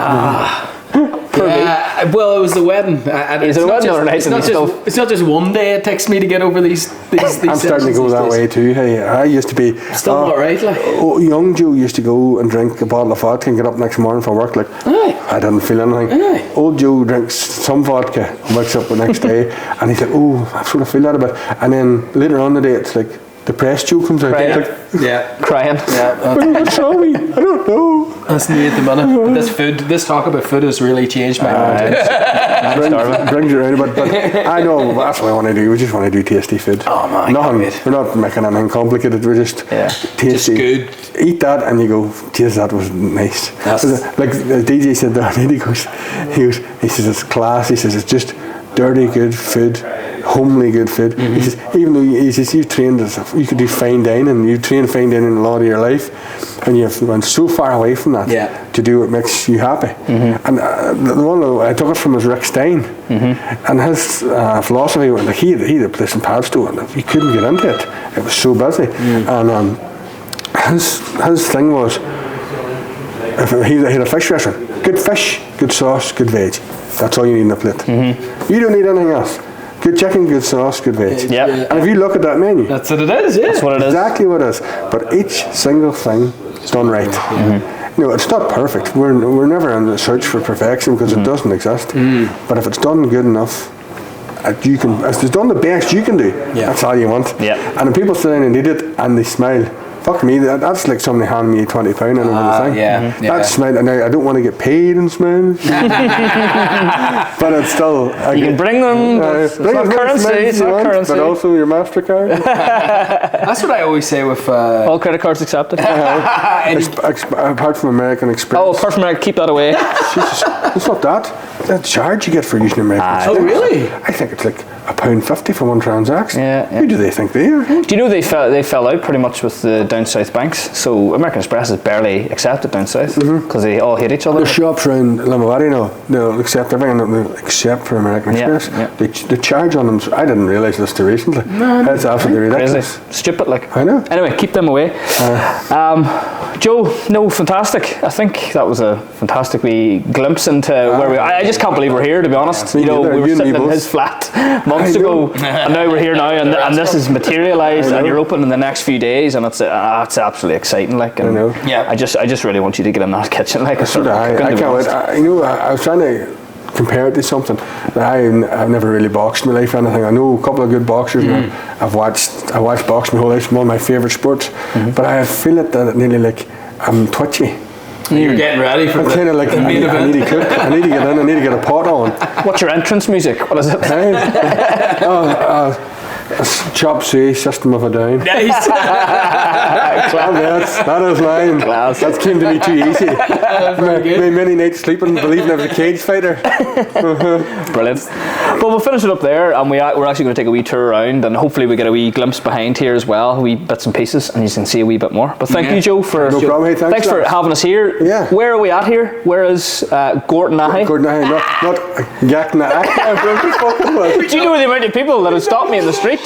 Well, it was the wedding. It's not just one day it takes me to get over these I'm starting to go that way too. Hey, I used to be still not right. Young Joe used to go and drink a bottle of vodka and get up next morning for work. I didn't feel anything. Really? Old Joe drinks some vodka, wakes up the next day, and he's like, oh, I sort of feel that a bit. And then later on the day, it's like, depressed Joe comes out. Right. Crying. What's wrong with me? I don't know. That's me at the minute. This talk about food has really changed my mind. brings you around a bit, but I know that's what I want to do. We just want to do tasty food. Oh my God. We're not making anything complicated. We're just tasty. Just good. Eat that and you go, taste that was nice. Like the DJ said there, he says it's class. He says it's just dirty good food, homely good food. He says even though you've trained as you could do fine dining, you train fine dining a lot of your life, and you've gone so far away from that to do what makes you happy. And the one I took it from was Rick Stein, and his philosophy, like he had a place in Padstow and he couldn't get into it. It was so busy, and his thing was, if he had a fish restaurant, good fish, good sauce, good veg. That's all you need in a plate. You don't need anything else. Good chicken, good sauce, good veg. And if you look at that menu, that's what it is. Yeah, that's what it is. Exactly what it is. But each single thing done right. You know, it's not perfect. We're never in the search for perfection because it doesn't exist. But if it's done good enough, if it's done the best you can do, that's all you want. And if people sit down and eat it and they smile, fuck me, that's like somebody handing me £20 and over the thing. That's smile, and I don't want to get paid in smiles. But it's still... You can bring them, it's not currency, it's not currency. But also your MasterCard. That's what I always say with... all credit cards accepted. Apart from American Express. Oh, apart from American, keep that away. Jesus, it's not that charge you get for using American Express. Oh, really? I think it's like £1.50 for one transaction. Yeah. Who do they think they are? Do you know they fell out pretty much with the down south banks? So American Express is barely accepted down south because they all hate each other. The shops around Limavady now, they'll accept everything except for American Express. They charge on them. So I didn't realise this till recently. That's absolutely ridiculous. Crazy. Stupid, like. I know. Anyway, keep them away. Joe, fantastic. I think that was a fantastic wee glimpse into where we are. I just can't believe we're here, to be honest. You know, we were sitting in his flat months ago, and now we're here now, and this is materialised, and you're open in the next few days, and it's absolutely exciting. Like, and I know. I just really want you to get in that kitchen. Like, I can't wait. I was trying to compare it to something. I've never really boxed in my life or anything. I know a couple of good boxers. And I watched boxing my whole life. It's one of my favourite sports. But I feel it nearly like I'm twitchy. You're getting ready for kind of like the main event. I need to cook. I need to get in. I need to get a pot on. What's your entrance music? What is it? Chop suey, System of a Down. Nice. That is mine. Class. That came to me too easy. My many nights sleeping, believing I was a cage fighter. Brilliant. Well, we'll finish it up there, and we're actually going to take a wee tour around, and hopefully we get a wee glimpse behind here as well, wee bits and pieces, and you can see a wee bit more. But thank you, Joe, for thanks for having us here. Yeah. Where are we at here? Where is Gortnahey? Gortnahey, not Gortnahey. Do you know the amount of people that have stopped me in the street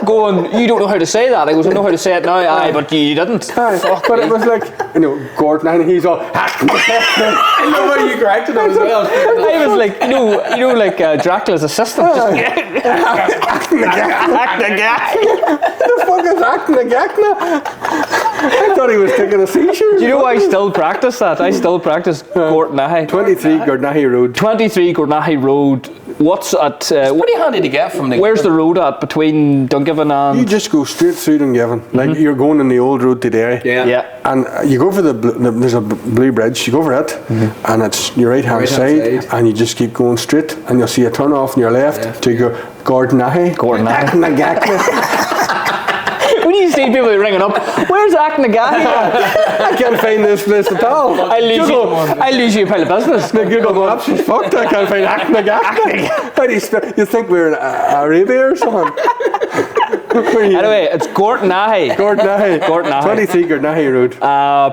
going, you don't know how to say that? I goes, I know how to say it now, but you didn't. But it was like, Gortnahey, he's all... I know how you corrected him as well. I was like, like Dracula's assistant. The fuck is Acna? I thought he was taking a seizure. Do you know I still practice that? I still practice Gortnahey. 23 Gortnahey Road. 23 Gortnahey Road. What's at... it's pretty handy to get from the... Where's the road at between Dungiven and... You just go straight through Dungiven. Like you're going on the old road to Derry. Yeah. And you go for there's a blue bridge, you go over it, and it's your right hand side, and you just keep going straight, and you'll see a turn off on your left to go Gortnahey. When you see people ringing up, where's Acnagahy? I can't find this place at all. I lose you a pile of business. The Google Maps is fucked. I can't find Acnagahy. How do you spell? You think we're in Arabia or something? Anyway, it's Gortnahey. 23 Gortnahey Road.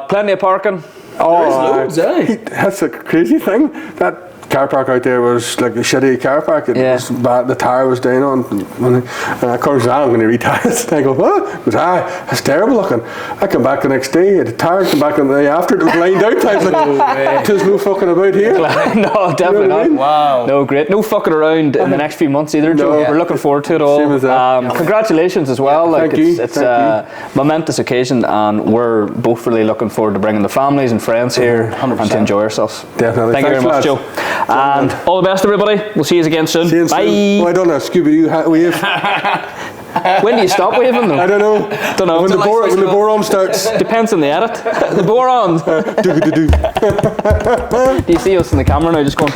Plenty of parking. That's a crazy thing. That car park out there was like a shitty car park. It was bad. The tire was down on. And of course, I'm going to retire it. I go, what? Because that's terrible looking. I come back the next day. The tire come back on the day after. It was lined out. I was like, there's no fucking about here. No, definitely not. Wow. No, great. No fucking around in the next few months either, Joe. We're looking forward to it all. Same as that. Congratulations as well. Thank you. It's a momentous occasion, and we're both really looking forward to bringing the families and friends here 100%. And to enjoy ourselves. Definitely. Thank you very much, Joe. And all the best, everybody. We'll see you again soon. Bye. Oh, I don't know. Scooby-Doo wave. When do you stop waving them? I don't know. When the boron starts. Depends on the edit. The boron. Do you see us in the camera now just going?